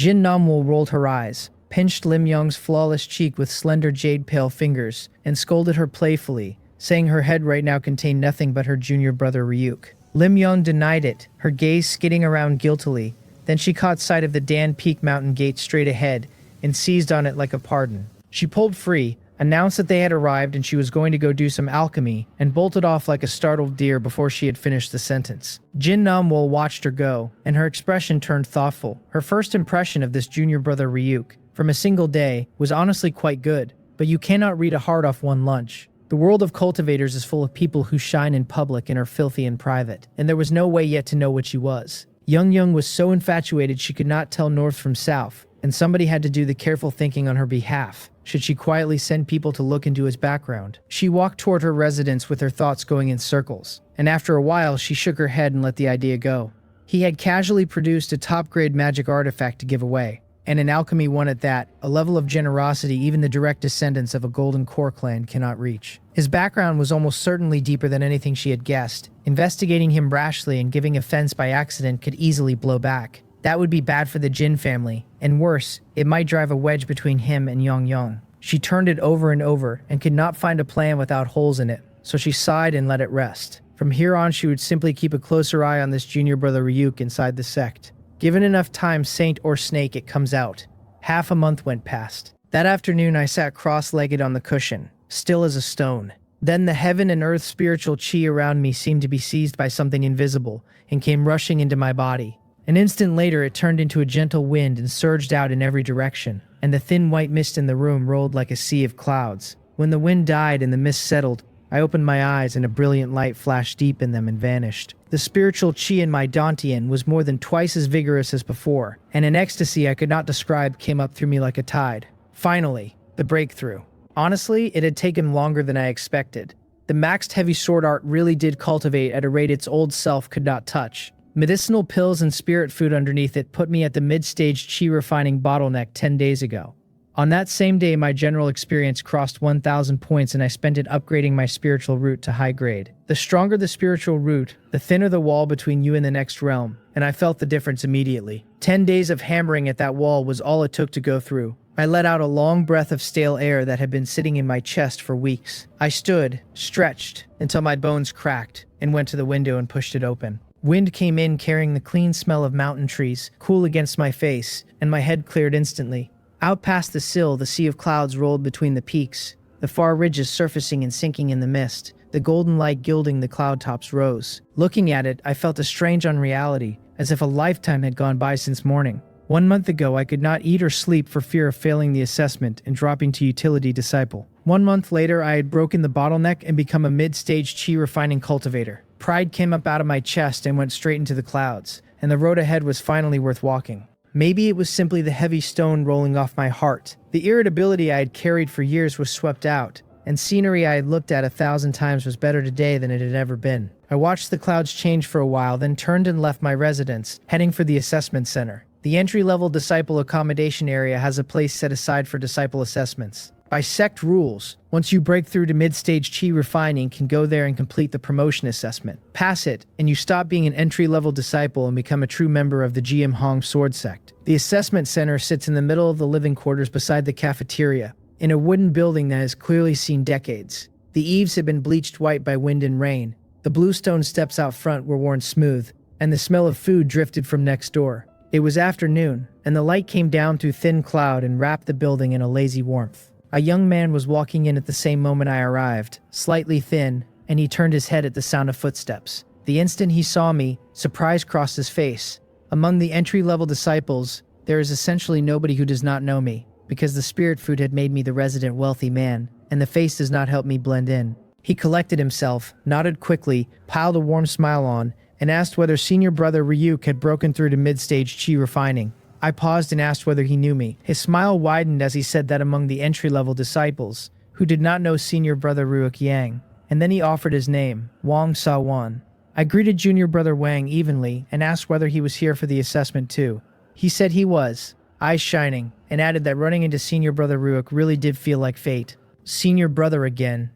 Jin Namwol rolled her eyes, pinched Lim Young's flawless cheek with slender jade-pale fingers, and scolded her playfully, saying her head right now contained nothing but her junior brother Ryuk. Lim Young denied it, her gaze skidding around guiltily. Then she caught sight of the Dan Peak mountain gate straight ahead, and seized on it like a pardon. She pulled free, announced that they had arrived and she was going to go do some alchemy, and bolted off like a startled deer before she had finished the sentence. Jin Namwol watched her go, and her expression turned thoughtful. Her first impression of this junior brother Ryuk, from a single day, was honestly quite good, but you cannot read a heart off one lunch. The world of cultivators is full of people who shine in public and are filthy in private, and there was no way yet to know what she was. Young was so infatuated she could not tell north from south, and somebody had to do the careful thinking on her behalf, should she quietly send people to look into his background. She walked toward her residence with her thoughts going in circles, and after a while she shook her head and let the idea go. He had casually produced a top-grade magic artifact to give away, and an alchemy one at that, a level of generosity even the direct descendants of a Golden Core clan cannot reach. His background was almost certainly deeper than anything she had guessed. Investigating him rashly and giving offense by accident could easily blow back. That would be bad for the Jin family, and worse, it might drive a wedge between him and Young. She turned it over and over and could not find a plan without holes in it, so she sighed and let it rest. From here on she would simply keep a closer eye on this junior brother Ryuk inside the sect. Given enough time, saint or snake, it comes out. Half a month went past. That afternoon I sat cross-legged on the cushion, still as a stone. Then the heaven and earth spiritual chi around me seemed to be seized by something invisible and came rushing into my body. An instant later it turned into a gentle wind and surged out in every direction, and the thin white mist in the room rolled like a sea of clouds. When the wind died and the mist settled, I opened my eyes and a brilliant light flashed deep in them and vanished. The spiritual chi in my dantian was more than twice as vigorous as before, and an ecstasy I could not describe came up through me like a tide. Finally, the breakthrough. Honestly, it had taken longer than I expected. The maxed heavy sword art really did cultivate at a rate its old self could not touch. Medicinal pills and spirit food underneath it put me at the mid-stage chi refining bottleneck 10 days ago. On that same day, my general experience crossed 1,000 points and I spent it upgrading my spiritual root to high grade. The stronger the spiritual root, the thinner the wall between you and the next realm, and I felt the difference immediately. 10 days of hammering at that wall was all it took to go through. I let out a long breath of stale air that had been sitting in my chest for weeks. I stood, stretched, until my bones cracked, and went to the window and pushed it open. Wind came in carrying the clean smell of mountain trees, cool against my face, and my head cleared instantly. Out past the sill, the sea of clouds rolled between the peaks, the far ridges surfacing and sinking in the mist. The golden light gilding the cloud tops rose. Looking at it, I felt a strange unreality, as if a lifetime had gone by since morning. 1 month ago, I could not eat or sleep for fear of failing the assessment and dropping to utility disciple. 1 month later, I had broken the bottleneck and become a mid-stage chi refining cultivator. Pride came up out of my chest and went straight into the clouds, and the road ahead was finally worth walking. Maybe it was simply the heavy stone rolling off my heart. The irritability I had carried for years was swept out, and scenery I had looked at 1,000 times was better today than it had ever been. I watched the clouds change for a while, then turned and left my residence, heading for the assessment center. The entry-level disciple accommodation area has a place set aside for disciple assessments. By sect rules, once you break through to mid-stage chi refining, can go there and complete the promotion assessment. Pass it, and you stop being an entry-level disciple and become a true member of the GM Hong Sword Sect. The assessment center sits in the middle of the living quarters beside the cafeteria, in a wooden building that has clearly seen decades. The eaves had been bleached white by wind and rain. The bluestone steps out front were worn smooth, and the smell of food drifted from next door. It was afternoon, and the light came down through thin cloud and wrapped the building in a lazy warmth. A young man was walking in at the same moment I arrived, slightly thin, and he turned his head at the sound of footsteps. The instant he saw me, surprise crossed his face. Among the entry-level disciples, there is essentially nobody who does not know me, because the spirit food had made me the resident wealthy man, and the face does not help me blend in. He collected himself, nodded quickly, piled a warm smile on, and asked whether senior brother Ryuk had broken through to mid-stage chi refining. I paused and asked whether he knew me. His smile widened as he said that among the entry-level disciples, who did not know senior brother Ryuk Yang, and then he offered his name, Wang Sa-wan. I greeted junior brother Wang evenly and asked whether he was here for the assessment too. He said he was, eyes shining, and added that running into senior brother Ryuk really did feel like fate. Senior brother again.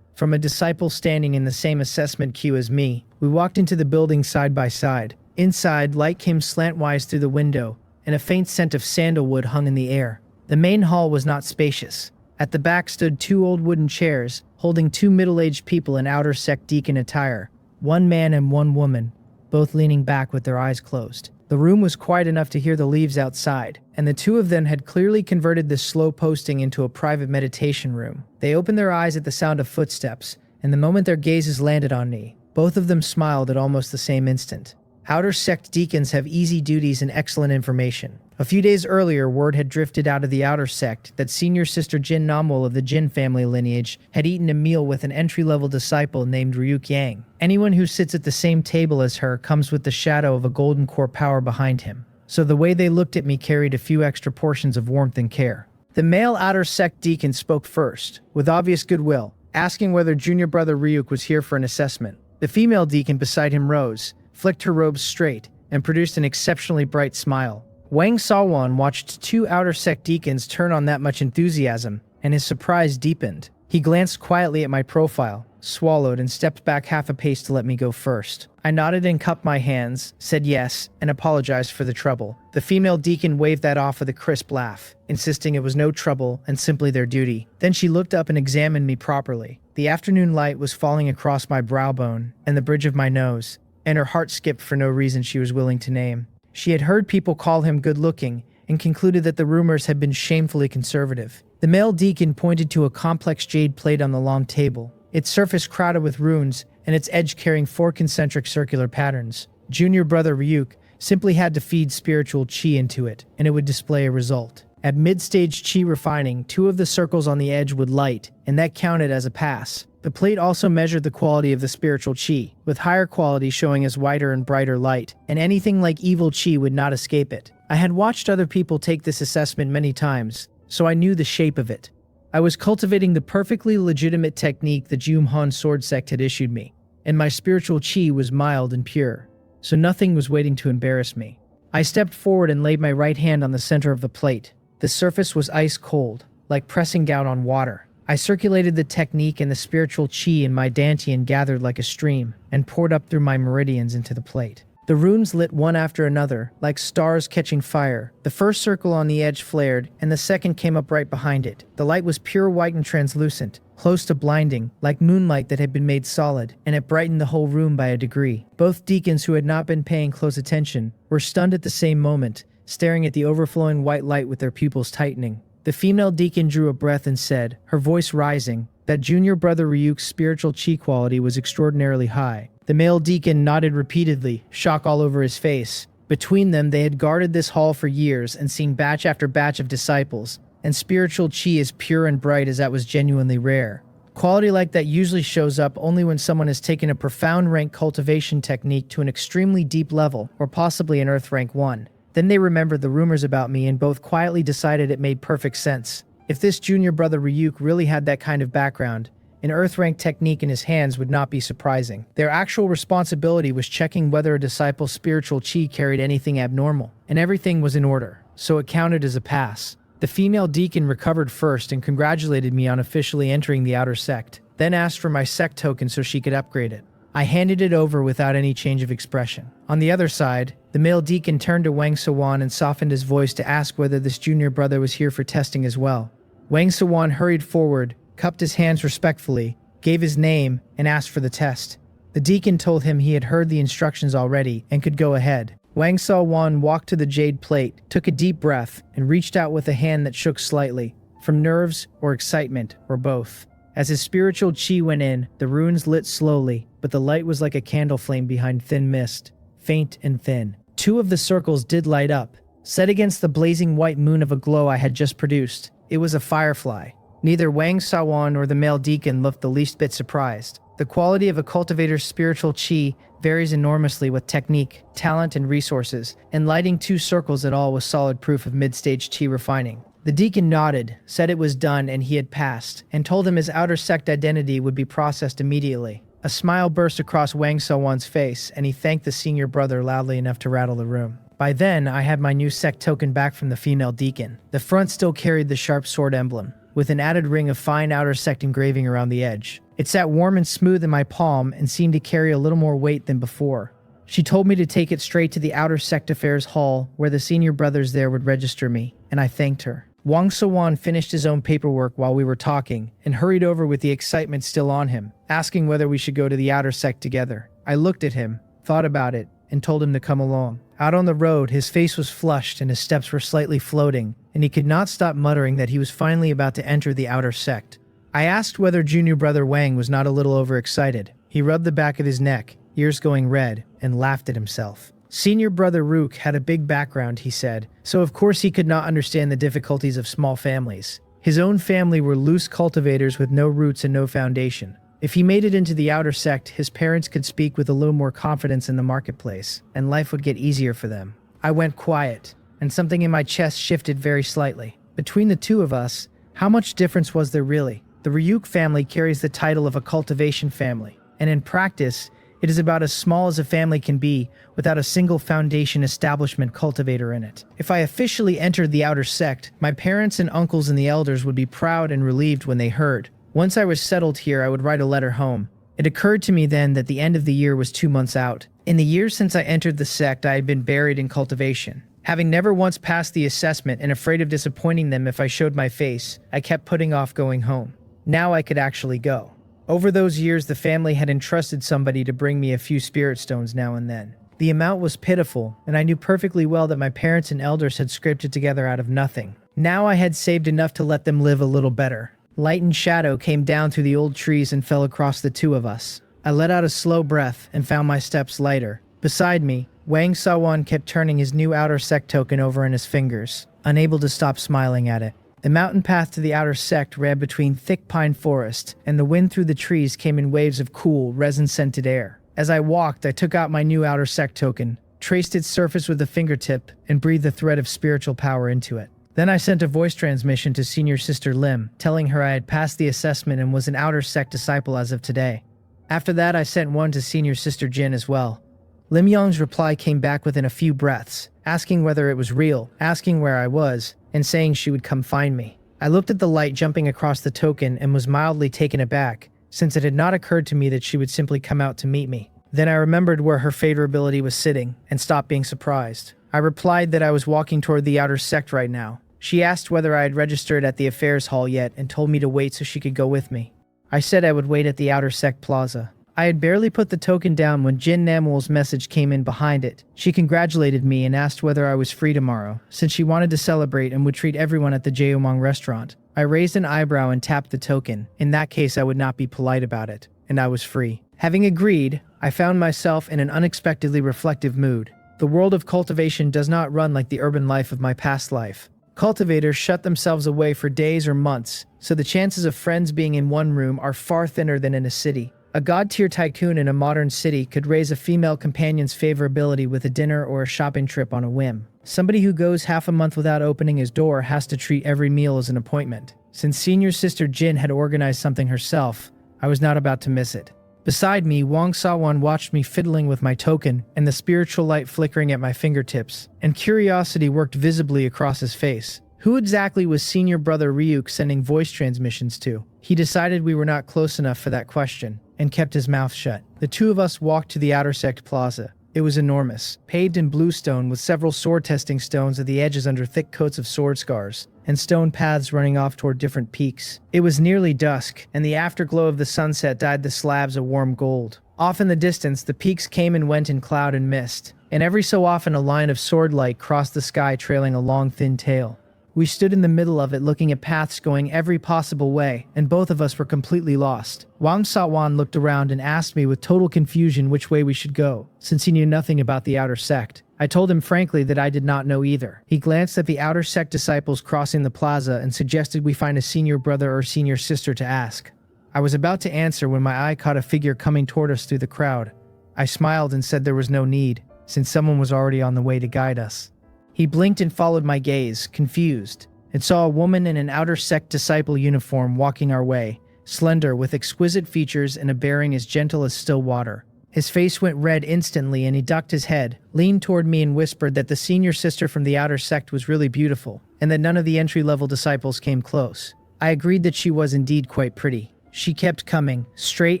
From a disciple standing in the same assessment queue as me, we walked into the building side by side. Inside, light came slantwise through the window, and a faint scent of sandalwood hung in the air. The main hall was not spacious. At the back stood 2 old wooden chairs, holding 2 middle-aged people in outer sect deacon attire, 1 man and 1 woman, both leaning back with their eyes closed. The room was quiet enough to hear the leaves outside, and the 2 of them had clearly converted this slow posting into a private meditation room. They opened their eyes at the sound of footsteps, and the moment their gazes landed on me, both of them smiled at almost the same instant. Outer sect deacons have easy duties and excellent information. A few days earlier, word had drifted out of the outer sect that senior sister Jin Namwol of the Jin family lineage had eaten a meal with an entry-level disciple named Ryuk Yang. Anyone who sits at the same table as her comes with the shadow of a golden core power behind him. So the way they looked at me carried a few extra portions of warmth and care. The male outer sect deacon spoke first, with obvious goodwill, asking whether junior brother Ryuk was here for an assessment. The female deacon beside him rose, flicked her robes straight, and produced an exceptionally bright smile. Wang Sawan watched 2 outer sect deacons turn on that much enthusiasm, and his surprise deepened. He glanced quietly at my profile, swallowed, and stepped back half a pace to let me go first. I nodded and cupped my hands, said yes, and apologized for the trouble. The female deacon waved that off with a crisp laugh, insisting it was no trouble and simply their duty. Then she looked up and examined me properly. The afternoon light was falling across my brow bone and the bridge of my nose, and her heart skipped for no reason she was willing to name. She had heard people call him good-looking and concluded that the rumors had been shamefully conservative. The male deacon pointed to a complex jade plate on the long table, its surface crowded with runes and its edge carrying 4 concentric circular patterns. Junior brother Ryuk simply had to feed spiritual chi into it, and it would display a result. At mid-stage chi refining, 2 of the circles on the edge would light, and that counted as a pass. The plate also measured the quality of the spiritual chi, with higher quality showing as whiter and brighter light, and anything like evil chi would not escape it. I had watched other people take this assessment many times, so I knew the shape of it. I was cultivating the perfectly legitimate technique the Jumhan sword sect had issued me, and my spiritual chi was mild and pure, so nothing was waiting to embarrass me. I stepped forward and laid my right hand on the center of the plate. The surface was ice cold, like pressing down on water. I circulated the technique, and the spiritual chi in my dantian gathered like a stream and poured up through my meridians into the plate. The runes lit one after another, like stars catching fire. The first circle on the edge flared, and the second came up right behind it. The light was pure white and translucent, close to blinding, like moonlight that had been made solid, and it brightened the whole room by a degree. Both deacons who had not been paying close attention were stunned at the same moment, staring at the overflowing white light with their pupils tightening. The female deacon drew a breath and said, her voice rising, that junior brother Ryuk's spiritual chi quality was extraordinarily high. The male deacon nodded repeatedly, shock all over his face. Between them, they had guarded this hall for years and seen batch after batch of disciples, and spiritual chi as pure and bright as that was genuinely rare. Quality like that usually shows up only when someone has taken a profound rank cultivation technique to an extremely deep level, or possibly an Earth rank 1. Then they remembered the rumors about me and both quietly decided it made perfect sense. If this junior brother Ryuk really had that kind of background, an Earth rank technique in his hands would not be surprising. Their actual responsibility was checking whether a disciple's spiritual chi carried anything abnormal, and everything was in order, so it counted as a pass. The female deacon recovered first and congratulated me on officially entering the outer sect, then asked for my sect token so she could upgrade it. I handed it over without any change of expression. On the other side, the male deacon turned to Wang Sawan and softened his voice to ask whether this junior brother was here for testing as well. Wang Sawan hurried forward, cupped his hands respectfully, gave his name, and asked for the test. The deacon told him he had heard the instructions already and could go ahead. Wang Sawan walked to the jade plate, took a deep breath, and reached out with a hand that shook slightly, from nerves or excitement, or both. As his spiritual chi went in, the runes lit slowly, but the light was like a candle flame behind thin mist, faint and thin. 2 of the circles did light up, set against the blazing white moon of a glow I had just produced. It was a firefly. Neither Wang Sawan nor the male deacon looked the least bit surprised. The quality of a cultivator's spiritual chi varies enormously with technique, talent, and resources, and lighting 2 circles at all was solid proof of mid-stage chi refining. The deacon nodded, said it was done and he had passed, and told him his outer sect identity would be processed immediately. A smile burst across Wang Sawan's face, and he thanked the senior brother loudly enough to rattle the room. By then, I had my new sect token back from the female deacon. The front still carried the sharp sword emblem, with an added ring of fine outer sect engraving around the edge. It sat warm and smooth in my palm and seemed to carry a little more weight than before. She told me to take it straight to the outer sect affairs hall where the senior brothers there would register me, and I thanked her. Wang Sawan finished his own paperwork while we were talking and hurried over with the excitement still on him, asking whether we should go to the outer sect together. I looked at him, thought about it, and told him to come along. Out on the road, his face was flushed and his steps were slightly floating, and he could not stop muttering that he was finally about to enter the outer sect. I asked whether junior brother Wang was not a little overexcited. He rubbed the back of his neck, ears going red, and laughed at himself. Senior brother Rook had a big background, he said, so of course he could not understand the difficulties of small families. His own family were loose cultivators with no roots and no foundation. If he made it into the outer sect, his parents could speak with a little more confidence in the marketplace, and life would get easier for them. I went quiet, and something in my chest shifted very slightly. Between the two of us, how much difference was there really? The Ryuk family carries the title of a cultivation family, and in practice, it is about as small as a family can be without a single foundation establishment cultivator in it. If I officially entered the outer sect, my parents and uncles and the elders would be proud and relieved when they heard. Once I was settled here, I would write a letter home. It occurred to me then that the end of the year was 2 months out. In the years since I entered the sect, I had been buried in cultivation. Having never once passed the assessment and afraid of disappointing them if I showed my face, I kept putting off going home. Now I could actually go. Over those years, the family had entrusted somebody to bring me a few spirit stones now and then. The amount was pitiful, and I knew perfectly well that my parents and elders had scraped it together out of nothing. Now I had saved enough to let them live a little better. Light and shadow came down through the old trees and fell across the two of us. I let out a slow breath and found my steps lighter. Beside me, Wang Sawan kept turning his new outer sect token over in his fingers, unable to stop smiling at it. The mountain path to the outer sect ran between thick pine forest, and the wind through the trees came in waves of cool, resin-scented air. As I walked, I took out my new outer sect token, traced its surface with a fingertip, and breathed a thread of spiritual power into it. Then I sent a voice transmission to senior sister Lim, telling her I had passed the assessment and was an outer sect disciple as of today. After that, I sent one to senior sister Jin as well. Lim Yong's reply came back within a few breaths, asking whether it was real, asking where I was, and saying she would come find me. I looked at the light jumping across the token and was mildly taken aback, since it had not occurred to me that she would simply come out to meet me. Then I remembered where her favorability was sitting, and stopped being surprised. I replied that I was walking toward the outer sect right now. She asked whether I had registered at the affairs hall yet and told me to wait so she could go with me. I said I would wait at the outer sect plaza. I had barely put the token down when Jin Namuel's message came in behind it. She congratulated me and asked whether I was free tomorrow, since she wanted to celebrate and would treat everyone at the Jeomong restaurant. I raised an eyebrow and tapped the token. In that case, I would not be polite about it, and I was free. Having agreed, I found myself in an unexpectedly reflective mood. The world of cultivation does not run like the urban life of my past life. Cultivators shut themselves away for days or months, so the chances of friends being in one room are far thinner than in a city. A god-tier tycoon in a modern city could raise a female companion's favorability with a dinner or a shopping trip on a whim. Somebody who goes half a month without opening his door has to treat every meal as an appointment. Since senior sister Jin had organized something herself, I was not about to miss it. Beside me, Wang Sawan watched me fiddling with my token and the spiritual light flickering at my fingertips, and curiosity worked visibly across his face. Who exactly was senior brother Ryuk sending voice transmissions to? He decided we were not close enough for that question, and kept his mouth shut. The two of us walked to the outer sect plaza. It was enormous, paved in blue stone with several sword testing stones at the edges under thick coats of sword scars, and stone paths running off toward different peaks. It was nearly dusk, and the afterglow of the sunset dyed the slabs a warm gold. Off in the distance, the peaks came and went in cloud and mist, and every so often a line of sword light crossed the sky trailing a long thin tail. We stood in the middle of it looking at paths going every possible way, and both of us were completely lost. Wang Sawan looked around and asked me with total confusion which way we should go, since he knew nothing about the outer sect. I told him frankly that I did not know either. He glanced at the outer sect disciples crossing the plaza and suggested we find a senior brother or senior sister to ask. I was about to answer when my eye caught a figure coming toward us through the crowd. I smiled and said there was no need, since someone was already on the way to guide us. He blinked and followed my gaze, confused, and saw a woman in an outer sect disciple uniform walking our way, slender, with exquisite features and a bearing as gentle as still water. His face went red instantly and he ducked his head, leaned toward me and whispered that the senior sister from the outer sect was really beautiful, and that none of the entry-level disciples came close. I agreed that she was indeed quite pretty. She kept coming, straight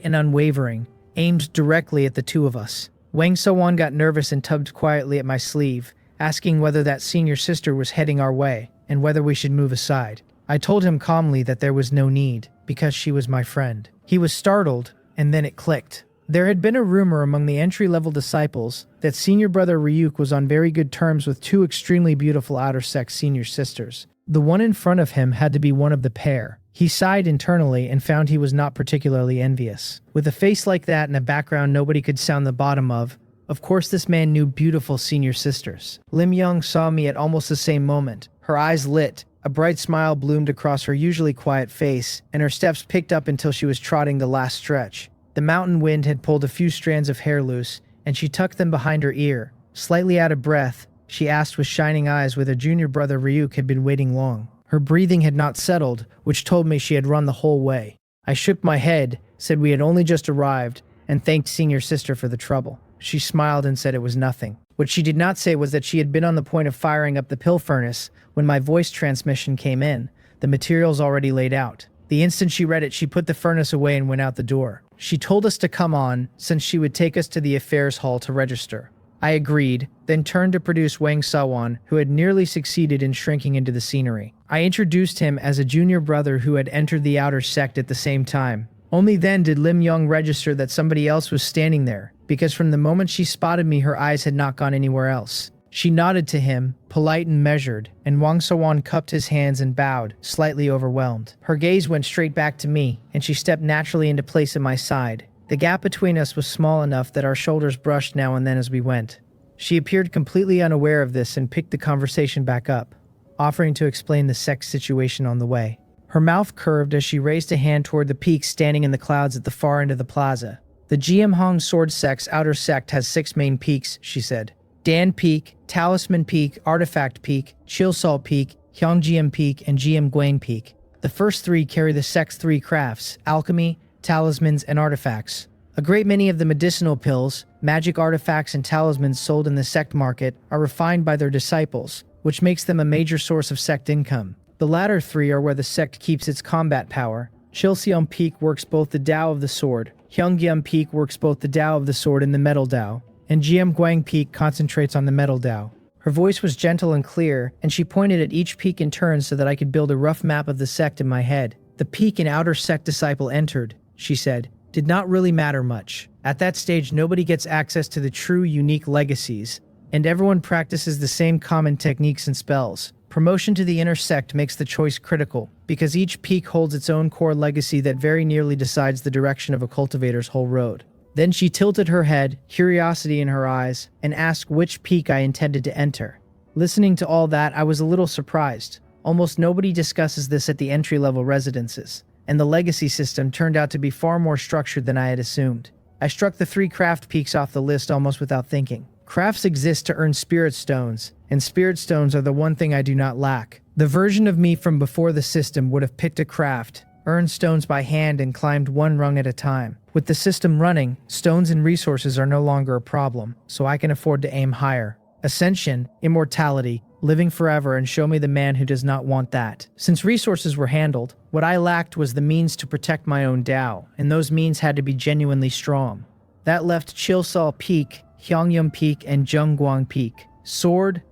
and unwavering, aimed directly at the two of us. Wang Sowan got nervous and tugged quietly at my sleeve, asking whether that senior sister was heading our way, and whether we should move aside. I told him calmly that there was no need, because she was my friend. He was startled, and then it clicked. There had been a rumor among the entry-level disciples that senior brother Ryuk was on very good terms with two extremely beautiful outer-sex senior sisters. The one in front of him had to be one of the pair. He sighed internally and found he was not particularly envious. With a face like that and a background nobody could sound the bottom of course this man knew beautiful senior sisters. Lim Young saw me at almost the same moment. Her eyes lit, a bright smile bloomed across her usually quiet face, and her steps picked up until she was trotting the last stretch. The mountain wind had pulled a few strands of hair loose, and she tucked them behind her ear. Slightly out of breath, she asked with shining eyes whether junior brother Ryuk had been waiting long. Her breathing had not settled, which told me she had run the whole way. I shook my head, said we had only just arrived, and thanked senior sister for the trouble. She smiled and said it was nothing. What she did not say was that she had been on the point of firing up the pill furnace when my voice transmission came in, the materials already laid out. The instant she read it, she put the furnace away and went out the door. She told us to come on, since she would take us to the affairs hall to register. I agreed, then turned to produce Wang Sawan, who had nearly succeeded in shrinking into the scenery. I introduced him as a junior brother who had entered the outer sect at the same time. Only then did Lim Young register that somebody else was standing there, because from the moment she spotted me her eyes had not gone anywhere else. She nodded to him, polite and measured, and Wang Sawan cupped his hands and bowed, slightly overwhelmed. Her gaze went straight back to me, and she stepped naturally into place at my side. The gap between us was small enough that our shoulders brushed now and then as we went. She appeared completely unaware of this and picked the conversation back up, offering to explain the sex situation on the way. Her mouth curved as she raised a hand toward the peaks standing in the clouds at the far end of the plaza. The Jiamhong Sword Sect's outer sect has 6 main peaks, she said. Dan Peak, Talisman Peak, Artifact Peak, Chilsal Peak, Hyungjiam Peak, and Jiamguang Peak. The first 3 carry the sect's 3 crafts, alchemy, talismans, and artifacts. A great many of the medicinal pills, magic artifacts, and talismans sold in the sect market are refined by their disciples, which makes them a major source of sect income. The latter 3 are where the sect keeps its combat power. Chilseom Peak works both the Tao of the Sword, Hyungjiam Peak works both the Tao of the Sword and the Metal Tao, and Jiamguang Peak concentrates on the Metal Tao. Her voice was gentle and clear, and she pointed at each peak in turn so that I could build a rough map of the sect in my head. The peak an outer sect disciple entered, she said, did not really matter much. At that stage, nobody gets access to the true unique legacies, and everyone practices the same common techniques and spells. Promotion to the inner sect makes the choice critical, because each peak holds its own core legacy that very nearly decides the direction of a cultivator's whole road. Then she tilted her head, curiosity in her eyes, and asked which peak I intended to enter. Listening to all that, I was a little surprised. Almost nobody discusses this at the entry-level residences, and the legacy system turned out to be far more structured than I had assumed. I struck the 3 craft peaks off the list almost without thinking. Crafts exist to earn spirit stones, and spirit stones are the one thing I do not lack. The version of me from before the system would have picked a craft, earned stones by hand, and climbed 1 rung at a time. With the system running, stones and resources are no longer a problem, so I can afford to aim higher. Ascension, immortality, living forever, and show me the man who does not want that. Since resources were handled, what I lacked was the means to protect my own Tao, and those means had to be genuinely strong. That left Chilsal Peak, Hyungyam Peak, and Jungguang Peak. Sword,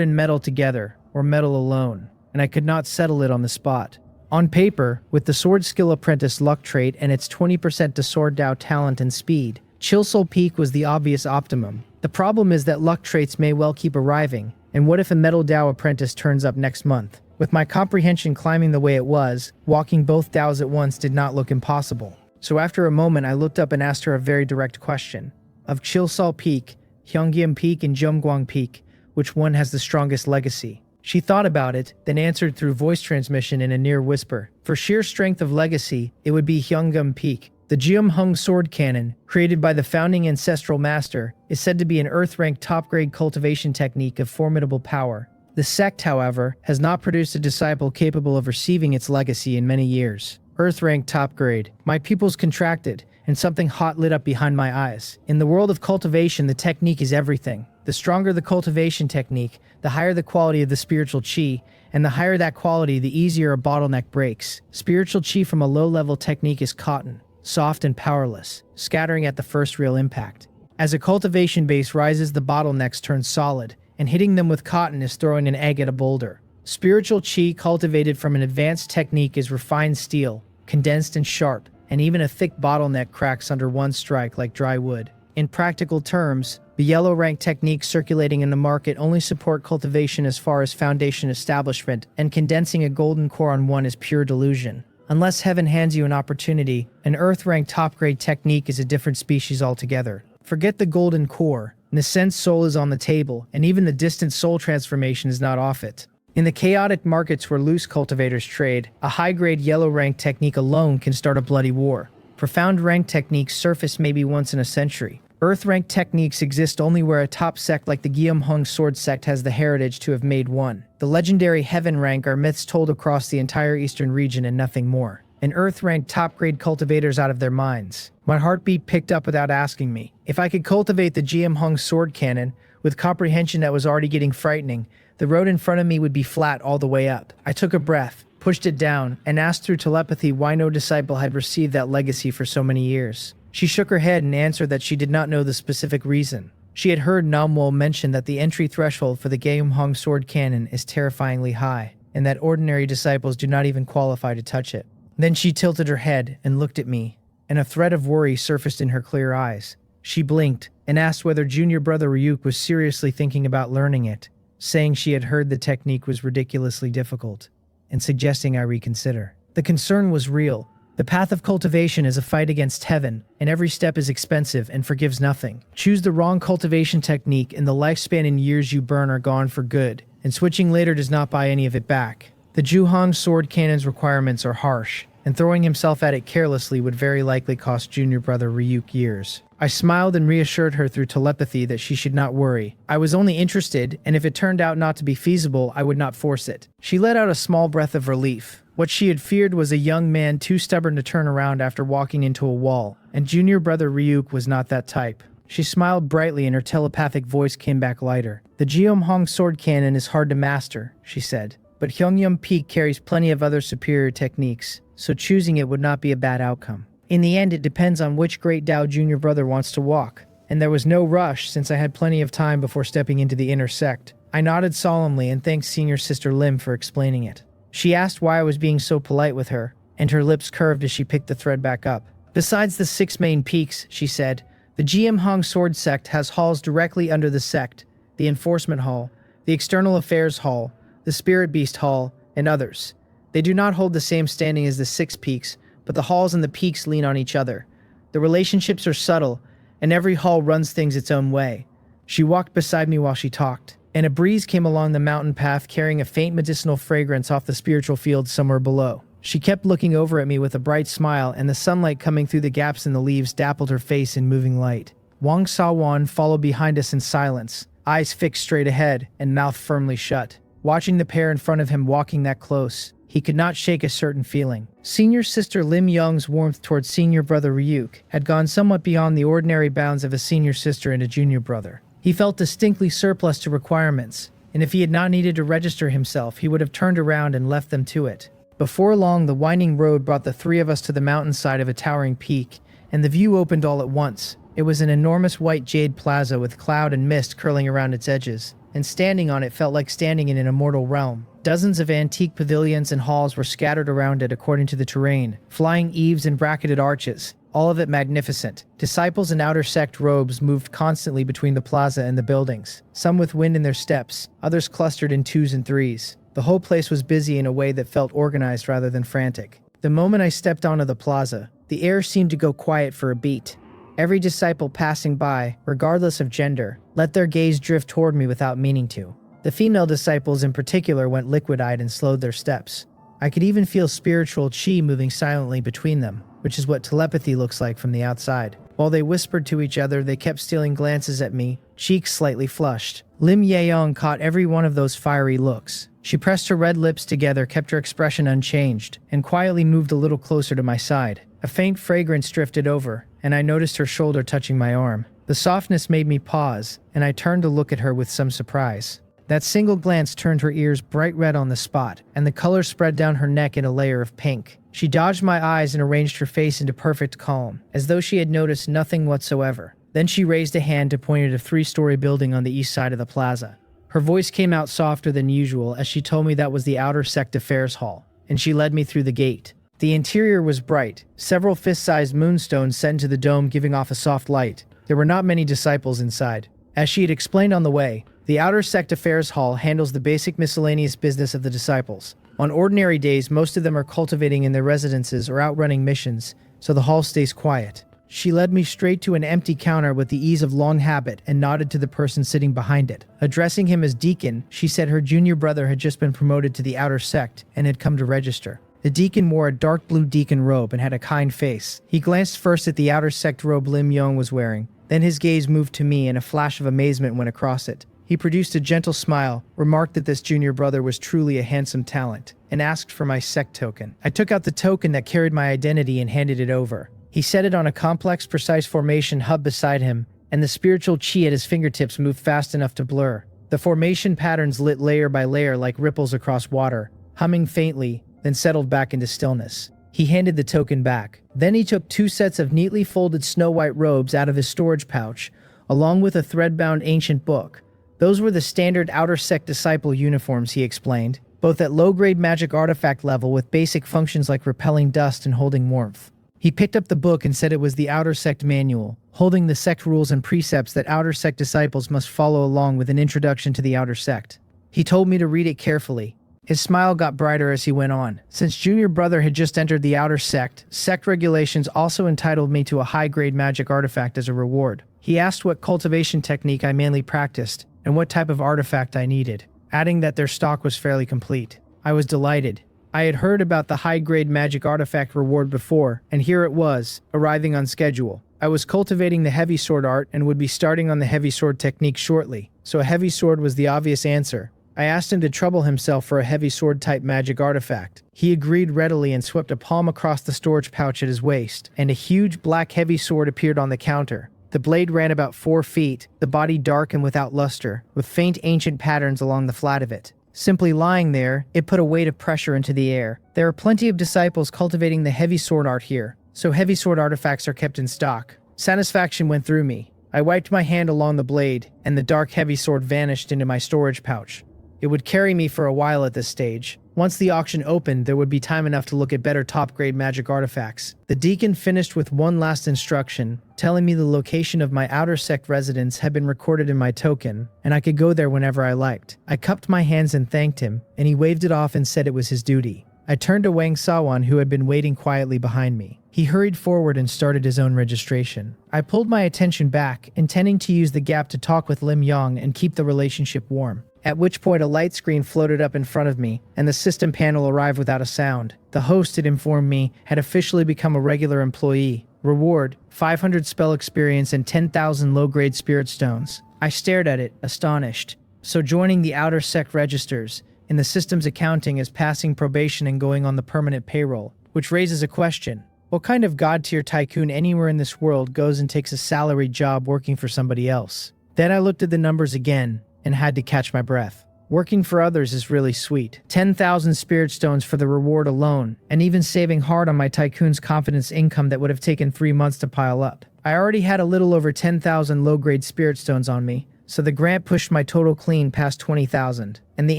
and metal together, or metal alone, and I could not settle it on the spot. On paper, with the sword skill apprentice luck trait and its 20% to sword Tao talent and speed, Chilsal Peak was the obvious optimum. The problem is that luck traits may well keep arriving, and what if a metal Tao apprentice turns up next month? With my comprehension climbing the way it was, walking both Taos at once did not look impossible. So after a moment I looked up and asked her a very direct question. Of Chilsal Peak, Hyungjiam Peak, and Jungguang Peak, which one has the strongest legacy? She thought about it, then answered through voice transmission in a near whisper. For sheer strength of legacy, it would be Hyungyam Peak. The Jiamhung sword cannon, created by the founding ancestral master, is said to be an Earth-ranked top-grade cultivation technique of formidable power. The sect, however, has not produced a disciple capable of receiving its legacy in many years. Earth-ranked top-grade. My pupils contracted, and something hot lit up behind my eyes. In the world of cultivation, the technique is everything. The stronger the cultivation technique, the higher the quality of the spiritual chi, and the higher that quality, the easier a bottleneck breaks. Spiritual chi from a low-level technique is cotton, soft and powerless, scattering at the first real impact. As a cultivation base rises, the bottlenecks turn solid, and hitting them with cotton is throwing an egg at a boulder. Spiritual chi cultivated from an advanced technique is refined steel, condensed and sharp, and even a thick bottleneck cracks under one strike like dry wood. In practical terms, the yellow rank techniques circulating in the market only support cultivation as far as foundation establishment, and condensing a golden core on one is pure delusion. Unless heaven hands you an opportunity, an earth rank top grade technique is a different species altogether. Forget the golden core, Nascent's soul is on the table, and even the distant soul transformation is not off it. In the chaotic markets where loose cultivators trade, a high-grade yellow rank technique alone can start a bloody war. Profound rank techniques surface maybe once in a century. Earth rank techniques exist only where a top sect like the Gyeomhung sword sect has the heritage to have made one. The legendary heaven rank are myths told across the entire eastern region and nothing more. An earth rank top-grade cultivators out of their minds. My heartbeat picked up without asking me. If I could cultivate the Gyeomhung sword cannon, with comprehension that was already getting frightening, the road in front of me would be flat all the way up. I took a breath, pushed it down, and asked through telepathy why no disciple had received that legacy for so many years. She shook her head and answered that she did not know the specific reason. She had heard Namwol mention that the entry threshold for the Gyeomhung sword cannon is terrifyingly high, and that ordinary disciples do not even qualify to touch it. Then she tilted her head and looked at me, and a thread of worry surfaced in her clear eyes. She blinked and asked whether junior brother Ryuk was seriously thinking about learning it, saying she had heard the technique was ridiculously difficult, and suggesting I reconsider. The concern was real. The path of cultivation is a fight against heaven, and every step is expensive and forgives nothing. Choose the wrong cultivation technique and the lifespan and years you burn are gone for good, and switching later does not buy any of it back. The Juhong sword cannon's requirements are harsh, and throwing himself at it carelessly would very likely cost junior brother Ryuk years. I smiled and reassured her through telepathy that she should not worry. I was only interested, and if it turned out not to be feasible, I would not force it. She let out a small breath of relief. What she had feared was a young man too stubborn to turn around after walking into a wall, and junior brother Ryuk was not that type. She smiled brightly and her telepathic voice came back lighter. The Gyeomhong sword cannon is hard to master, she said, but Hyeongyum Peak carries plenty of other superior techniques, so choosing it would not be a bad outcome. In the end, it depends on which great Tao junior brother wants to walk, and there was no rush since I had plenty of time before stepping into the inner sect. I nodded solemnly and thanked senior sister Lim for explaining it. She asked why I was being so polite with her, and her lips curved as she picked the thread back up. Besides the 6 main peaks, she said, the Gyeomhung sword sect has halls directly under the sect, the enforcement hall, the external affairs hall, the spirit beast hall, and others. They do not hold the same standing as the 6 peaks, but the halls and the peaks lean on each other. The relationships are subtle, and every hall runs things its own way. She walked beside me while she talked, and a breeze came along the mountain path carrying a faint medicinal fragrance off the spiritual field somewhere below. She kept looking over at me with a bright smile, and the sunlight coming through the gaps in the leaves dappled her face in moving light. Wang Sawan followed behind us in silence, eyes fixed straight ahead and mouth firmly shut. Watching the pair in front of him walking that close, he could not shake a certain feeling. Senior sister Lim Young's warmth towards senior brother Ryuk had gone somewhat beyond the ordinary bounds of a senior sister and a junior brother. He felt distinctly surplus to requirements, and if he had not needed to register himself, he would have turned around and left them to it. Before long, the winding road brought the 3 of us to the mountainside of a towering peak, and the view opened all at once. It was an enormous white jade plaza with cloud and mist curling around its edges, and standing on it felt like standing in an immortal realm. Dozens of antique pavilions and halls were scattered around it according to the terrain, flying eaves and bracketed arches, all of it magnificent. Disciples in outer sect robes moved constantly between the plaza and the buildings, some with wind in their steps, others clustered in 2s and 3s. The whole place was busy in a way that felt organized rather than frantic. The moment I stepped onto the plaza, the air seemed to go quiet for a beat. Every disciple passing by, regardless of gender, let their gaze drift toward me without meaning to. The female disciples in particular went liquid-eyed and slowed their steps. I could even feel spiritual chi moving silently between them, which is what telepathy looks like from the outside. While they whispered to each other, they kept stealing glances at me, cheeks slightly flushed. Lim Yaong caught every one of those fiery looks. She pressed her red lips together, kept her expression unchanged, and quietly moved a little closer to my side. A faint fragrance drifted over, and I noticed her shoulder touching my arm. The softness made me pause, and I turned to look at her with some surprise. That single glance turned her ears bright red on the spot, and the color spread down her neck in a layer of pink. She dodged my eyes and arranged her face into perfect calm, as though she had noticed nothing whatsoever. Then she raised a hand to point at a 3-story building on the east side of the plaza. Her voice came out softer than usual as she told me that was the outer sect affairs hall, and she led me through the gate. The interior was bright, several fist-sized moonstones set into the dome giving off a soft light. There were not many disciples inside. As she had explained on the way, the outer sect affairs hall handles the basic miscellaneous business of the disciples. On ordinary days, most of them are cultivating in their residences or out running missions, so the hall stays quiet. She led me straight to an empty counter with the ease of long habit and nodded to the person sitting behind it. Addressing him as deacon, she said her junior brother had just been promoted to the outer sect and had come to register. The deacon wore a dark blue deacon robe and had a kind face. He glanced first at the outer sect robe Lim Yong was wearing, then his gaze moved to me and a flash of amazement went across it. He produced a gentle smile, remarked that this junior brother was truly a handsome talent, and asked for my sect token. I took out the token that carried my identity and handed it over. He set it on a complex, precise formation hub beside him, and the spiritual chi at his fingertips moved fast enough to blur. The formation patterns lit layer by layer like ripples across water, humming faintly, then settled back into stillness. He handed the token back. Then he took 2 sets of neatly folded snow-white robes out of his storage pouch, along with a thread-bound ancient book. Those were the standard outer sect disciple uniforms, he explained, both at low-grade magic artifact level with basic functions like repelling dust and holding warmth. He picked up the book and said it was the Outer Sect Manual, holding the sect rules and precepts that Outer Sect disciples must follow along with an introduction to the Outer Sect. He told me to read it carefully. His smile got brighter as he went on. Since junior brother had just entered the Outer Sect, sect regulations also entitled me to a high-grade magic artifact as a reward. He asked what cultivation technique I mainly practiced and what type of artifact I needed, adding that their stock was fairly complete. I was delighted. I had heard about the high-grade magic artifact reward before, and here it was, arriving on schedule. I was cultivating the heavy sword art and would be starting on the heavy sword technique shortly, so a heavy sword was the obvious answer. I asked him to trouble himself for a heavy sword-type magic artifact. He agreed readily and swept a palm across the storage pouch at his waist, and a huge black heavy sword appeared on the counter. The blade ran about 4 feet, the body dark and without luster, with faint ancient patterns along the flat of it. Simply lying there, it put a weight of pressure into the air. There are plenty of disciples cultivating the heavy sword art here, so heavy sword artifacts are kept in stock. Satisfaction went through me. I wiped my hand along the blade, and the dark heavy sword vanished into my storage pouch. It would carry me for a while at this stage. Once the auction opened, there would be time enough to look at better top-grade magic artifacts. The deacon finished with one last instruction, telling me the location of my outer sect residence had been recorded in my token, and I could go there whenever I liked. I cupped my hands and thanked him, and he waved it off and said it was his duty. I turned to Wang Sawan, who had been waiting quietly behind me. He hurried forward and started his own registration. I pulled my attention back, intending to use the gap to talk with Lim Yong and keep the relationship warm. At which point a light screen floated up in front of me, and the system panel arrived without a sound. The host, it informed me, had officially become a regular employee. Reward, 500 spell experience and 10,000 low-grade spirit stones. I stared at it, astonished. So joining the outer sect registers, in the system's accounting as passing probation and going on the permanent payroll, which raises a question. What kind of god-tier tycoon anywhere in this world goes and takes a salaried job working for somebody else? Then I looked at the numbers again, and had to catch my breath. Working for others is really sweet. 10,000 spirit stones for the reward alone, and even saving hard on my tycoon's confidence income that would have taken 3 months to pile up. I already had a little over 10,000 low-grade spirit stones on me, so the grant pushed my total clean past 20,000, and the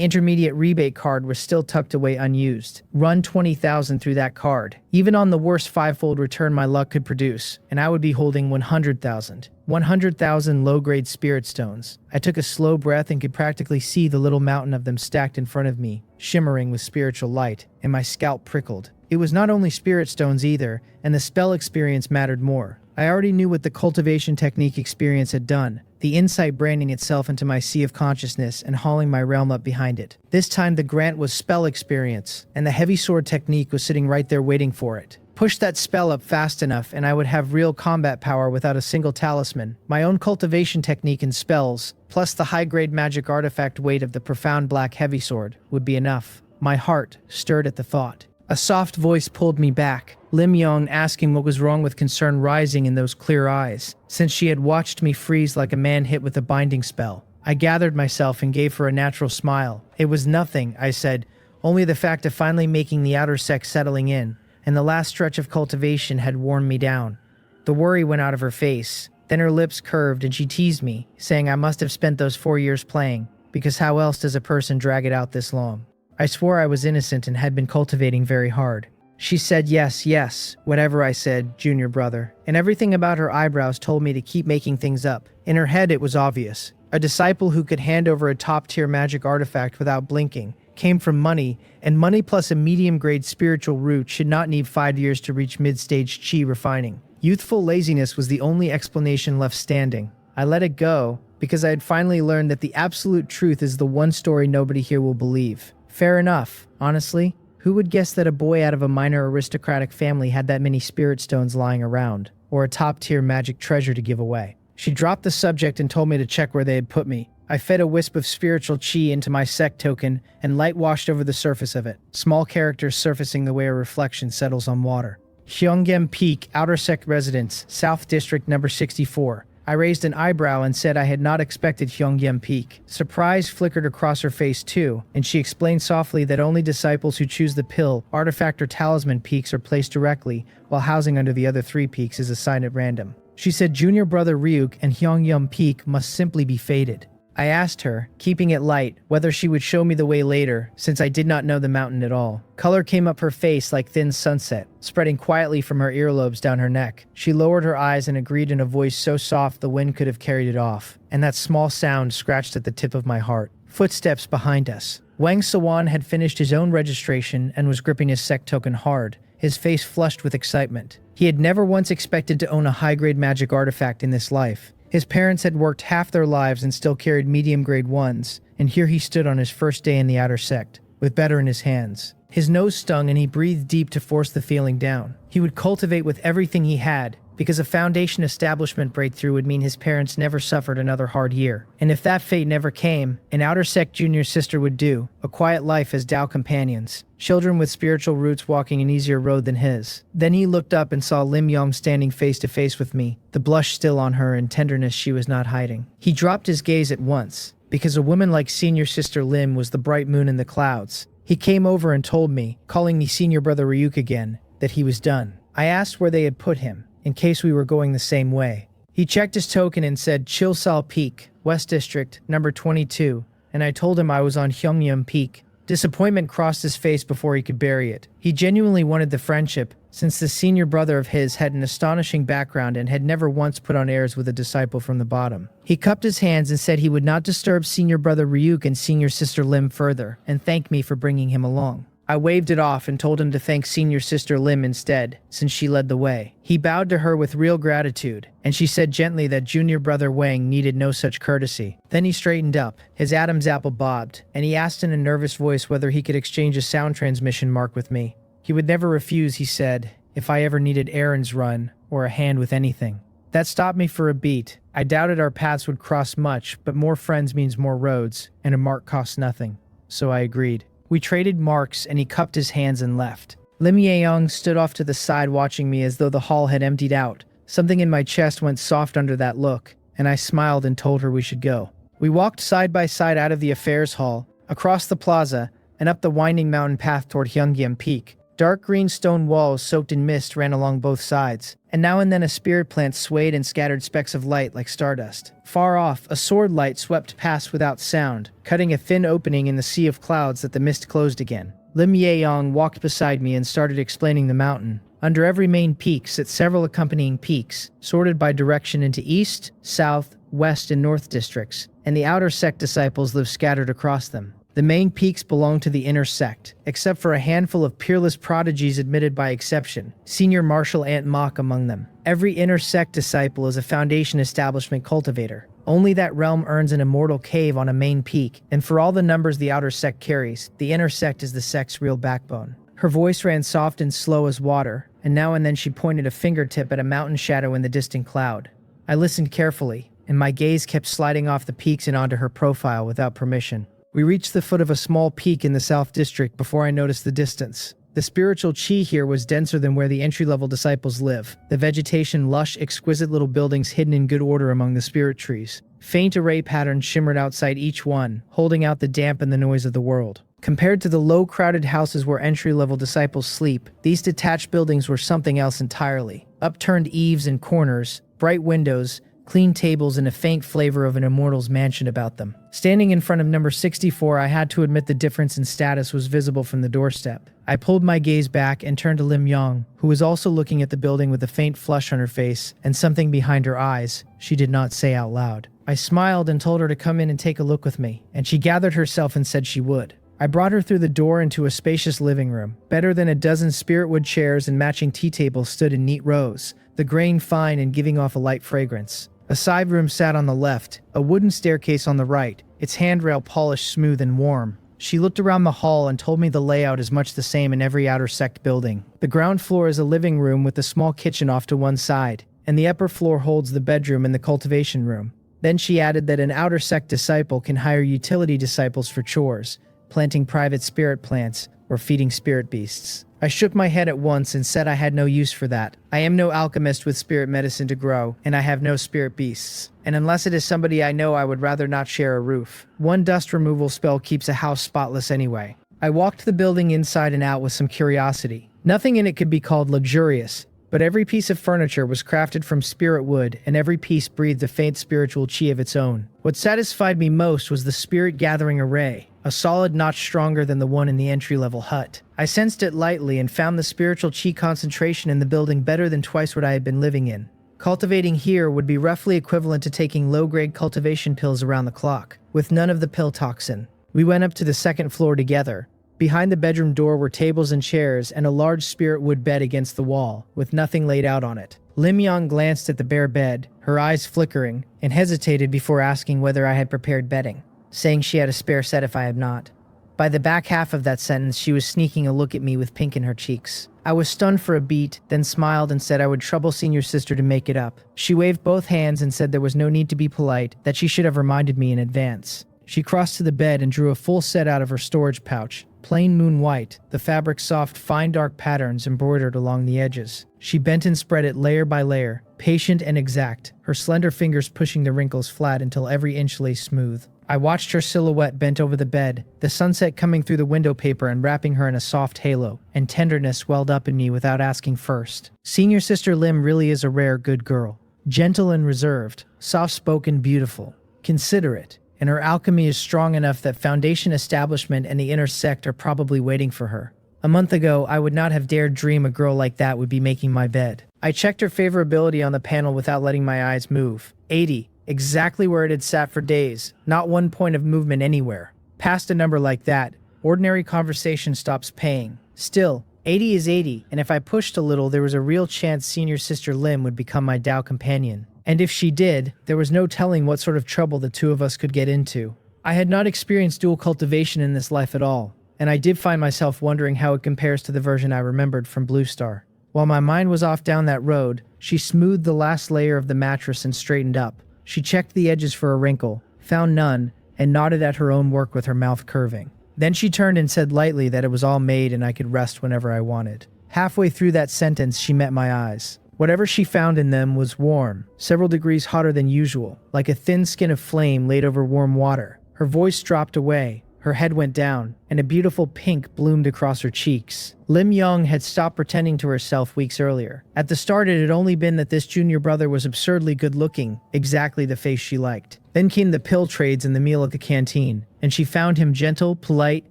intermediate rebate card was still tucked away unused. Run 20,000 through that card. Even on the worst 5-fold return my luck could produce, and I would be holding 100,000. 100,000 low-grade spirit stones. I took a slow breath and could practically see the little mountain of them stacked in front of me, shimmering with spiritual light, and my scalp prickled. It was not only spirit stones either, and the spell experience mattered more. I already knew what the cultivation technique experience had done, the insight branding itself into my sea of consciousness and hauling my realm up behind it. This time the grant was spell experience, and the heavy sword technique was sitting right there waiting for it. Push that spell up fast enough and I would have real combat power without a single talisman. My own cultivation technique and spells, plus the high-grade magic artifact weight of the profound black heavy sword, would be enough. My heart stirred at the thought. A soft voice pulled me back, Lim Yong asking what was wrong with concern rising in those clear eyes, since she had watched me freeze like a man hit with a binding spell. I gathered myself and gave her a natural smile. It was nothing, I said, only the fact of finally making the outer sect settling in, and the last stretch of cultivation had worn me down. The worry went out of her face, Then her lips curved and she teased me, saying I must have spent those 4 years playing, because how else does a person drag it out this long? I swore I was innocent and had been cultivating very hard. She said yes, yes, whatever I said, junior brother, and everything about her eyebrows told me to keep making things up. In her head it was obvious. A disciple who could hand over a top-tier magic artifact without blinking came from money, and money plus a medium-grade spiritual root should not need 5 years to reach mid-stage chi refining. Youthful laziness was the only explanation left standing. I let it go, because I had finally learned that the absolute truth is the one story nobody here will believe. Fair enough, honestly. Who would guess that a boy out of a minor aristocratic family had that many spirit stones lying around, or a top-tier magic treasure to give away? She dropped the subject and told me to check where they had put me. I fed a wisp of spiritual chi into my sect token, and light washed over the surface of it, small characters surfacing the way a reflection settles on water. Gyeonggam Peak, Outer Sect Residence, South District number 64. I raised an eyebrow and said I had not expected Gyeonggam Peak. Surprise flickered across her face too, and she explained softly that only disciples who choose the pill, artifact, or talisman peaks are placed directly, while housing under the other 3 peaks is assigned at random. She said junior brother Ryuk and Gyeonggam Peak must simply be fated. I asked her, keeping it light, whether she would show me the way later, since I did not know the mountain at all. Color came up her face like thin sunset, spreading quietly from her earlobes down her neck. She lowered her eyes and agreed in a voice so soft the wind could have carried it off, and that small sound scratched at the tip of my heart. Footsteps behind us. Wang Sawan had finished his own registration and was gripping his sect token hard, his face flushed with excitement. He had never once expected to own a high-grade magic artifact in this life. His parents had worked half their lives and still carried medium-grade ones, and here he stood on his first day in the outer sect, with better in his hands. His nose stung and he breathed deep to force the feeling down. He would cultivate with everything he had, because a foundation establishment breakthrough would mean his parents never suffered another hard year. And if that fate never came, an outer sect junior sister would do, a quiet life as Tao companions, children with spiritual roots walking an easier road than his. Then he looked up and saw Lim Yong standing face to face with me, the blush still on her and tenderness she was not hiding. He dropped his gaze at once, because a woman like senior sister Lim was the bright moon in the clouds. He came over and told me, calling me senior brother Ryuk again, that he was done. I asked where they had put him, in case we were going the same way. He checked his token and said Chilsal Peak, West District, number 22, and I told him I was on Gyeonggam Peak. Disappointment crossed his face before he could bury it. He genuinely wanted the friendship, since the senior brother of his had an astonishing background and had never once put on airs with a disciple from the bottom. He cupped his hands and said he would not disturb senior brother Ryuk and senior sister Lim further, and thanked me for bringing him along. I waved it off and told him to thank senior sister Lim instead, since she led the way. He bowed to her with real gratitude, and she said gently that junior brother Wang needed no such courtesy. Then he straightened up, his Adam's apple bobbed, and he asked in a nervous voice whether he could exchange a sound transmission mark with me. He would never refuse, he said, if I ever needed errands run, or a hand with anything. That stopped me for a beat. I doubted our paths would cross much, but more friends means more roads, and a mark costs nothing. So I agreed. We traded marks and he cupped his hands and left. Lim Yeong stood off to the side watching me as though the hall had emptied out. Something in my chest went soft under that look, and I smiled and told her we should go. We walked side by side out of the affairs hall, across the plaza, and up the winding mountain path toward Gyeonggam Peak. Dark green stone walls soaked in mist ran along both sides, and now and then a spirit plant swayed and scattered specks of light like stardust. Far off, a sword light swept past without sound, cutting a thin opening in the sea of clouds that the mist closed again. Lim Yeong walked beside me and started explaining the mountain. Under every main peak sit several accompanying peaks, sorted by direction into east, south, west, and north districts, and the outer sect disciples live scattered across them. The main peaks belong to the inner sect, except for a handful of peerless prodigies admitted by exception, senior Marshal Aunt Mock among them. Every inner sect disciple is a foundation establishment cultivator. Only that realm earns an immortal cave on a main peak, and for all the numbers the outer sect carries, the inner sect is the sect's real backbone. Her voice ran soft and slow as water, and now and then she pointed a fingertip at a mountain shadow in the distant cloud. I listened carefully, and my gaze kept sliding off the peaks and onto her profile without permission. We reached the foot of a small peak in the South District before I noticed the distance. The spiritual chi here was denser than where the entry-level disciples live, the vegetation lush, exquisite little buildings hidden in good order among the spirit trees. Faint array patterns shimmered outside each one, holding out the damp and the noise of the world. Compared to the low, crowded houses where entry-level disciples sleep, these detached buildings were something else entirely. Upturned eaves and corners, bright windows, clean tables, and a faint flavor of an immortal's mansion about them. Standing in front of number 64, I had to admit the difference in status was visible from the doorstep. I pulled my gaze back and turned to Lim Yong, who was also looking at the building with a faint flush on her face and something behind her eyes she did not say out loud. I smiled and told her to come in and take a look with me, and she gathered herself and said she would. I brought her through the door into a spacious living room. Better than a dozen spiritwood chairs and matching tea tables stood in neat rows, the grain fine and giving off a light fragrance. A side room sat on the left, a wooden staircase on the right, its handrail polished smooth and warm. She looked around the hall and told me the layout is much the same in every outer sect building. The ground floor is a living room with a small kitchen off to one side, and the upper floor holds the bedroom and the cultivation room. Then she added that an outer sect disciple can hire utility disciples for chores, planting private spirit plants, or feeding spirit beasts. I shook my head at once and said I had no use for that. I am no alchemist with spirit medicine to grow, and I have no spirit beasts. And unless it is somebody I know, I would rather not share a roof. One dust removal spell keeps a house spotless anyway. I walked the building inside and out with some curiosity. Nothing in it could be called luxurious, but every piece of furniture was crafted from spirit wood, and every piece breathed a faint spiritual chi of its own. What satisfied me most was the spirit gathering array, a solid notch stronger than the one in the entry-level hut. I sensed it lightly and found the spiritual chi concentration in the building better than twice what I had been living in. Cultivating here would be roughly equivalent to taking low-grade cultivation pills around the clock, with none of the pill toxin. We went up to the second floor together. Behind the bedroom door were tables and chairs and a large spirit wood bed against the wall, with nothing laid out on it. Lim Yong glanced at the bare bed, her eyes flickering, and hesitated before asking whether I had prepared bedding, saying she had a spare set if I had not. By the back half of that sentence, she was sneaking a look at me with pink in her cheeks. I was stunned for a beat, then smiled and said I would trouble senior sister to make it up. She waved both hands and said there was no need to be polite, that she should have reminded me in advance. She crossed to the bed and drew a full set out of her storage pouch, plain moon white, the fabric soft, fine dark patterns embroidered along the edges. She bent and spread it layer by layer, patient and exact, her slender fingers pushing the wrinkles flat until every inch lay smooth. I watched her silhouette bent over the bed, the sunset coming through the window paper and wrapping her in a soft halo, and tenderness welled up in me without asking first. Senior Sister Lim really is a rare good girl. Gentle and reserved, soft-spoken, beautiful, considerate, and her alchemy is strong enough that Foundation Establishment and the inner sect are probably waiting for her. A month ago, I would not have dared dream a girl like that would be making my bed. I checked her favorability on the panel without letting my eyes move. 80. Exactly where it had sat for days, not one point of movement anywhere. Past a number like that, ordinary conversation stops paying. Still, 80 is 80, and if I pushed a little, there was a real chance Senior Sister Lim would become my Tao companion. And if she did, there was no telling what sort of trouble the two of us could get into. I had not experienced dual cultivation in this life at all, and I did find myself wondering how it compares to the version I remembered from Blue Star. While my mind was off down that road, she smoothed the last layer of the mattress and straightened up. She checked the edges for a wrinkle, found none, and nodded at her own work with her mouth curving. Then she turned and said lightly that it was all made and I could rest whenever I wanted. Halfway through that sentence, she met my eyes. Whatever she found in them was warm, several degrees hotter than usual, like a thin skin of flame laid over warm water. Her voice dropped away, her head went down, and a beautiful pink bloomed across her cheeks. Lim Yong had stopped pretending to herself weeks earlier. At the start, it had only been that this junior brother was absurdly good-looking, exactly the face she liked. Then came the pill trades and the meal at the canteen, and she found him gentle, polite,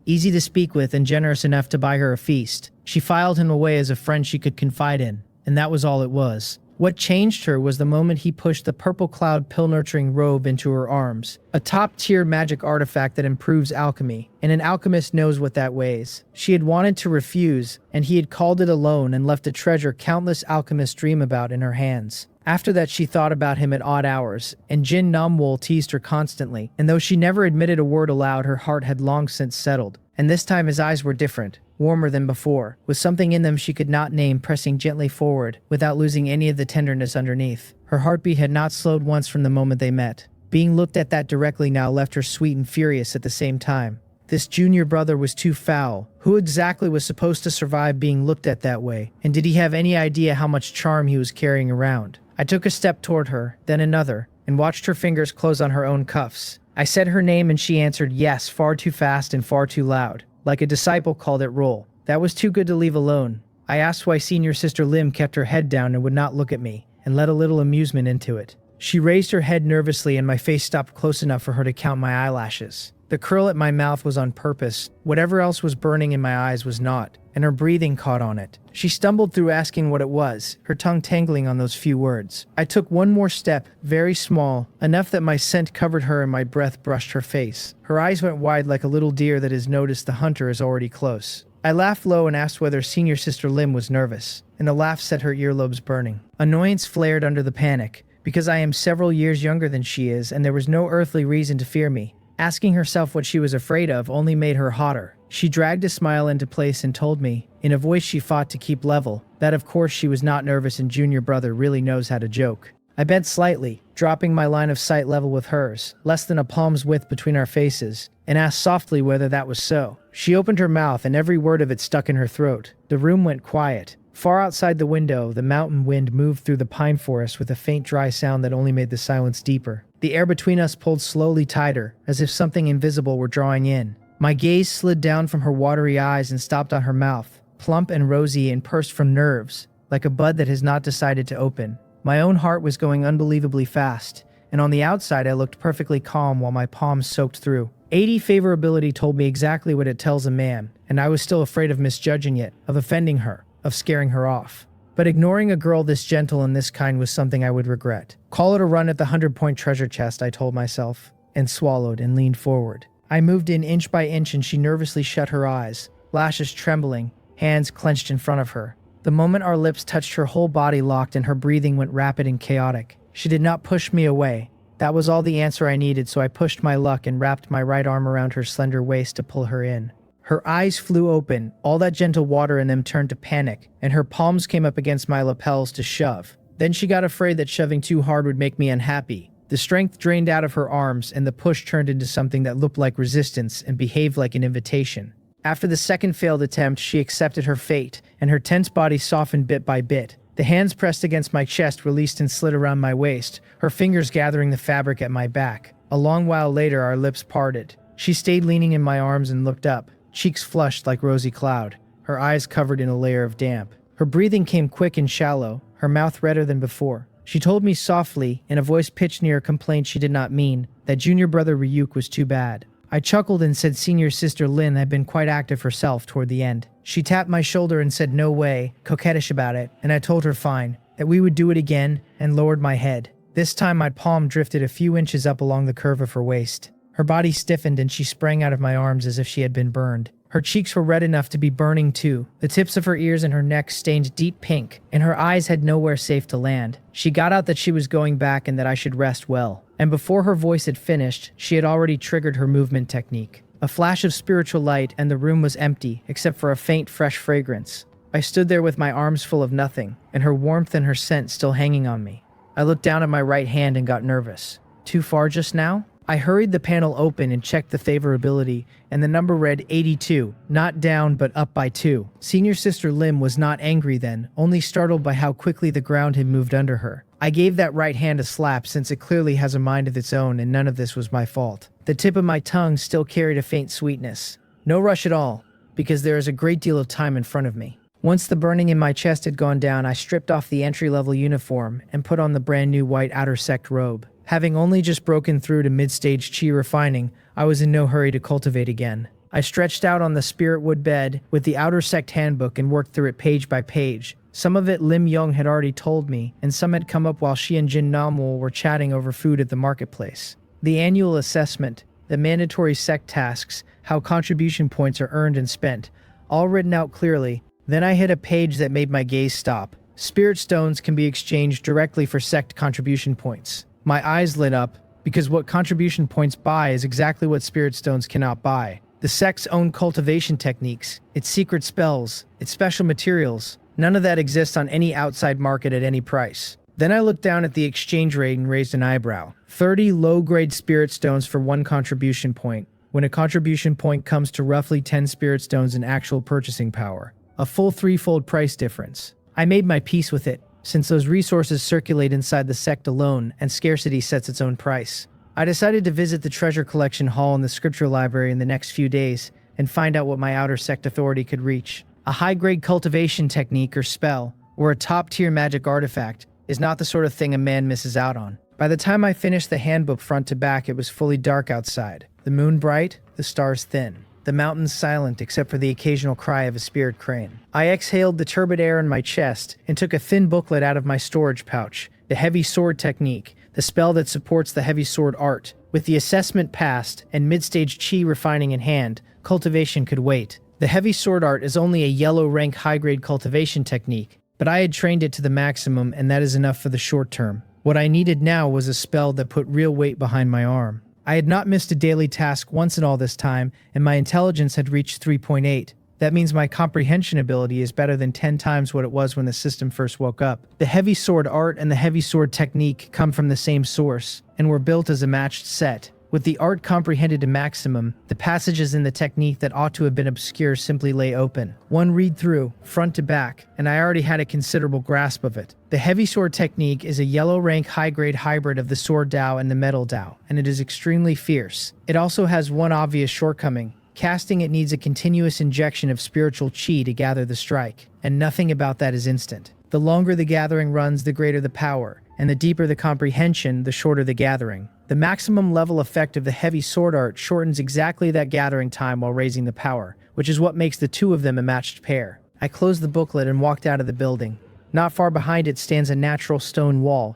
easy to speak with, and generous enough to buy her a feast. She filed him away as a friend she could confide in, and that was all it was. What changed her was the moment he pushed the purple cloud pill-nurturing robe into her arms, a top-tier magic artifact that improves alchemy, and an alchemist knows what that weighs. She had wanted to refuse, and he had called it a loan and left a treasure countless alchemists dream about in her hands. After that, she thought about him at odd hours, and Jin Namwol teased her constantly, and though she never admitted a word aloud, her heart had long since settled. And this time his eyes were different, warmer than before, with something in them she could not name pressing gently forward, without losing any of the tenderness underneath. Her heartbeat had not slowed once from the moment they met. Being looked at that directly now left her sweet and furious at the same time. This junior brother was too foul. Who exactly was supposed to survive being looked at that way? And did he have any idea how much charm he was carrying around? I took a step toward her, then another, and watched her fingers close on her own cuffs. I said her name and she answered yes far too fast and far too loud, like a disciple called it roll. That was too good to leave alone. I asked why Senior Sister Lim kept her head down and would not look at me, and let a little amusement into it. She raised her head nervously and my face stopped close enough for her to count my eyelashes. The curl at my mouth was on purpose. Whatever else was burning in my eyes was not, and her breathing caught on it. She stumbled through asking what it was, her tongue tangling on those few words. I took one more step, very small, enough that my scent covered her and my breath brushed her face. Her eyes went wide like a little deer that has noticed the hunter is already close. I laughed low and asked whether senior sister Lim was nervous, and the laugh set her earlobes burning. Annoyance flared under the panic, because I am several years younger than she is and there was no earthly reason to fear me. Asking herself what she was afraid of only made her hotter. She dragged a smile into place and told me, in a voice she fought to keep level, that of course she was not nervous and junior brother really knows how to joke. I bent slightly, dropping my line of sight level with hers, less than a palm's width between our faces, and asked softly whether that was so. She opened her mouth and every word of it stuck in her throat. The room went quiet. Far outside the window, the mountain wind moved through the pine forest with a faint dry sound that only made the silence deeper. The air between us pulled slowly tighter, as if something invisible were drawing in. My gaze slid down from her watery eyes and stopped on her mouth, plump and rosy and pursed from nerves, like a bud that has not decided to open. My own heart was going unbelievably fast, and on the outside I looked perfectly calm while my palms soaked through. 80 favorability told me exactly what it tells a man, and I was still afraid of misjudging it, of offending her, of scaring her off. But ignoring a girl this gentle and this kind was something I would regret. Call it a run at the 100-point treasure chest, I told myself, and swallowed and leaned forward. I moved in inch by inch and she nervously shut her eyes, lashes trembling, hands clenched in front of her. The moment our lips touched, her whole body locked and her breathing went rapid and chaotic. She did not push me away. That was all the answer I needed, so I pushed my luck and wrapped my right arm around her slender waist to pull her in. Her eyes flew open, all that gentle water in them turned to panic, and her palms came up against my lapels to shove. Then she got afraid that shoving too hard would make me unhappy. The strength drained out of her arms, and the push turned into something that looked like resistance and behaved like an invitation. After the second failed attempt, she accepted her fate, and her tense body softened bit by bit. The hands pressed against my chest released and slid around my waist, her fingers gathering the fabric at my back. A long while later, our lips parted. She stayed leaning in my arms and looked up, cheeks flushed like rosy cloud, her eyes covered in a layer of damp. Her breathing came quick and shallow, her mouth redder than before. She told me softly, in a voice pitched near a complaint she did not mean, that junior brother Ryuk was too bad. I chuckled and said senior sister Lin had been quite active herself toward the end. She tapped my shoulder and said no way, coquettish about it, and I told her fine, that we would do it again, and lowered my head. This time my palm drifted a few inches up along the curve of her waist. Her body stiffened and she sprang out of my arms as if she had been burned. Her cheeks were red enough to be burning too. The tips of her ears and her neck stained deep pink, and her eyes had nowhere safe to land. She got out that she was going back and that I should rest well. And before her voice had finished, she had already triggered her movement technique. A flash of spiritual light and the room was empty, except for a faint, fresh fragrance. I stood there with my arms full of nothing, and her warmth and her scent still hanging on me. I looked down at my right hand and got nervous. Too far just now? I hurried the panel open and checked the favorability, and the number read 82, not down but up by 2. Senior sister Lim was not angry then, only startled by how quickly the ground had moved under her. I gave that right hand a slap since it clearly has a mind of its own and none of this was my fault. The tip of my tongue still carried a faint sweetness. No rush at all, because there is a great deal of time in front of me. Once the burning in my chest had gone down, I stripped off the entry-level uniform and put on the brand new white outer sect robe. Having only just broken through to mid-stage chi refining, I was in no hurry to cultivate again. I stretched out on the spirit wood bed with the outer sect handbook and worked through it page by page. Some of it Lim Young had already told me, and some had come up while she and Jin Namwol were chatting over food at the marketplace. The annual assessment, the mandatory sect tasks, how contribution points are earned and spent, all written out clearly. Then I hit a page that made my gaze stop. Spirit stones can be exchanged directly for sect contribution points. My eyes lit up, because what contribution points buy is exactly what spirit stones cannot buy. The sect's own cultivation techniques, its secret spells, its special materials, none of that exists on any outside market at any price. Then I looked down at the exchange rate and raised an eyebrow. 30 low-grade spirit stones for 1 contribution point, when a contribution point comes to roughly 10 spirit stones in actual purchasing power. A full 3-fold price difference. I made my peace with it, since those resources circulate inside the sect alone and scarcity sets its own price. I decided to visit the treasure collection hall in the scripture library in the next few days and find out what my outer sect authority could reach. A high-grade cultivation technique or spell, or a top-tier magic artifact, is not the sort of thing a man misses out on. By the time I finished the handbook front to back, it was fully dark outside. The moon bright, the stars thin. The mountains silent except for the occasional cry of a spirit crane. I exhaled the turbid air in my chest and took a thin booklet out of my storage pouch. The heavy sword technique, the spell that supports the heavy sword art. With the assessment passed and mid-stage chi refining in hand, cultivation could wait. The heavy sword art is only a yellow rank high-grade cultivation technique, but I had trained it to the maximum and that is enough for the short term. What I needed now was a spell that put real weight behind my arm. I had not missed a daily task once in all this time, and my intelligence had reached 3.8. That means my comprehension ability is better than 10 times what it was when the system first woke up. The heavy sword art and the heavy sword technique come from the same source, and were built as a matched set. With the art comprehended to maximum, the passages in the technique that ought to have been obscure simply lay open. One read through, front to back, and I already had a considerable grasp of it. The heavy sword technique is a yellow rank high-grade hybrid of the sword Dao and the metal Dao, and it is extremely fierce. It also has one obvious shortcoming. Casting it needs a continuous injection of spiritual chi to gather the strike, and nothing about that is instant. The longer the gathering runs, the greater the power, and the deeper the comprehension, the shorter the gathering. The maximum level effect of the heavy sword art shortens exactly that gathering time while raising the power, which is what makes the two of them a matched pair. I closed the booklet and walked out of the building. Not far behind it stands a natural stone wall,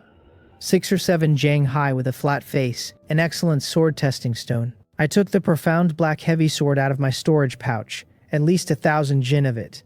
6 or 7 jang high with a flat face, an excellent sword testing stone. I took the profound black heavy sword out of my storage pouch, at least 1,000 jin of it.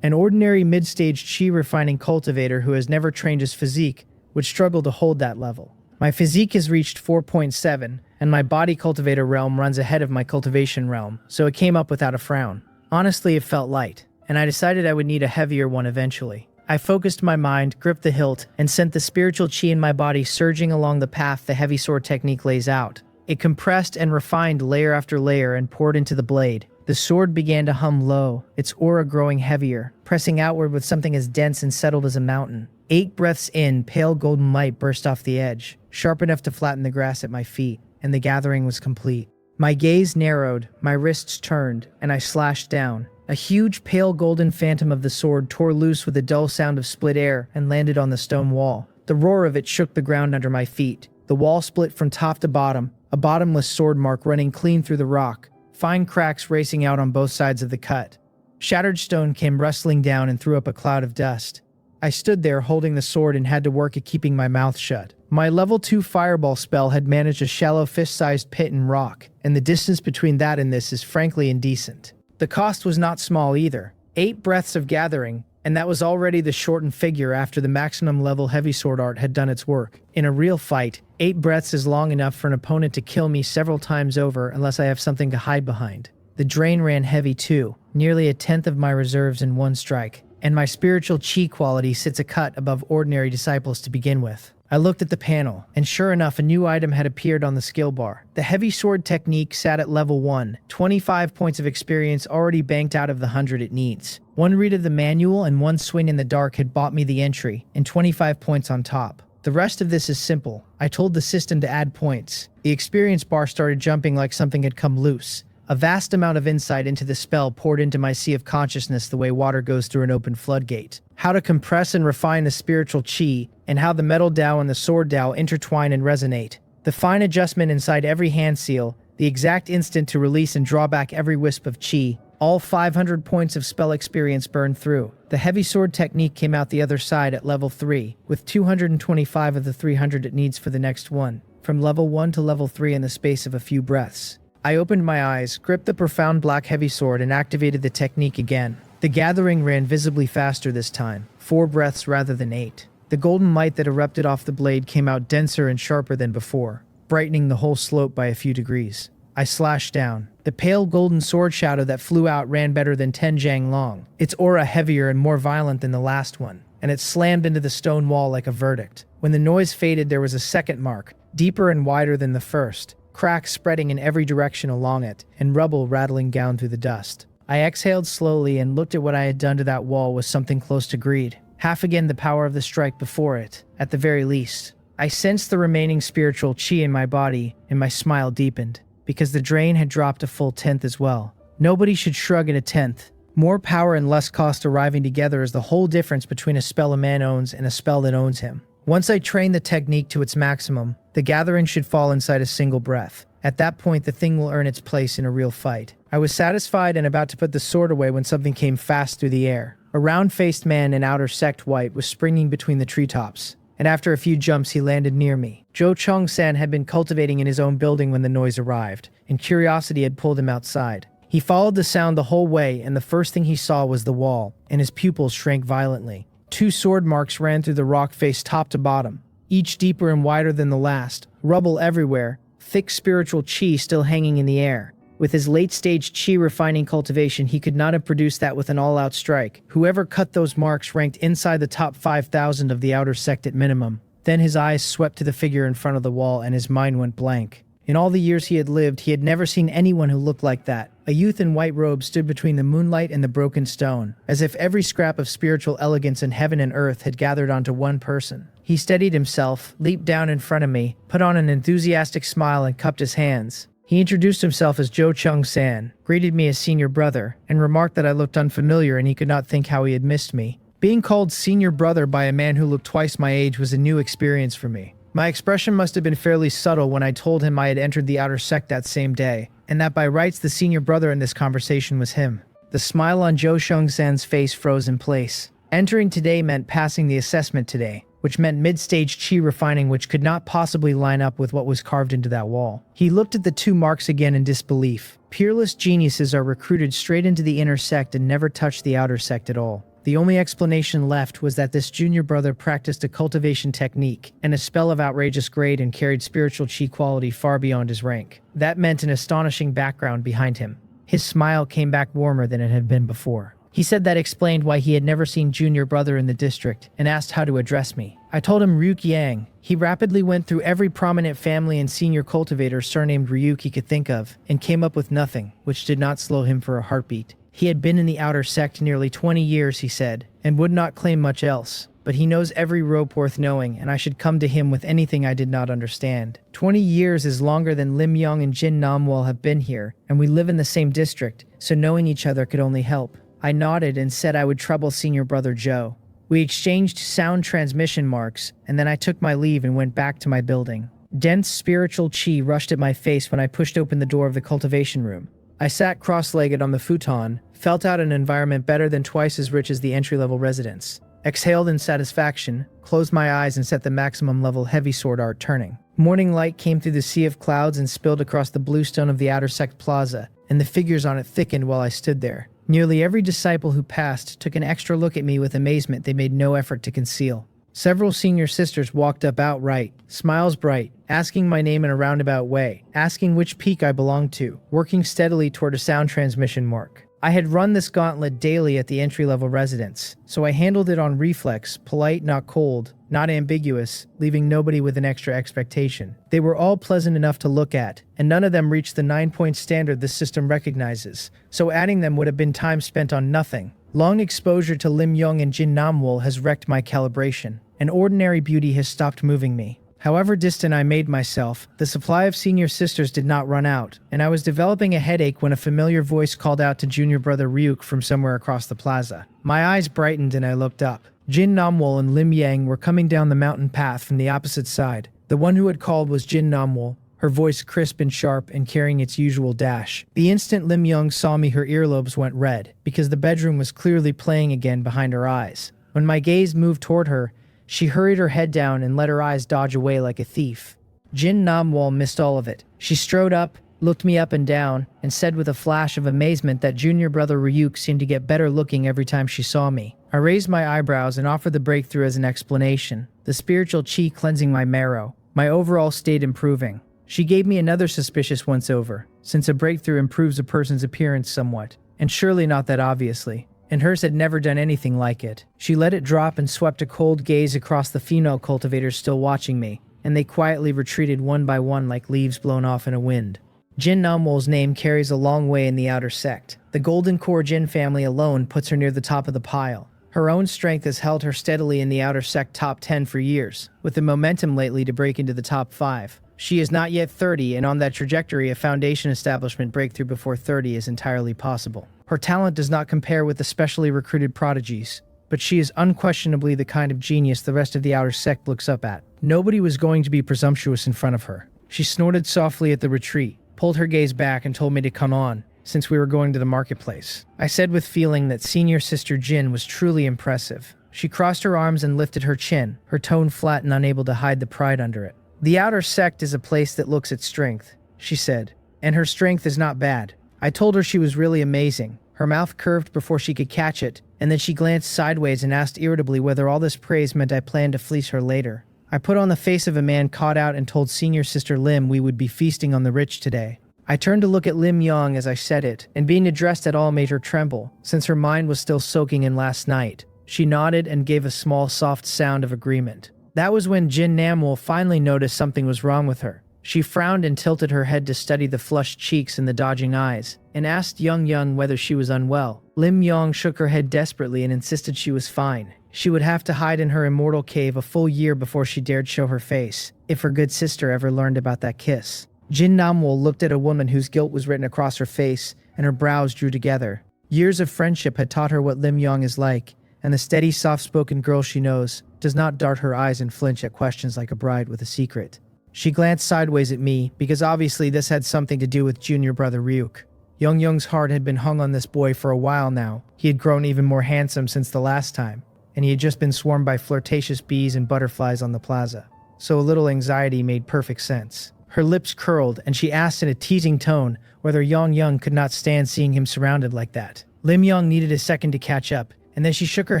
An ordinary mid-stage chi refining cultivator who has never trained his physique would struggle to hold that level. My physique has reached 4.7, and my body cultivator realm runs ahead of my cultivation realm, so it came up without a frown. Honestly, it felt light, and I decided I would need a heavier one eventually. I focused my mind, gripped the hilt, and sent the spiritual chi in my body surging along the path the heavy sword technique lays out. It compressed and refined layer after layer and poured into the blade. The sword began to hum low, its aura growing heavier, pressing outward with something as dense and settled as a mountain. 8 breaths in, pale golden light burst off the edge, sharp enough to flatten the grass at my feet, and the gathering was complete. My gaze narrowed, my wrists turned, and I slashed down. A huge pale golden phantom of the sword tore loose with a dull sound of split air and landed on the stone wall. The roar of it shook the ground under my feet. The wall split from top to bottom, a bottomless sword mark running clean through the rock, fine cracks racing out on both sides of the cut. Shattered stone came rustling down and threw up a cloud of dust. I stood there holding the sword and had to work at keeping my mouth shut. My level 2 fireball spell had managed a shallow fist-sized pit in rock, and the distance between that and this is frankly indecent. The cost was not small either. 8 breaths of gathering, and that was already the shortened figure after the maximum level heavy sword art had done its work. In a real fight, 8 breaths is long enough for an opponent to kill me several times over unless I have something to hide behind. The drain ran heavy too, nearly 1/10 of my reserves in one strike, and my spiritual chi quality sits a cut above ordinary disciples to begin with. I looked at the panel, and sure enough, a new item had appeared on the skill bar. The heavy sword technique sat at level 1, 25 points of experience already banked out of the 100 it needs. One read of the manual and one swing in the dark had bought me the entry, and 25 points on top. The rest of this is simple. I told the system to add points. The experience bar started jumping like something had come loose. A vast amount of insight into the spell poured into my sea of consciousness the way water goes through an open floodgate. How to compress and refine the spiritual chi, and how the metal Dao and the sword Dao intertwine and resonate. The fine adjustment inside every hand seal, the exact instant to release and draw back every wisp of chi. All 500 points of spell experience burned through. The heavy sword technique came out the other side at level 3, with 225 of the 300 it needs for the next one, from level 1 to level 3 in the space of a few breaths. I opened my eyes, gripped the profound black heavy sword, and activated the technique again. The gathering ran visibly faster this time, 4 breaths rather than 8. The golden light that erupted off the blade came out denser and sharper than before, brightening the whole slope by a few degrees. I slashed down. The pale golden sword shadow that flew out ran better than 10 jang long, its aura heavier and more violent than the last one, and it slammed into the stone wall like a verdict. When the noise faded, there was a second mark, deeper and wider than the first, cracks spreading in every direction along it, and rubble rattling down through the dust. I exhaled slowly and looked at what I had done to that wall with something close to greed. Half again the power of the strike before it, at the very least. I sensed the remaining spiritual chi in my body, and my smile deepened, because the drain had dropped a full 10th as well. Nobody should shrug at a 10th. More power and less cost arriving together is the whole difference between a spell a man owns and a spell that owns him. Once I train the technique to its maximum, the gathering should fall inside a single breath. At that point, the thing will earn its place in a real fight. I was satisfied and about to put the sword away when something came fast through the air. A round-faced man in outer sect white was springing between the treetops, and after a few jumps he landed near me. Zhou Chongsan had been cultivating in his own building when the noise arrived, and curiosity had pulled him outside. He followed the sound the whole way, and the first thing he saw was the wall, and his pupils shrank violently. 2 sword marks ran through the rock face top to bottom, each deeper and wider than the last, rubble everywhere, thick spiritual chi still hanging in the air. With his late-stage chi refining cultivation, he could not have produced that with an all-out strike. Whoever cut those marks ranked inside the top 5,000 of the outer sect at minimum. Then his eyes swept to the figure in front of the wall and his mind went blank. In all the years he had lived, he had never seen anyone who looked like that. A youth in white robes stood between the moonlight and the broken stone, as if every scrap of spiritual elegance in heaven and earth had gathered onto one person. He steadied himself, leaped down in front of me, put on an enthusiastic smile and cupped his hands. He introduced himself as Zhou Chongsan, greeted me as senior brother, and remarked that I looked unfamiliar and he could not think how he had missed me. Being called senior brother by a man who looked twice my age was a new experience for me. My expression must have been fairly subtle when I told him I had entered the outer sect that same day, and that by rights the senior brother in this conversation was him. The smile on Zhou Chongsan's face froze in place. Entering today meant passing the assessment today, which meant mid-stage chi refining, which could not possibly line up with what was carved into that wall. He looked at the 2 marks again in disbelief. Peerless geniuses are recruited straight into the inner sect and never touch the outer sect at all. The only explanation left was that this junior brother practiced a cultivation technique and a spell of outrageous grade and carried spiritual chi quality far beyond his rank. That meant an astonishing background behind him. His smile came back warmer than it had been before. He said that explained why he had never seen junior brother in the district and asked how to address me. I told him Ryuk Yang. He rapidly went through every prominent family and senior cultivator surnamed Ryuk he could think of and came up with nothing, which did not slow him for a heartbeat. He had been in the outer sect nearly 20 years, he said, and would not claim much else. But he knows every rope worth knowing, and I should come to him with anything I did not understand. 20 years is longer than Lim Yong and Jin Namwal have been here, and we live in the same district, so knowing each other could only help. I nodded and said I would trouble senior brother Joe. We exchanged sound transmission marks, and then I took my leave and went back to my building. Dense spiritual chi rushed at my face when I pushed open the door of the cultivation room. I sat cross-legged on the futon, felt out an environment better than twice as rich as the entry-level residence. Exhaled in satisfaction, closed my eyes and set the maximum level heavy sword art turning. Morning light came through the sea of clouds and spilled across the bluestone of the outer sect plaza, and the figures on it thickened while I stood there. Nearly every disciple who passed took an extra look at me with amazement they made no effort to conceal. Several senior sisters walked up outright, smiles bright, asking my name in a roundabout way, asking which peak I belonged to, working steadily toward a sound transmission mark. I had run this gauntlet daily at the entry-level residence, so I handled it on reflex, polite, not cold, not ambiguous, leaving nobody with an extra expectation. They were all pleasant enough to look at, and none of them reached the 9-point standard this system recognizes, so adding them would have been time spent on nothing. Long exposure to Lim Yong and Jin Namwol has wrecked my calibration, and ordinary beauty has stopped moving me. However distant I made myself, the supply of senior sisters did not run out, and I was developing a headache when a familiar voice called out to junior brother Ryuk from somewhere across the plaza. My eyes brightened and I looked up. Jin Namwol and Lim Yang were coming down the mountain path from the opposite side. The one who had called was Jin Namwol, her voice crisp and sharp and carrying its usual dash. The instant Lim Young saw me, her earlobes went red, because the bedroom was clearly playing again behind her eyes. When my gaze moved toward her, she hurried her head down and let her eyes dodge away like a thief. Jin Namwal missed all of it. She strode up, looked me up and down, and said with a flash of amazement that junior brother Ryuk seemed to get better looking every time she saw me. I raised my eyebrows and offered the breakthrough as an explanation, the spiritual chi cleansing my marrow, my overall state improving. She gave me another suspicious once-over, since a breakthrough improves a person's appearance somewhat, and surely not that obviously, and hers had never done anything like it. She let it drop and swept a cold gaze across the female cultivators still watching me, and they quietly retreated one by one like leaves blown off in a wind. Jin Namwol's name carries a long way in the outer sect. The Golden Core Jin family alone puts her near the top of the pile. Her own strength has held her steadily in the outer sect top 10 for years, with the momentum lately to break into the top 5. She is not yet 30, and on that trajectory, a foundation establishment breakthrough before 30 is entirely possible. Her talent does not compare with the specially recruited prodigies. but she is unquestionably the kind of genius the rest of the outer sect looks up at. Nobody was going to be presumptuous in front of her. She snorted softly at the retreat, pulled her gaze back, and told me to come on, since we were going to the marketplace. I said with feeling that senior sister Jin was truly impressive. She crossed her arms and lifted her chin, her tone flat and unable to hide the pride under it. The outer sect is a place that looks at strength, she said, and her strength is not bad. I told her she was really amazing. Her mouth curved before she could catch it, and then she glanced sideways and asked irritably whether all this praise meant I planned to fleece her later. I put on the face of a man caught out and told senior sister Lim we would be feasting on the rich today. I turned to look at Lim Yong as I said it, and being addressed at all made her tremble, since her mind was still soaking in last night. She nodded and gave a small soft sound of agreement. That was when Jin Namwol finally noticed something was wrong with her. She frowned and tilted her head to study the flushed cheeks and the dodging eyes, and asked Young whether she was unwell. Lim Yong shook her head desperately and insisted she was fine. She would have to hide in her immortal cave a full year before she dared show her face, if her good sister ever learned about that kiss. Jin Namwol looked at a woman whose guilt was written across her face, and her brows drew together. Years of friendship had taught her what Lim Yong is like, and the steady, soft-spoken girl she knows does not dart her eyes and flinch at questions like a bride with a secret. She glanced sideways at me, because obviously this had something to do with junior brother Ryuk. Young's heart had been hung on this boy for a while now. He had grown even more handsome since the last time, and he had just been swarmed by flirtatious bees and butterflies on the plaza. So a little anxiety made perfect sense. Her lips curled, and she asked in a teasing tone whether Young could not stand seeing him surrounded like that. Lim Yong needed a second to catch up, and then she shook her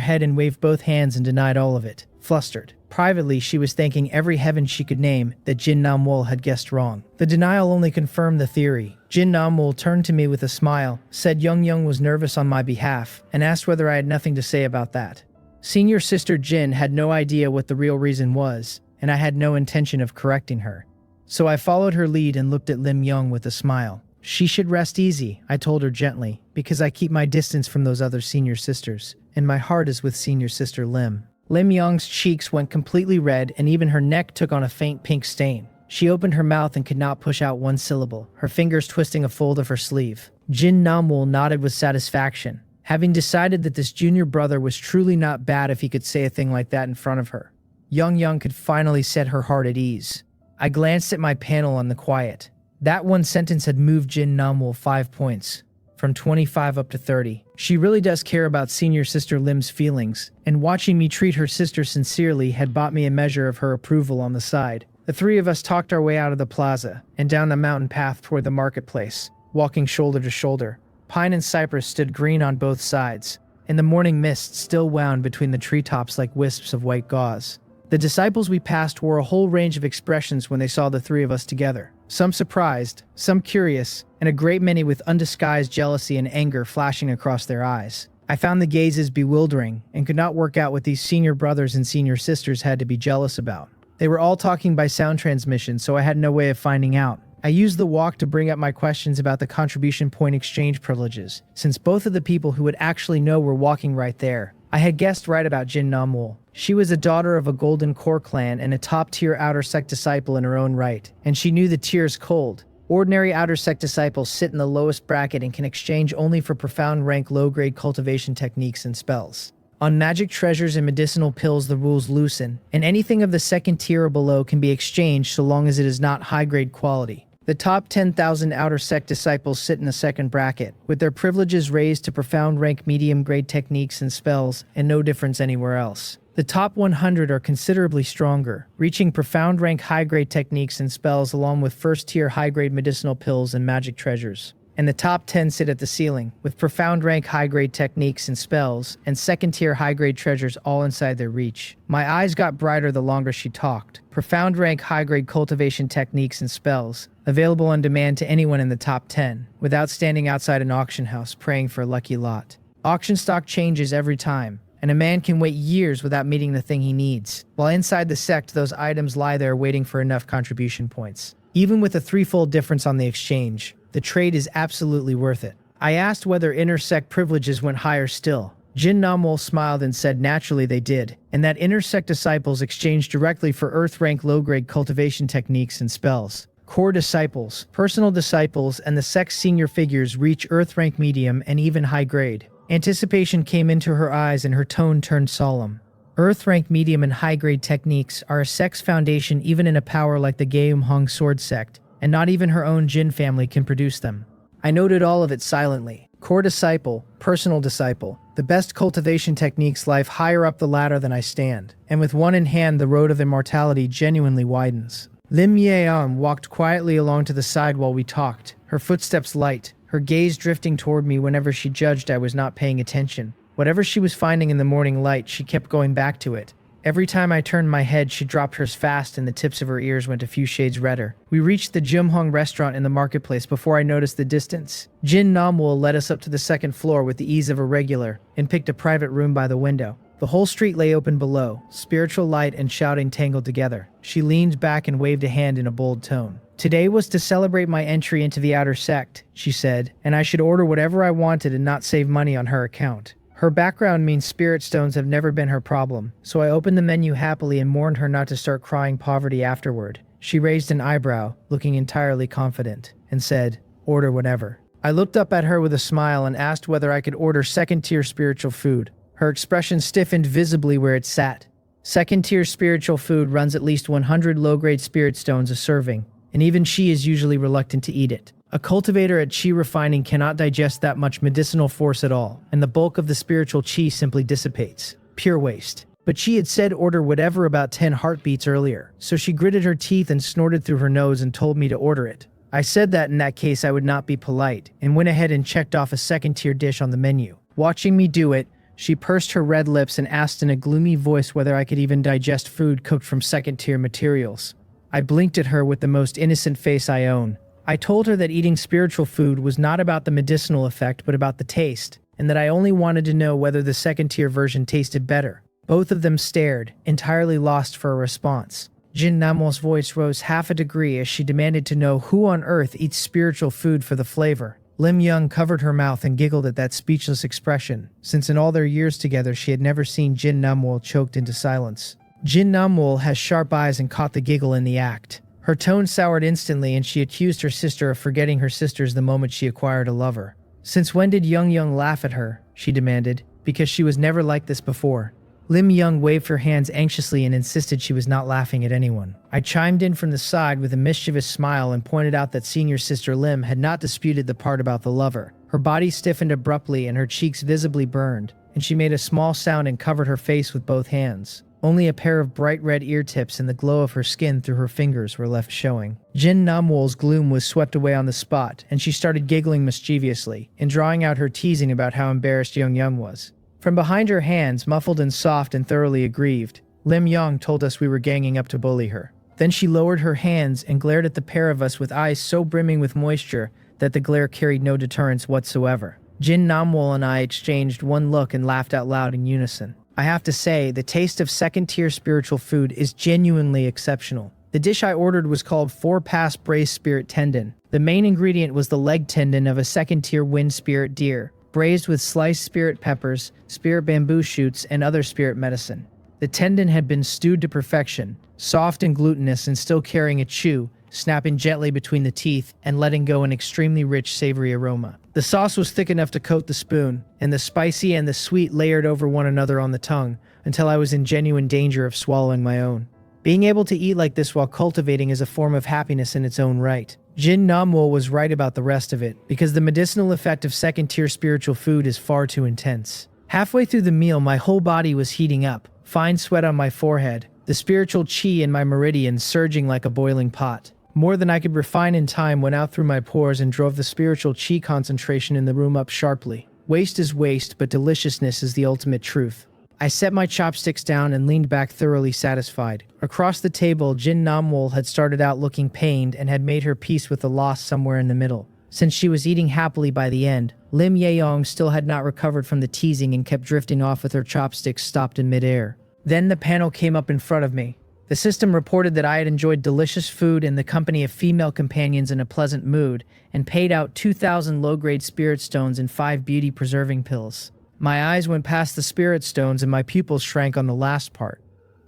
head and waved both hands and denied all of it, flustered. Privately, she was thanking every heaven she could name that Jin Namwol had guessed wrong. The denial only confirmed the theory. Jin Namwol turned to me with a smile, said Young was nervous on my behalf, and asked whether I had nothing to say about that. Senior sister Jin had no idea what the real reason was, and I had no intention of correcting her. So I followed her lead and looked at Lim Yong with a smile. She should rest easy, I told her gently, because I keep my distance from those other senior sisters, and my heart is with senior sister Lim. Lim Yong's cheeks went completely red, and even her neck took on a faint pink stain. She opened her mouth and could not push out one syllable, her fingers twisting a fold of her sleeve. Jin Namwol nodded with satisfaction, having decided that this junior brother was truly not bad if he could say a thing like that in front of her. Young could finally set her heart at ease. I glanced at my panel on the quiet. That one sentence had moved Jin Namwol 5 points, from 25 up to 30. She really does care about senior sister Lim's feelings, and watching me treat her sister sincerely had bought me a measure of her approval on the side. The three of us talked our way out of the plaza, and down the mountain path toward the marketplace, walking shoulder to shoulder. Pine and cypress stood green on both sides, and the morning mist still wound between the treetops like wisps of white gauze. The disciples we passed wore a whole range of expressions when they saw the three of us together. Some surprised, some curious, and a great many with undisguised jealousy and anger flashing across their eyes. I found the gazes bewildering and could not work out what these senior brothers and senior sisters had to be jealous about. They were all talking by sound transmission, so I had no way of finding out. I used the walk to bring up my questions about the contribution point exchange privileges, since both of the people who would actually know were walking right there. I had guessed right about Jin Namwol. She was a daughter of a Golden Core clan and a top-tier Outer Sect disciple in her own right, and she knew the tiers cold. Ordinary Outer Sect disciples sit in the lowest bracket and can exchange only for profound rank low-grade cultivation techniques and spells. On magic treasures and medicinal pills the rules loosen, and anything of the second tier or below can be exchanged so long as it is not high-grade quality. The top 10,000 Outer Sect disciples sit in the second bracket, with their privileges raised to profound rank medium-grade techniques and spells, and no difference anywhere else. The top 100 are considerably stronger, reaching profound rank high-grade techniques and spells along with first-tier high-grade medicinal pills and magic treasures. And the top 10 sit at the ceiling, with profound rank high-grade techniques and spells, and second-tier high-grade treasures all inside their reach. My eyes got brighter the longer she talked. Profound rank high-grade cultivation techniques and spells, available on demand to anyone in the top 10, without standing outside an auction house praying for a lucky lot. Auction stock changes every time, and a man can wait years without meeting the thing he needs, while inside the sect those items lie there waiting for enough contribution points. Even with a threefold difference on the exchange, the trade is absolutely worth it. I asked whether inter-sect privileges went higher still. Jin Namwol smiled and said naturally they did, and that inter-sect disciples exchanged directly for Earth-rank low-grade cultivation techniques and spells. Core disciples, personal disciples, and the sect's senior figures reach Earth-rank medium and even high-grade. Anticipation came into her eyes and her tone turned solemn. Earth-rank medium and high-grade techniques are a sect's foundation even in a power like the Gaeum Hong Sword Sect, and not even her own Jin family can produce them. I noted all of it silently. Core disciple, personal disciple. The best cultivation techniques life higher up the ladder than I stand, and with one in hand the road of immortality genuinely widens. Lim Yeon walked quietly along to the side while we talked, her footsteps light, her gaze drifting toward me whenever she judged I was not paying attention. Whatever she was finding in the morning light, she kept going back to it. Every time I turned my head, she dropped hers fast and the tips of her ears went a few shades redder. We reached the Jumhong restaurant in the marketplace before I noticed the distance. Jin Namwol led us up to the second floor with the ease of a regular and picked a private room by the window. The whole street lay open below, spiritual light and shouting tangled together. She leaned back and waved a hand in a bold tone. Today was to celebrate my entry into the outer sect, she said, and I should order whatever I wanted and not save money on her account. Her background means spirit stones have never been her problem, so I opened the menu happily and warned her not to start crying poverty afterward. She raised an eyebrow, looking entirely confident, and said, "Order whatever." I looked up at her with a smile and asked whether I could order second-tier spiritual food. Her expression stiffened visibly where it sat. Second-tier spiritual food runs at least 100 low-grade spirit stones a serving, and even she is usually reluctant to eat it. A cultivator at chi refining cannot digest that much medicinal force at all, and the bulk of the spiritual chi simply dissipates. Pure waste. But she had said order whatever about 10 heartbeats earlier, so she gritted her teeth and snorted through her nose and told me to order it. I said that in that case I would not be polite, and went ahead and checked off a second-tier dish on the menu. Watching me do it, she pursed her red lips and asked in a gloomy voice whether I could even digest food cooked from second-tier materials. I blinked at her with the most innocent face I own. I told her that eating spiritual food was not about the medicinal effect but about the taste, and that I only wanted to know whether the second-tier version tasted better. Both of them stared, entirely lost for a response. Jin Namwol's voice rose half a degree as she demanded to know who on earth eats spiritual food for the flavor. Lim Young covered her mouth and giggled at that speechless expression, since in all their years together she had never seen Jin Namwol choked into silence. Jin Namwol has sharp eyes and caught the giggle in the act. Her tone soured instantly and she accused her sister of forgetting her sisters the moment she acquired a lover. "Since when did Young laugh at her?" she demanded, "because she was never like this before." Lim Young waved her hands anxiously and insisted she was not laughing at anyone. I chimed in from the side with a mischievous smile and pointed out that senior sister Lim had not disputed the part about the lover. Her body stiffened abruptly and her cheeks visibly burned, and she made a small sound and covered her face with both hands. Only a pair of bright red ear tips and the glow of her skin through her fingers were left showing. Jin Namwol's gloom was swept away on the spot, and she started giggling mischievously, and drawing out her teasing about how embarrassed Young was. From behind her hands, muffled and soft and thoroughly aggrieved, Lim Young told us we were ganging up to bully her. Then she lowered her hands and glared at the pair of us with eyes so brimming with moisture that the glare carried no deterrence whatsoever. Jin Namwol and I exchanged one look and laughed out loud in unison. I have to say, the taste of second-tier spiritual food is genuinely exceptional. The dish I ordered was called 4-pass braised spirit tendon. The main ingredient was the leg tendon of a second-tier wind spirit deer, braised with sliced spirit peppers, spirit bamboo shoots, and other spirit medicine. The tendon had been stewed to perfection, soft and glutinous and still carrying a chew, snapping gently between the teeth and letting go an extremely rich savory aroma. The sauce was thick enough to coat the spoon, and the spicy and the sweet layered over one another on the tongue until I was in genuine danger of swallowing my own. Being able to eat like this while cultivating is a form of happiness in its own right. Jin Namwol was right about the rest of it, because the medicinal effect of second-tier spiritual food is far too intense. Halfway through the meal, my whole body was heating up, fine sweat on my forehead, the spiritual chi in my meridians surging like a boiling pot. More than I could refine in time went out through my pores and drove the spiritual chi concentration in the room up sharply. Waste is waste, but deliciousness is the ultimate truth. I set my chopsticks down and leaned back thoroughly satisfied. Across the table, Jin Namwol had started out looking pained and had made her peace with the loss somewhere in the middle. Since she was eating happily by the end, Lim Yeong still had not recovered from the teasing and kept drifting off with her chopsticks stopped in midair. Then the panel came up in front of me. The system reported that I had enjoyed delicious food in the company of female companions in a pleasant mood, and paid out 2,000 low-grade spirit stones and 5 beauty-preserving pills. My eyes went past the spirit stones and my pupils shrank on the last part.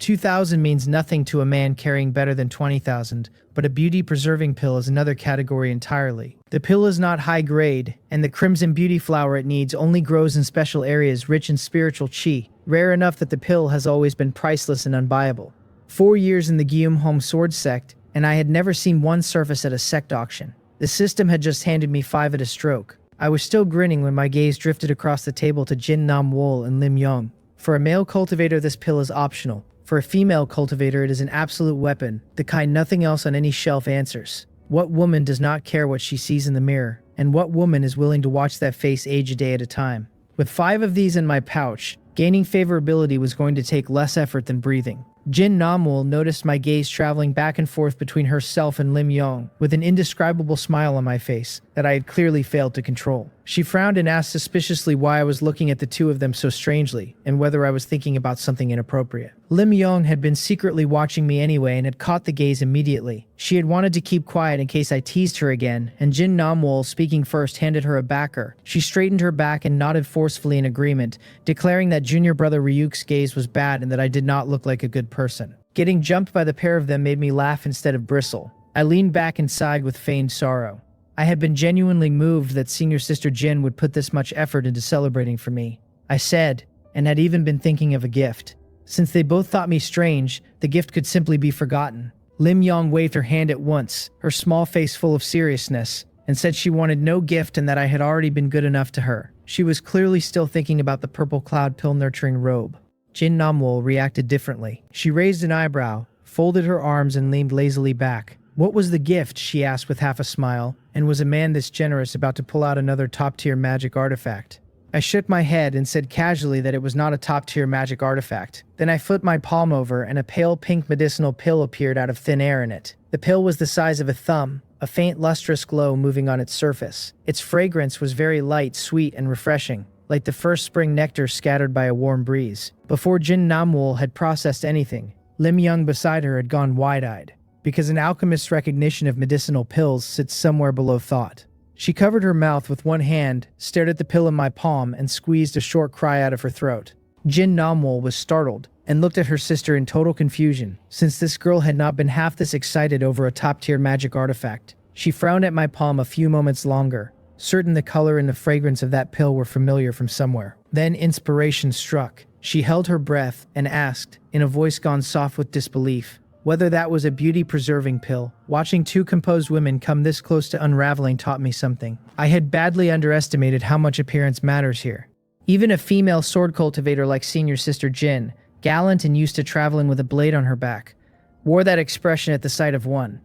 2,000 means nothing to a man carrying better than 20,000, but a beauty-preserving pill is another category entirely. The pill is not high grade, and the crimson beauty flower it needs only grows in special areas rich in spiritual chi, rare enough that the pill has always been priceless and unbuyable. 4 years in the Guillaume Home Sword sect, and I had never seen one surface at a sect auction. The system had just handed me 5 at a stroke. I was still grinning when my gaze drifted across the table to Jin Nam Wol and Lim Yong. For a male cultivator, this pill is optional. For a female cultivator, it is an absolute weapon, the kind nothing else on any shelf answers. What woman does not care what she sees in the mirror? And what woman is willing to watch that face age a day at a time? With 5 of these in my pouch, gaining favorability was going to take less effort than breathing. Jin Namwol noticed my gaze traveling back and forth between herself and Lim Yong, with an indescribable smile on my face that I had clearly failed to control. She frowned and asked suspiciously why I was looking at the two of them so strangely, and whether I was thinking about something inappropriate. Lim Yong had been secretly watching me anyway and had caught the gaze immediately. She had wanted to keep quiet in case I teased her again, and Jin Namwol, speaking first, handed her a backer. She straightened her back and nodded forcefully in agreement, declaring that junior brother Ryuk's gaze was bad and that I did not look like a good person. Getting jumped by the pair of them made me laugh instead of bristle. I leaned back and sighed with feigned sorrow. I had been genuinely moved that senior sister Jin would put this much effort into celebrating for me. I said, and had even been thinking of a gift. Since they both thought me strange, the gift could simply be forgotten. Lim Yong waved her hand at once, her small face full of seriousness, and said she wanted no gift and that I had already been good enough to her. She was clearly still thinking about the purple cloud pill nurturing robe. Jin Namwol reacted differently. She raised an eyebrow, folded her arms, and leaned lazily back. What was the gift? She asked with half a smile, and was a man this generous about to pull out another top-tier magic artifact? I shook my head and said casually that it was not a top-tier magic artifact. Then I flipped my palm over and a pale pink medicinal pill appeared out of thin air in it. The pill was the size of a thumb, a faint lustrous glow moving on its surface. Its fragrance was very light, sweet, and refreshing, like the first spring nectar scattered by a warm breeze. Before Jin Namwol had processed anything, Lim Yong beside her had gone wide-eyed, because an alchemist's recognition of medicinal pills sits somewhere below thought. She covered her mouth with one hand, stared at the pill in my palm, and squeezed a short cry out of her throat. Jin Namwol was startled, and looked at her sister in total confusion, since this girl had not been half this excited over a top-tier magic artifact. She frowned at my palm a few moments longer, certain the color and the fragrance of that pill were familiar from somewhere. Then inspiration struck. She held her breath and asked, in a voice gone soft with disbelief, whether that was a beauty-preserving pill. Watching 2 composed women come this close to unraveling taught me something. I had badly underestimated how much appearance matters here. Even a female sword cultivator like senior sister Jin, gallant and used to traveling with a blade on her back, wore that expression at the sight of one.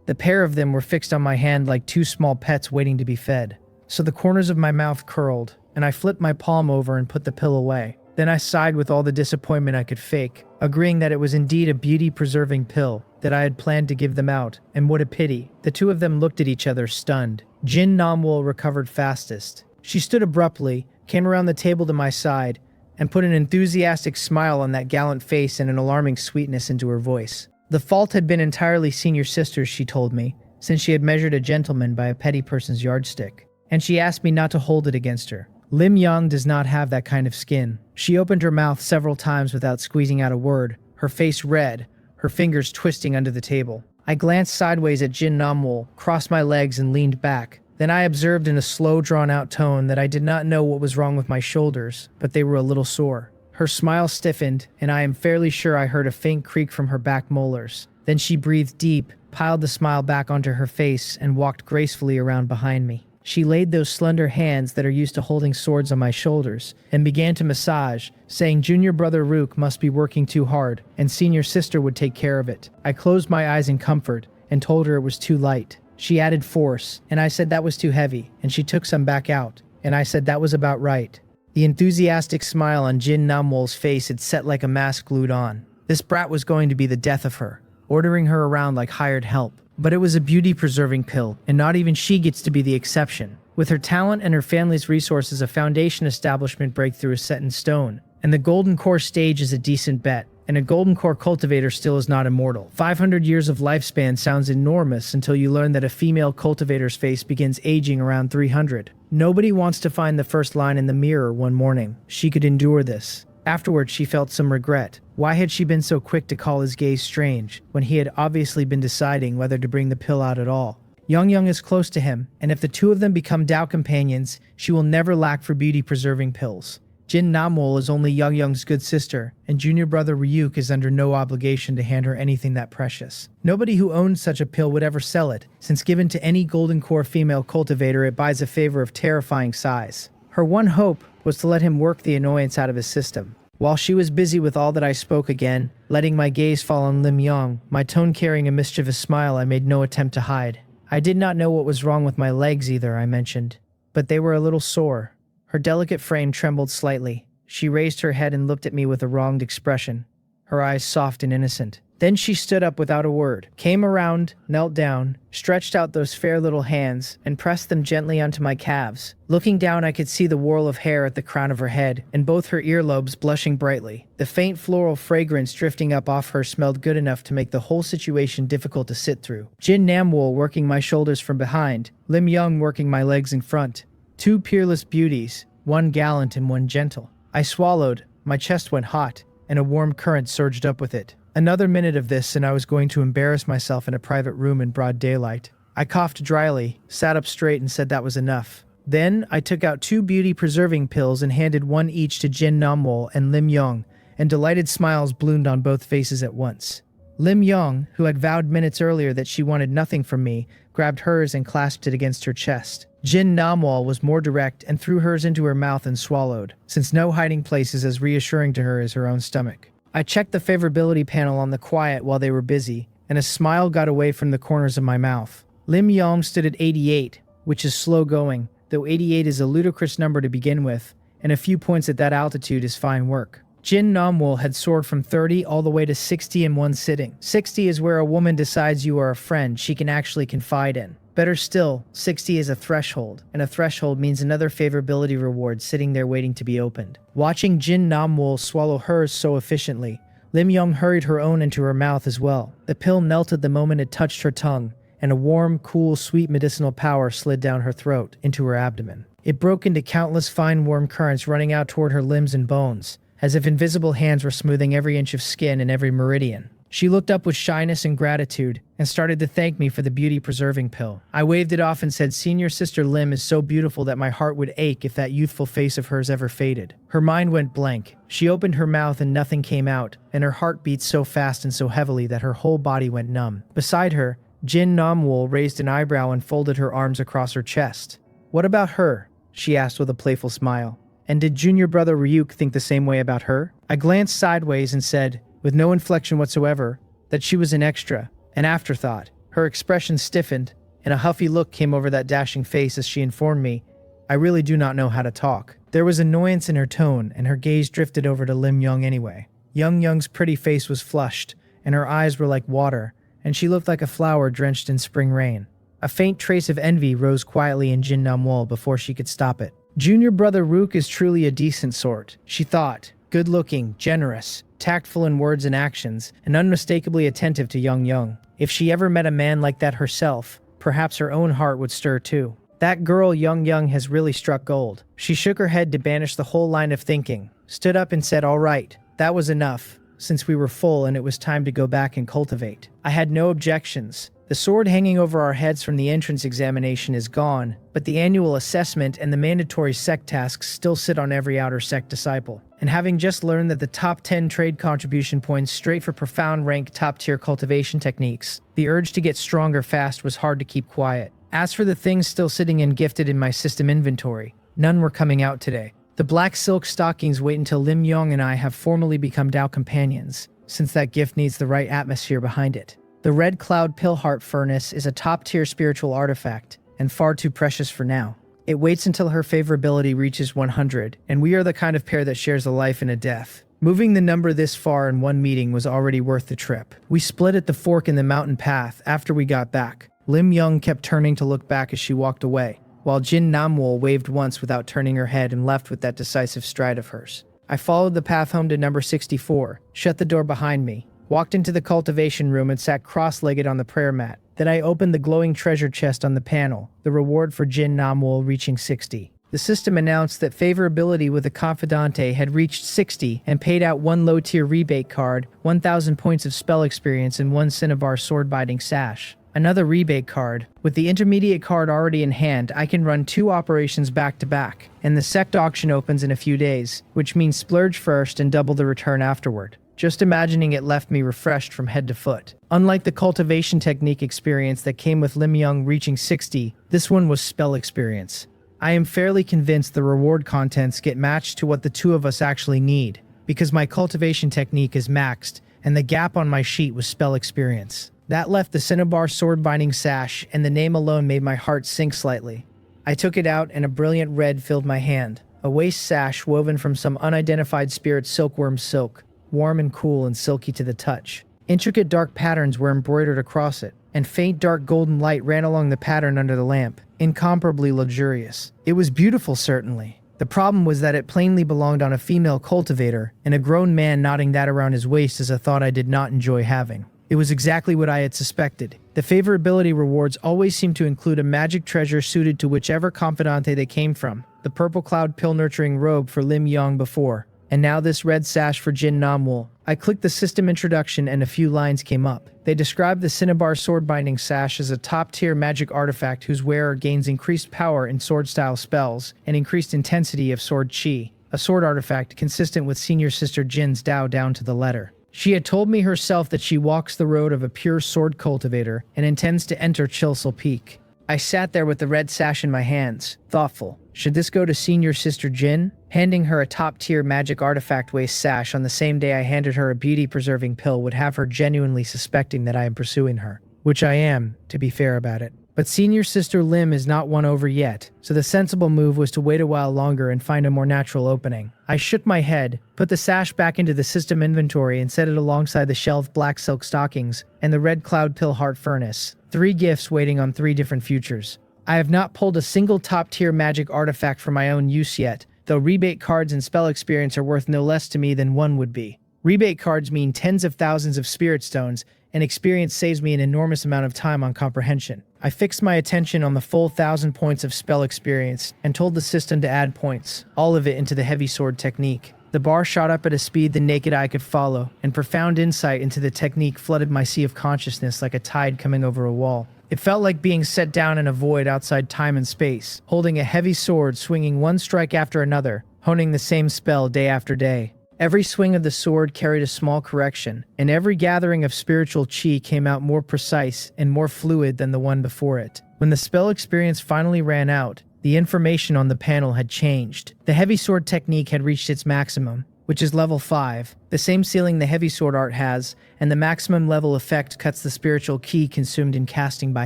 The pair of them were fixed on my hand like 2 small pets waiting to be fed. So the corners of my mouth curled, and I flipped my palm over and put the pill away. Then I sighed with all the disappointment I could fake, agreeing that it was indeed a beauty-preserving pill, that I had planned to give them out, and what a pity. The 2 of them looked at each other, stunned. Jin Namwol recovered fastest. She stood abruptly, came around the table to my side, and put an enthusiastic smile on that gallant face and an alarming sweetness into her voice. The fault had been entirely senior sister's, she told me, since she had measured a gentleman by a petty person's yardstick. And she asked me not to hold it against her. Lim Yong does not have that kind of skin. She opened her mouth several times without squeezing out a word, her face red, her fingers twisting under the table. I glanced sideways at Jin Namwol, crossed my legs, and leaned back. Then I observed in a slow, drawn-out tone that I did not know what was wrong with my shoulders, but they were a little sore. Her smile stiffened, and I am fairly sure I heard a faint creak from her back molars. Then she breathed deep, piled the smile back onto her face, and walked gracefully around behind me. She laid those slender hands that are used to holding swords on my shoulders and began to massage, saying junior brother Rook must be working too hard and senior sister would take care of it. I closed my eyes in comfort and told her it was too light. She added force, and I said that was too heavy, and she took some back out, and I said that was about right. The enthusiastic smile on Jin Namwol's face had set like a mask glued on. This brat was going to be the death of her, ordering her around like hired help. But it was a beauty-preserving pill, and not even she gets to be the exception. With her talent and her family's resources, a foundation establishment breakthrough is set in stone, and the Golden Core stage is a decent bet. And a Golden Core cultivator still is not immortal. 500 years of lifespan sounds enormous until you learn that a female cultivator's face begins aging around 300. Nobody wants to find the first line in the mirror one morning. She could endure this. Afterwards, she felt some regret. Why had she been so quick to call his gaze strange, when he had obviously been deciding whether to bring the pill out at all? Young is close to him, and if the two of them become Tao companions, she will never lack for beauty-preserving pills. Jin Namwol is only Young's good sister, and junior brother Ryuk is under no obligation to hand her anything that precious. Nobody who owns such a pill would ever sell it, since given to any golden core female cultivator it buys a favor of terrifying size. Her one hope was to let him work the annoyance out of his system. While she was busy with all that, I spoke again, letting my gaze fall on Lim Yong, my tone carrying a mischievous smile I made no attempt to hide. I did not know what was wrong with my legs either, I mentioned, but they were a little sore. Her delicate frame trembled slightly. She raised her head and looked at me with a wronged expression, her eyes soft and innocent. Then she stood up without a word, came around, knelt down, stretched out those fair little hands, and pressed them gently onto my calves. Looking down, I could see the whorl of hair at the crown of her head, and both her earlobes blushing brightly. The faint floral fragrance drifting up off her smelled good enough to make the whole situation difficult to sit through. Jin Namwol working my shoulders from behind, Lim Young working my legs in front. Two peerless beauties, one gallant and one gentle. I swallowed, my chest went hot, and a warm current surged up with it. Another minute of this and I was going to embarrass myself in a private room in broad daylight. I coughed dryly, sat up straight and said that was enough. Then I took out 2 beauty-preserving pills and handed one each to Jin Namwol and Lim Yong, and delighted smiles bloomed on both faces at once. Lim Yong, who had vowed minutes earlier that she wanted nothing from me, grabbed hers and clasped it against her chest. Jin Namwol was more direct and threw hers into her mouth and swallowed, since no hiding place is as reassuring to her as her own stomach. I checked the favorability panel on the quiet while they were busy, and a smile got away from the corners of my mouth. Lim Yong stood at 88, which is slow going, though 88 is a ludicrous number to begin with, and a few points at that altitude is fine work. Jin Namwol had soared from 30 all the way to 60 in one sitting. 60 is where a woman decides you are a friend she can actually confide in. Better still, 60 is a threshold, and a threshold means another favorability reward sitting there waiting to be opened. Watching Jin Namwol swallow hers so efficiently, Lim Yong hurried her own into her mouth as well. The pill melted the moment it touched her tongue, and a warm, cool, sweet medicinal power slid down her throat, into her abdomen. It broke into countless fine warm currents running out toward her limbs and bones, as if invisible hands were smoothing every inch of skin and every meridian. She looked up with shyness and gratitude, and started to thank me for the beauty-preserving pill. I waved it off and said, "Senior sister Lim is so beautiful that my heart would ache if that youthful face of hers ever faded." Her mind went blank. She opened her mouth and nothing came out, and her heart beat so fast and so heavily that her whole body went numb. Beside her, Jin Namwol raised an eyebrow and folded her arms across her chest. "What about her?" she asked with a playful smile. "And did junior brother Ryuk think the same way about her?" I glanced sideways and said, with no inflection whatsoever, that she was an extra, an afterthought. Her expression stiffened, and a huffy look came over that dashing face as she informed me, "I really do not know how to talk." There was annoyance in her tone, and her gaze drifted over to Lim Yong anyway. Young's pretty face was flushed, and her eyes were like water, and she looked like a flower drenched in spring rain. A faint trace of envy rose quietly in Jin Namwol before she could stop it. Junior brother Ryuk is truly a decent sort, she thought. Good-looking, generous, tactful in words and actions, and unmistakably attentive to Young. If she ever met a man like that herself, perhaps her own heart would stir too. That girl Young has really struck gold. She shook her head to banish the whole line of thinking, stood up and said, "All right, that was enough, since we were full and it was time to go back and cultivate." I had no objections. The sword hanging over our heads from the entrance examination is gone, but the annual assessment and the mandatory sect tasks still sit on every outer sect disciple. And having just learned that the top 10 trade contribution points straight for profound rank top-tier cultivation techniques, the urge to get stronger fast was hard to keep quiet. As for the things still sitting and gifted in my system inventory, none were coming out today. The black silk stockings wait until Lim Yong and I have formally become Tao companions, since that gift needs the right atmosphere behind it. The Red Cloud Pill Heart Furnace is a top-tier spiritual artifact, and far too precious for now. It waits until her favorability reaches 100, and we are the kind of pair that shares a life and a death. Moving the number this far in one meeting was already worth the trip. We split at the fork in the mountain path after we got back. Lim Yong kept turning to look back as she walked away, while Jin Namwol waved once without turning her head and left with that decisive stride of hers. I followed the path home to number 64, shut the door behind me, walked into the cultivation room and sat cross-legged on the prayer mat. Then I opened the glowing treasure chest on the panel, the reward for Jin Namwol reaching 60. The system announced that favorability with the Confidante had reached 60 and paid out one low-tier rebate card, 1,000 points of spell experience, and one cinnabar sword-binding sash. Another rebate card. With the intermediate card already in hand, I can run 2 operations back-to-back, and the sect auction opens in a few days, which means splurge first and double the return afterward. Just imagining it left me refreshed from head to foot. Unlike the cultivation technique experience that came with Lim Young reaching 60, this one was spell experience. I am fairly convinced the reward contents get matched to what the two of us actually need, because my cultivation technique is maxed, and the gap on my sheet was spell experience. That left the cinnabar sword binding sash, and the name alone made my heart sink slightly. I took it out, and a brilliant red filled my hand. A waist sash woven from some unidentified spirit silkworm silk, warm and cool and silky to the touch. Intricate dark patterns were embroidered across it, and faint dark golden light ran along the pattern under the lamp, incomparably luxurious. It was beautiful, certainly. The problem was that it plainly belonged on a female cultivator, and a grown man knotting that around his waist is a thought I did not enjoy having. It was exactly what I had suspected. The favorability rewards always seemed to include a magic treasure suited to whichever confidante they came from. The purple cloud pill nurturing robe for Lim Yong before, and now this red sash for Jin Namwol. I clicked the system introduction and a few lines came up. They described the cinnabar sword binding sash as a top-tier magic artifact whose wearer gains increased power in sword-style spells and increased intensity of sword chi, a sword artifact consistent with senior sister Jin's Dao down to the letter. She had told me herself that she walks the road of a pure sword cultivator and intends to enter Chilsel Peak. I sat there with the red sash in my hands, thoughtful. Should this go to senior sister Jin? Handing her a top-tier magic artifact waist sash on the same day I handed her a beauty-preserving pill would have her genuinely suspecting that I am pursuing her. Which I am, to be fair about it. But senior sister Lim is not won over yet, so the sensible move was to wait a while longer and find a more natural opening. I shook my head, put the sash back into the system inventory and set it alongside the shelved black silk stockings and the red cloud pill heart furnace. 3 gifts waiting on 3 different futures. I have not pulled a single top-tier magic artifact for my own use yet, though rebate cards and spell experience are worth no less to me than one would be. Rebate cards mean tens of thousands of spirit stones, and experience saves me an enormous amount of time on comprehension. I fixed my attention on the full 1,000 points of spell experience and told the system to add points, all of it into the heavy sword technique. The bar shot up at a speed the naked eye could follow, and profound insight into the technique flooded my sea of consciousness like a tide coming over a wall. It felt like being set down in a void outside time and space, holding a heavy sword, swinging one strike after another, honing the same spell day after day. Every swing of the sword carried a small correction, and every gathering of spiritual chi came out more precise and more fluid than the one before it. When the spell experience finally ran out, the information on the panel had changed. The heavy sword technique had reached its maximum, which is level 5, the same ceiling the heavy sword art has, and the maximum level effect cuts the spiritual ki consumed in casting by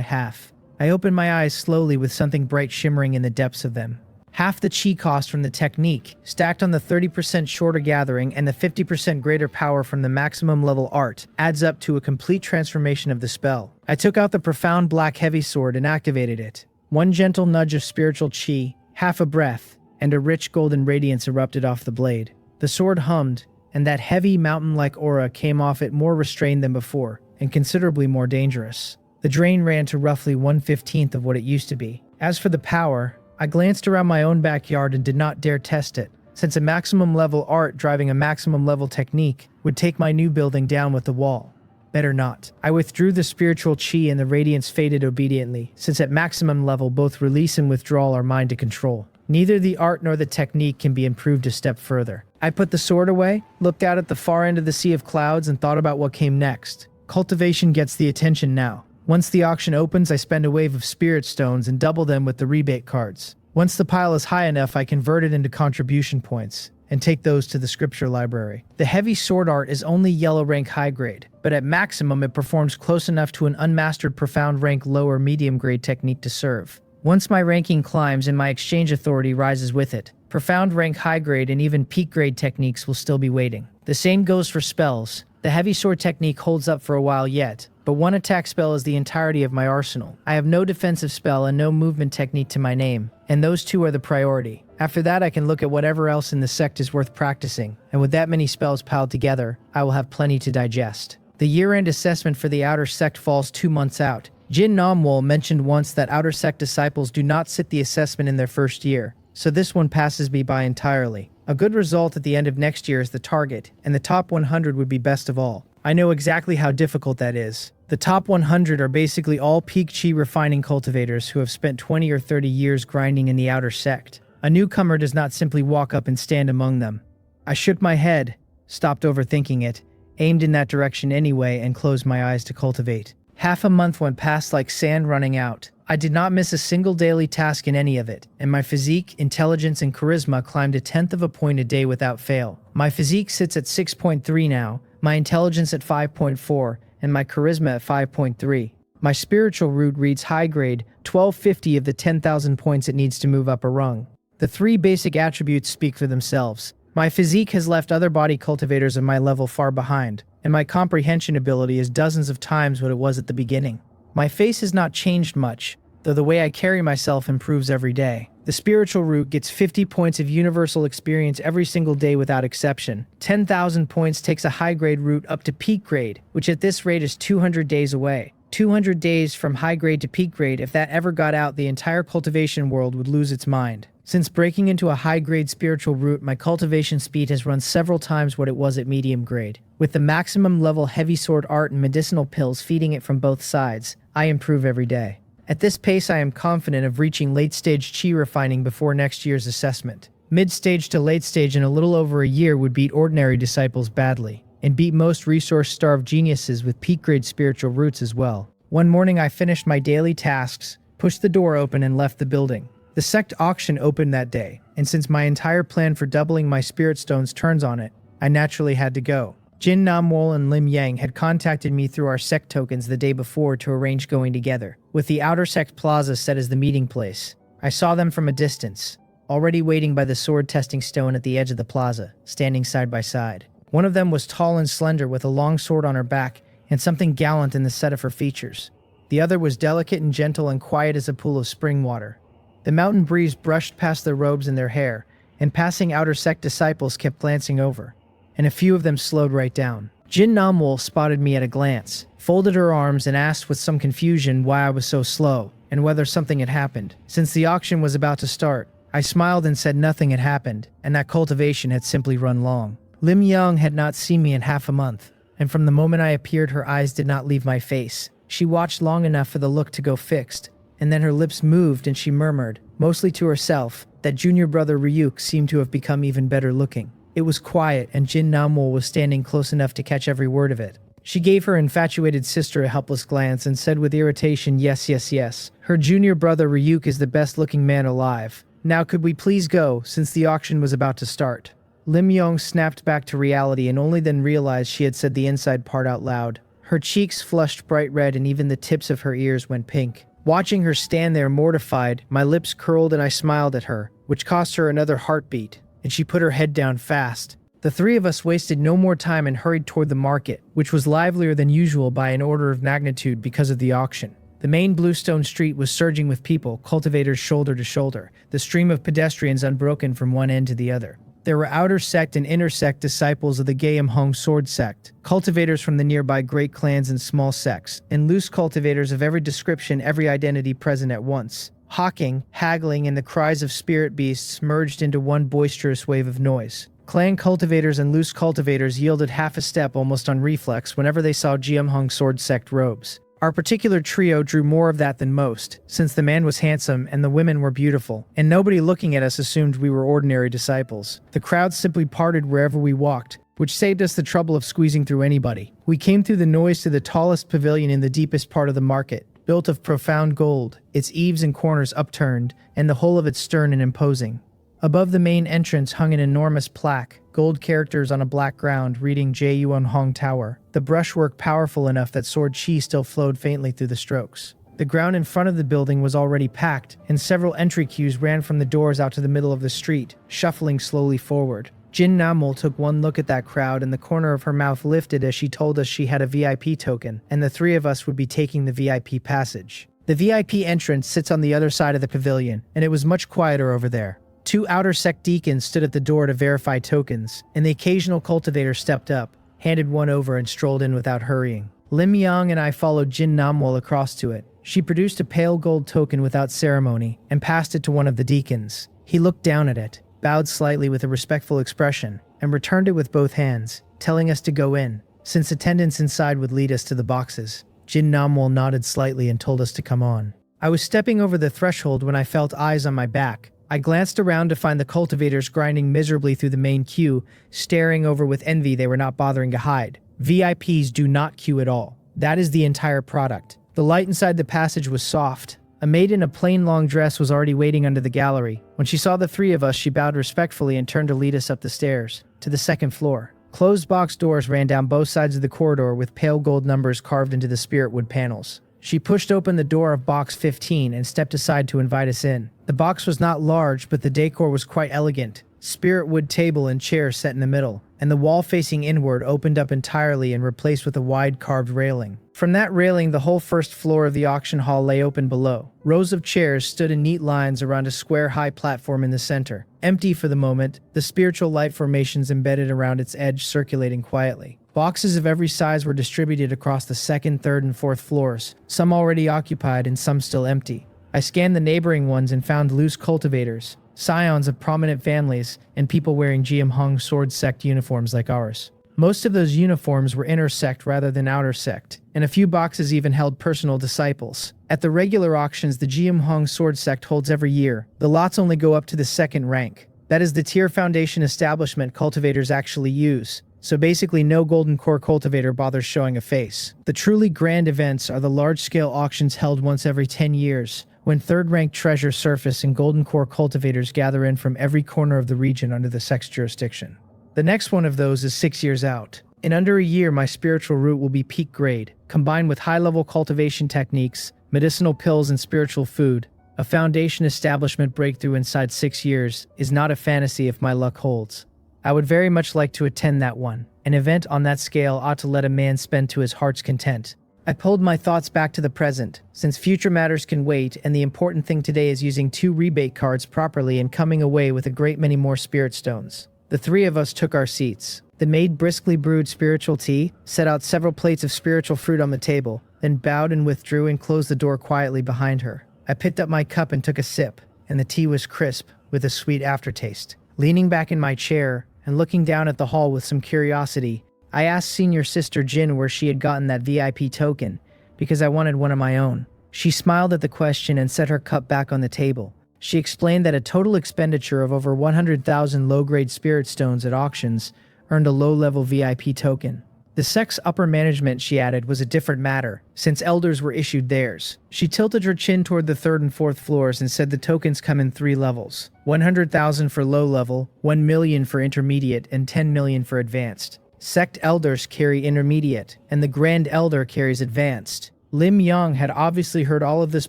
half. I opened my eyes slowly with something bright shimmering in the depths of them. Half the chi cost from the technique, stacked on the 30% shorter gathering and the 50% greater power from the maximum level art, adds up to a complete transformation of the spell. I took out the profound black heavy sword and activated it. One gentle nudge of spiritual chi, half a breath, and a rich golden radiance erupted off the blade. The sword hummed, and that heavy mountain-like aura came off it more restrained than before, and considerably more dangerous. The drain ran to roughly 1/15 of what it used to be. As for the power, I glanced around my own backyard and did not dare test it, since a maximum level art driving a maximum level technique would take my new building down with the wall. Better not. I withdrew the spiritual chi and the radiance faded obediently, since at maximum level both release and withdrawal are mine to control. Neither the art nor the technique can be improved a step further. I put the sword away, looked out at the far end of the sea of clouds, and thought about what came next. Cultivation gets the attention now. Once the auction opens, I spend a wave of spirit stones and double them with the rebate cards. Once the pile is high enough, I convert it into contribution points and take those to the scripture library. The heavy sword art is only yellow rank high grade, but at maximum it performs close enough to an unmastered profound rank low or medium grade technique to serve. Once my ranking climbs and my exchange authority rises with it, profound rank high grade and even peak grade techniques will still be waiting. The same goes for spells. The heavy sword technique holds up for a while yet, but one attack spell is the entirety of my arsenal. I have no defensive spell and no movement technique to my name, and those two are the priority. After that, I can look at whatever else in the sect is worth practicing, and with that many spells piled together, I will have plenty to digest. The year-end assessment for the outer sect falls 2 months out. Jin Namwol mentioned once that outer sect disciples do not sit the assessment in their first year, so this one passes me by entirely. A good result at the end of next year is the target, and the top 100 would be best of all. I know exactly how difficult that is. The top 100 are basically all peak chi refining cultivators who have spent 20 or 30 years grinding in the outer sect. A newcomer does not simply walk up and stand among them. I shook my head, stopped overthinking it, aimed in that direction anyway, and closed my eyes to cultivate. Half a month went past like sand running out. I did not miss a single daily task in any of it, and my physique, intelligence, and charisma climbed 1/10 of a point a day without fail. My physique sits at 6.3 now, my intelligence at 5.4, and my charisma at 5.3. My spiritual root reads high grade, 1250 of the 10,000 points it needs to move up a rung. The 3 basic attributes speak for themselves. My physique has left other body cultivators of my level far behind, and my comprehension ability is dozens of times what it was at the beginning. My face has not changed much, though the way I carry myself improves every day. The spiritual root gets 50 points of universal experience every single day without exception. 10,000 points takes a high-grade root up to peak grade, which at this rate is 200 days away. 200 days from high grade to peak grade. If that ever got out, the entire cultivation world would lose its mind. Since breaking into a high-grade spiritual root, my cultivation speed has run several times what it was at medium grade. With the maximum level heavy sword art and medicinal pills feeding it from both sides, I improve every day. At this pace, I am confident of reaching late-stage chi refining before next year's assessment. Mid-stage to late-stage in a little over a year would beat ordinary disciples badly, and beat most resource-starved geniuses with peak-grade spiritual roots as well. One morning I finished my daily tasks, pushed the door open, and left the building. The sect auction opened that day, and since my entire plan for doubling my spirit stones turns on it, I naturally had to go. Jin Namwol and Lim Yang had contacted me through our sect tokens the day before to arrange going together, with the outer sect plaza set as the meeting place. I saw them from a distance, already waiting by the sword testing stone at the edge of the plaza, standing side by side. One of them was tall and slender with a long sword on her back and something gallant in the set of her features. The other was delicate and gentle and quiet as a pool of spring water. The mountain breeze brushed past their robes and their hair, and passing outer sect disciples kept glancing over, and a few of them slowed right down. Jin Namwol spotted me at a glance, folded her arms, and asked with some confusion why I was so slow, and whether something had happened. Since the auction was about to start, I smiled and said nothing had happened, and that cultivation had simply run long. Lim Yang had not seen me in half a month, and from the moment I appeared, her eyes did not leave my face. She watched long enough for the look to go fixed, and then her lips moved and she murmured, mostly to herself, that junior brother Ryuk seemed to have become even better looking. It was quiet, and Jin Namwol was standing close enough to catch every word of it. She gave her infatuated sister a helpless glance and said with irritation, yes, yes, yes. Her junior brother Ryuk is the best-looking man alive. Now could we please go, since the auction was about to start? Lim Yong snapped back to reality and only then realized she had said the inside part out loud. Her cheeks flushed bright red and even the tips of her ears went pink. Watching her stand there mortified, my lips curled and I smiled at her, which cost her another heartbeat, and she put her head down fast. The 3 of us wasted no more time and hurried toward the market, which was livelier than usual by an order of magnitude because of the auction. The main Bluestone Street was surging with people, cultivators shoulder to shoulder, the stream of pedestrians unbroken from one end to the other. There were outer sect and inner sect disciples of the Gayam Hong sword sect, cultivators from the nearby great clans and small sects, and loose cultivators of every description, every identity present at once. Hawking, haggling, and the cries of spirit beasts merged into one boisterous wave of noise. Clan cultivators and loose cultivators yielded half a step almost on reflex whenever they saw Gayam Hong sword sect robes. Our particular trio drew more of that than most, since the man was handsome and the women were beautiful, and nobody looking at us assumed we were ordinary disciples. The crowd simply parted wherever we walked, which saved us the trouble of squeezing through anybody. We came through the noise to the tallest pavilion in the deepest part of the market, built of profound gold, its eaves and corners upturned, and the whole of it stern and imposing. Above the main entrance hung an enormous plaque, gold characters on a black ground reading J. Yuan Hong Tower, the brushwork powerful enough that sword chi still flowed faintly through the strokes. The ground in front of the building was already packed, and several entry queues ran from the doors out to the middle of the street, shuffling slowly forward. Jin Namwol took one look at that crowd and the corner of her mouth lifted as she told us she had a VIP token, and the 3 of us would be taking the VIP passage. The VIP entrance sits on the other side of the pavilion, and it was much quieter over there. 2 outer sect deacons stood at the door to verify tokens, and the occasional cultivator stepped up, handed one over, and strolled in without hurrying. Lim Yang and I followed Jin Namwol across to it. She produced a pale gold token without ceremony and passed it to one of the deacons. He looked down at it, bowed slightly with a respectful expression, and returned it with both hands, telling us to go in, since attendance inside would lead us to the boxes. Jin Namwal nodded slightly and told us to come on. I was stepping over the threshold when I felt eyes on my back. I glanced around to find the cultivators grinding miserably through the main queue, staring over with envy they were not bothering to hide. VIPs do not queue at all. That is the entire product. The light inside the passage was soft. A maid in a plain long dress was already waiting under the gallery. When she saw the three of us, she bowed respectfully and turned to lead us up the stairs, to the second floor. Closed box doors ran down both sides of the corridor with pale gold numbers carved into the spirit wood panels. She pushed open the door of box 15 and stepped aside to invite us in. The box was not large, but the decor was quite elegant. Spirit wood table and chair set in the middle, and the wall facing inward opened up entirely and replaced with a wide carved railing. From that railing, the whole first floor of the auction hall lay open below. Rows of chairs stood in neat lines around a square high platform in the center. Empty for the moment, the spiritual light formations embedded around its edge circulating quietly. Boxes of every size were distributed across the second, third, and fourth floors, some already occupied and some still empty. I scanned the neighboring ones and found loose cultivators, scions of prominent families, and people wearing Jiamhong sword sect uniforms like ours. Most of those uniforms were inner sect rather than outer sect, and a few boxes even held personal disciples. At the regular auctions the Jiamhong sword sect holds every year, the lots only go up to the second rank. That is the tier foundation establishment cultivators actually use. So basically no golden core cultivator bothers showing a face. The truly grand events are the large-scale auctions held once every 10 years, when third-ranked treasures surface and golden core cultivators gather in from every corner of the region under the sect's jurisdiction. The next one of those is 6 years out. In under a year my spiritual root will be peak grade, combined with high-level cultivation techniques, medicinal pills and spiritual food. A foundation establishment breakthrough inside 6 years is not a fantasy if my luck holds. I would very much like to attend that one. An event on that scale ought to let a man spend to his heart's content. I pulled my thoughts back to the present, since future matters can wait, and the important thing today is using 2 rebate cards properly and coming away with a great many more spirit stones. The three of us took our seats. The maid briskly brewed spiritual tea, set out several plates of spiritual fruit on the table, then bowed and withdrew and closed the door quietly behind her. I picked up my cup and took a sip, and the tea was crisp, with a sweet aftertaste. Leaning back in my chair, and looking down at the hall with some curiosity, I asked senior sister Jin where she had gotten that VIP token, because I wanted one of my own. She smiled at the question and set her cup back on the table. She explained that a total expenditure of over 100,000 low-grade spirit stones at auctions earned a low-level VIP token. The sect's upper management, she added, was a different matter, since elders were issued theirs. She tilted her chin toward the third and fourth floors and said the tokens come in 3 levels. 100,000 for low level, 1 million for intermediate, and 10 million for advanced. Sect elders carry intermediate, and the Grand Elder carries advanced. Lim Yang had obviously heard all of this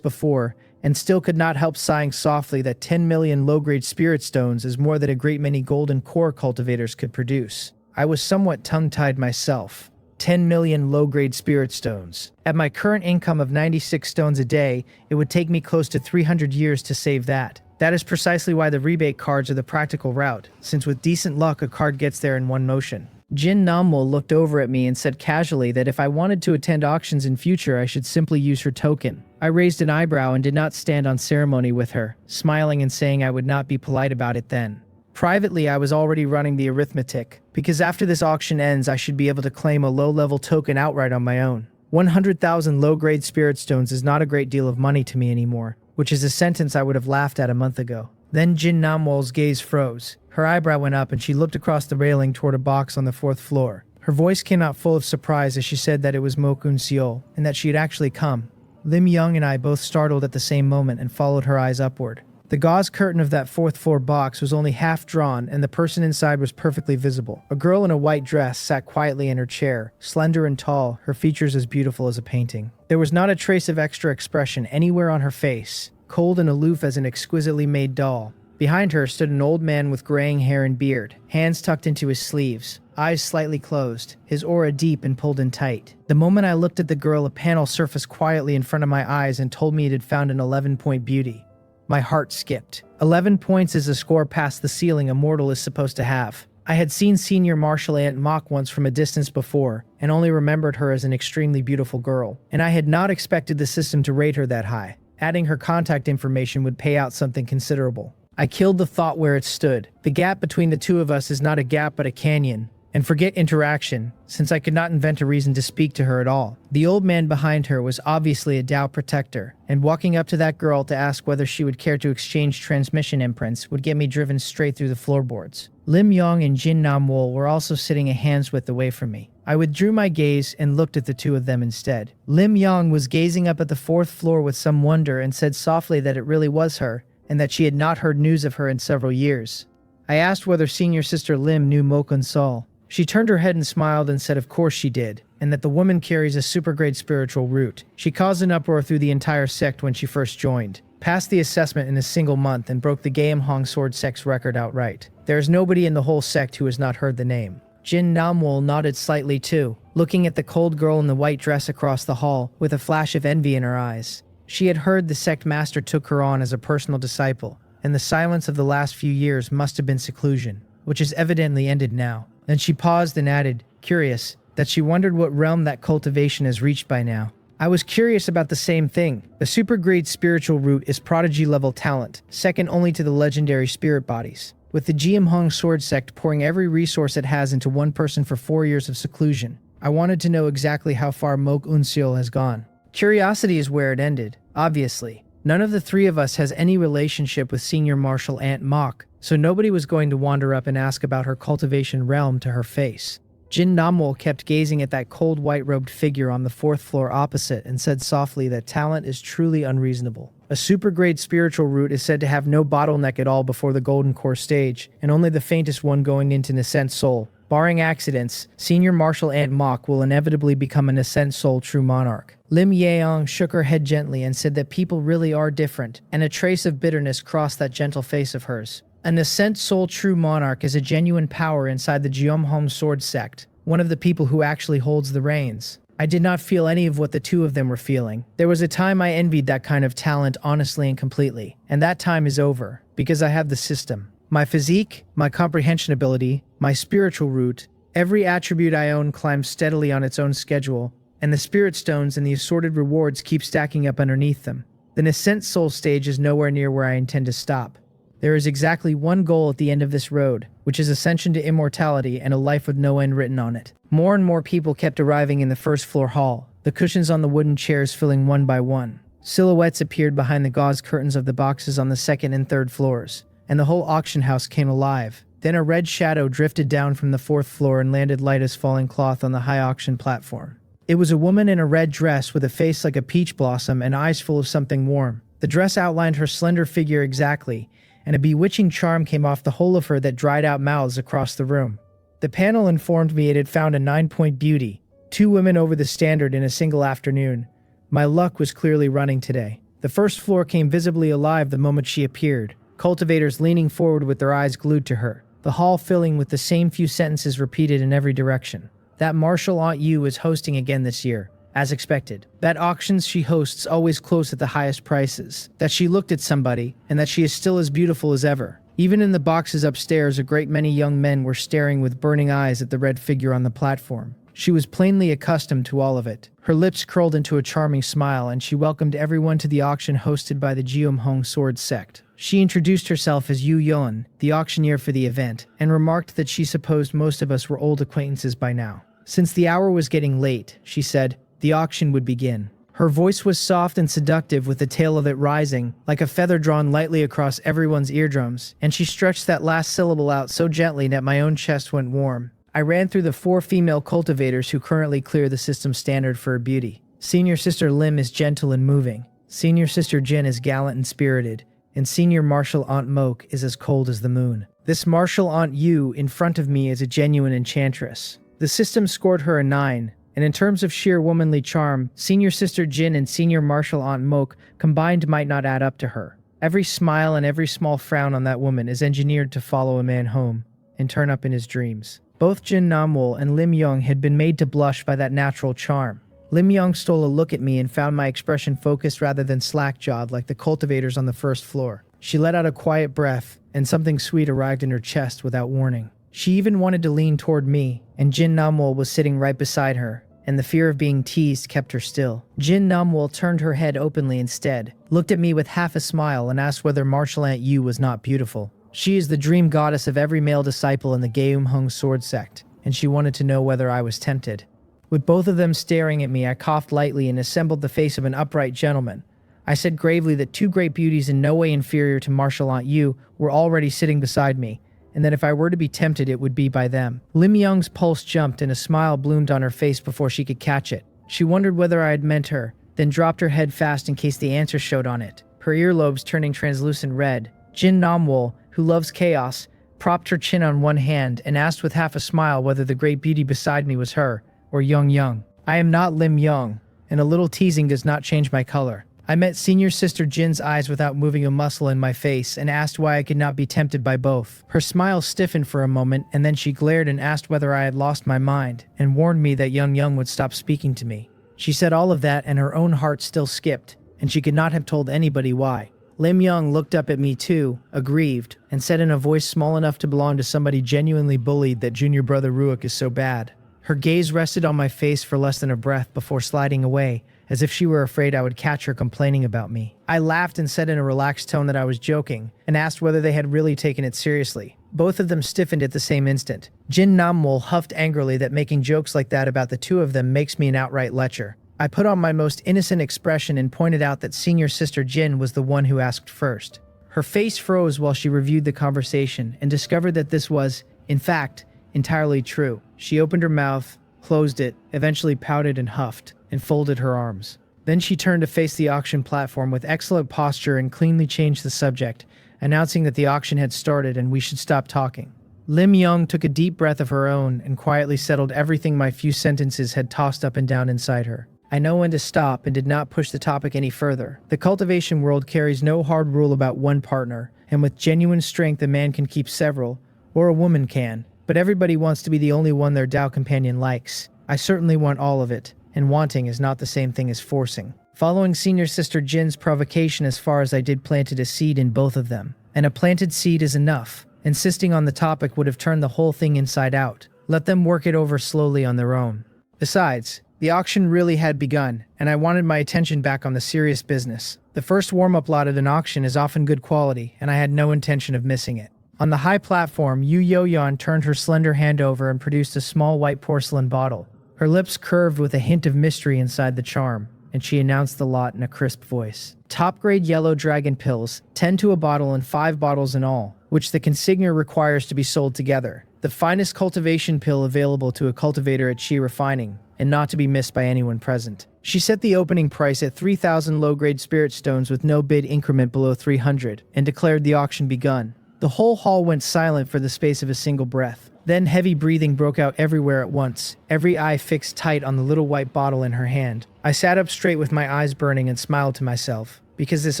before, and still could not help sighing softly that 10 million low-grade spirit stones is more than a great many golden core cultivators could produce. I was somewhat tongue-tied myself. 10 million low-grade spirit stones. At my current income of 96 stones a day, it would take me close to 300 years to save that. That is precisely why the rebate cards are the practical route, since with decent luck a card gets there in one motion. Jin Namwal looked over at me and said casually that if I wanted to attend auctions in future I should simply use her token. I raised an eyebrow and did not stand on ceremony with her, smiling and saying I would not be polite about it then. Privately, I was already running the arithmetic, because after this auction ends I should be able to claim a low-level token outright on my own. 100,000 low-grade spirit stones is not a great deal of money to me anymore, which is a sentence I would have laughed at a month ago. Then Jin Namwal's gaze froze. Her eyebrow went up and she looked across the railing toward a box on the 4th floor. Her voice came out full of surprise as she said that it was Mo Kun Seol, and that she had actually come. Lim Yang and I both startled at the same moment and followed her eyes upward. The gauze curtain of that 4th floor box was only half drawn and the person inside was perfectly visible. A girl in a white dress sat quietly in her chair, slender and tall, her features as beautiful as a painting. There was not a trace of extra expression anywhere on her face, cold and aloof as an exquisitely made doll. Behind her stood an old man with graying hair and beard, hands tucked into his sleeves, eyes slightly closed, his aura deep and pulled in tight. The moment I looked at the girl, a panel surfaced quietly in front of my eyes and told me it had found an 11-point beauty. My heart skipped. 11 points is a score past the ceiling a mortal is supposed to have. I had seen Senior Marshal Aunt Mock once from a distance before, and only remembered her as an extremely beautiful girl, and I had not expected the system to rate her that high. Adding her contact information would pay out something considerable. I killed the thought where it stood. The gap between the two of us is not a gap but a canyon. And forget interaction, since I could not invent a reason to speak to her at all. The old man behind her was obviously a Tao protector, and walking up to that girl to ask whether she would care to exchange transmission imprints would get me driven straight through the floorboards. Lim Yong and Jin Namwol were also sitting a hand's width away from me. I withdrew my gaze and looked at the two of them instead. Lim Yong was gazing up at the fourth floor with some wonder and said softly that it really was her, and that she had not heard news of her in several years. I asked whether senior sister Lim knew Mokun Sol. She turned her head and smiled and said of course she did, and that the woman carries a super-grade spiritual root. She caused an uproar through the entire sect when she first joined, passed the assessment in a single month, and broke the Gaemhong Sword Sect's record outright. There is nobody in the whole sect who has not heard the name. Jin Namwol nodded slightly too, looking at the cold girl in the white dress across the hall with a flash of envy in her eyes. She had heard the sect master took her on as a personal disciple, and the silence of the last few years must have been seclusion, which has evidently ended now. Then she paused and added, curious, that she wondered what realm that cultivation has reached by now. I was curious about the same thing. The super-grade spiritual root is prodigy-level talent, second only to the legendary spirit bodies. With the Gaemhong Sword Sect pouring every resource it has into one person for 4 years of seclusion, I wanted to know exactly how far Mok Unseol has gone. Curiosity is where it ended, obviously. None of the three of us has any relationship with Senior Marshal Aunt Mok, so nobody was going to wander up and ask about her cultivation realm to her face. Jin Namwol kept gazing at that cold white-robed figure on the fourth floor opposite and said softly that talent is truly unreasonable. A super-grade spiritual root is said to have no bottleneck at all before the Golden Core stage, and only the faintest one going into Nascent Soul. Barring accidents, Senior Marshal Aunt Mok will inevitably become an Ascent Soul True Monarch. Lim Yeong shook her head gently and said that people really are different, and a trace of bitterness crossed that gentle face of hers. An Ascent Soul True Monarch is a genuine power inside the Gaemhong Sword Sect, one of the people who actually holds the reins. I did not feel any of what the two of them were feeling. There was a time I envied that kind of talent honestly and completely, and that time is over, because I have the system. My physique, my comprehension ability, my spiritual root, every attribute I own climbs steadily on its own schedule, and the spirit stones and the assorted rewards keep stacking up underneath them. The Nascent Soul stage is nowhere near where I intend to stop. There is exactly one goal at the end of this road, which is ascension to immortality and a life with no end written on it. More and more people kept arriving in the first floor hall, the cushions on the wooden chairs filling one by one. Silhouettes appeared behind the gauze curtains of the boxes on the second and third floors, and the whole auction house came alive. Then a red shadow drifted down from the fourth floor and landed light as falling cloth on the high auction platform. It was a woman in a red dress with a face like a peach blossom and eyes full of something warm. The dress outlined her slender figure exactly, and a bewitching charm came off the whole of her that dried out mouths across the room. The panel informed me it had found a 9-point beauty, 2 women over the standard in a single afternoon. My luck was clearly running today. The first floor came visibly alive the moment she appeared, cultivators leaning forward with their eyes glued to her, the hall filling with the same few sentences repeated in every direction. That Marshal Aunt Yu is hosting again this year, as expected. That auctions she hosts always close at the highest prices. That she looked at somebody, and that she is still as beautiful as ever. Even in the boxes upstairs, a great many young men were staring with burning eyes at the red figure on the platform. She was plainly accustomed to all of it. Her lips curled into a charming smile, and she welcomed everyone to the auction hosted by the Gaemhong Sword Sect. She introduced herself as Yu Yon, the auctioneer for the event, and remarked that she supposed most of us were old acquaintances by now. Since the hour was getting late, she said, the auction would begin. Her voice was soft and seductive with the tail of it rising, like a feather drawn lightly across everyone's eardrums, and she stretched that last syllable out so gently that my own chest went warm. I ran through the 4 female cultivators who currently clear the system standard for her beauty. Senior Sister Lim is gentle and moving. Senior Sister Jin is gallant and spirited. And Senior Marshal Aunt Mok is as cold as the moon. This Marshal Aunt Yu in front of me is a genuine enchantress. The system scored her a 9, and in terms of sheer womanly charm, Senior Sister Jin and Senior Marshal Aunt Mok combined might not add up to her. Every smile and every small frown on that woman is engineered to follow a man home and turn up in his dreams. Both Jin Namwol and Lim Yong had been made to blush by that natural charm. Lim Yong stole a look at me and found my expression focused rather than slack-jawed like the cultivators on the first floor. She let out a quiet breath, and something sweet arrived in her chest without warning. She even wanted to lean toward me, and Jin Namwol was sitting right beside her, and the fear of being teased kept her still. Jin Namwol turned her head openly instead, looked at me with half a smile, and asked whether Martial Aunt Yu was not beautiful. She is the dream goddess of every male disciple in the Geum-hung sword sect, and she wanted to know whether I was tempted. With both of them staring at me, I coughed lightly and assembled the face of an upright gentleman. I said gravely that two great beauties in no way inferior to Martial Aunt Yu were already sitting beside me, and that if I were to be tempted, it would be by them. Lim Young's pulse jumped and a smile bloomed on her face before she could catch it. She wondered whether I had meant her, then dropped her head fast in case the answer showed on it, her earlobes turning translucent red. Jin Namwol, who loves chaos, propped her chin on one hand and asked with half a smile whether the great beauty beside me was her, or Young Young. I am not Lim Young, and a little teasing does not change my color. I met senior sister Jin's eyes without moving a muscle in my face and asked why I could not be tempted by both. Her smile stiffened for a moment, and then she glared and asked whether I had lost my mind, and warned me that Young Young would stop speaking to me. She said all of that, and her own heart still skipped, and she could not have told anybody why. Lim Young looked up at me too, aggrieved, and said in a voice small enough to belong to somebody genuinely bullied that junior brother Ruok is so bad. Her gaze rested on my face for less than a breath before sliding away, as if she were afraid I would catch her complaining about me. I laughed and said in a relaxed tone that I was joking, and asked whether they had really taken it seriously. Both of them stiffened at the same instant. Jin Namwol huffed angrily that making jokes like that about the two of them makes me an outright lecher. I put on my most innocent expression and pointed out that senior sister Jin was the one who asked first. Her face froze while she reviewed the conversation and discovered that this was, in fact, entirely true. She opened her mouth, closed it, eventually pouted and huffed, and folded her arms. Then she turned to face the auction platform with excellent posture and cleanly changed the subject, announcing that the auction had started and we should stop talking. Lim Young took a deep breath of her own and quietly settled everything my few sentences had tossed up and down inside her. I know when to stop and did not push the topic any further. The cultivation world carries no hard rule about one partner, and with genuine strength a man can keep several, or a woman can, but everybody wants to be the only one their Tao companion likes. I certainly want all of it, and wanting is not the same thing as forcing. Following senior sister Jin's provocation as far as I did planted a seed in both of them. And a planted seed is enough. Insisting on the topic would have turned the whole thing inside out. Let them work it over slowly on their own. Besides, the auction really had begun, and I wanted my attention back on the serious business. The first warm-up lot at an auction is often good quality, and I had no intention of missing it. On the high platform, Yu Yoyan turned her slender hand over and produced a small white porcelain bottle. Her lips curved with a hint of mystery inside the charm, and she announced the lot in a crisp voice. Top-grade yellow dragon pills, 10 to a bottle and 5 bottles in all, which the consignor requires to be sold together. The finest cultivation pill available to a cultivator at Chi Refining, and not to be missed by anyone present. She set the opening price at 3,000 low-grade spirit stones with no bid increment below 300, and declared the auction begun. The whole hall went silent for the space of a single breath. Then heavy breathing broke out everywhere at once, every eye fixed tight on the little white bottle in her hand. I sat up straight with my eyes burning and smiled to myself, because this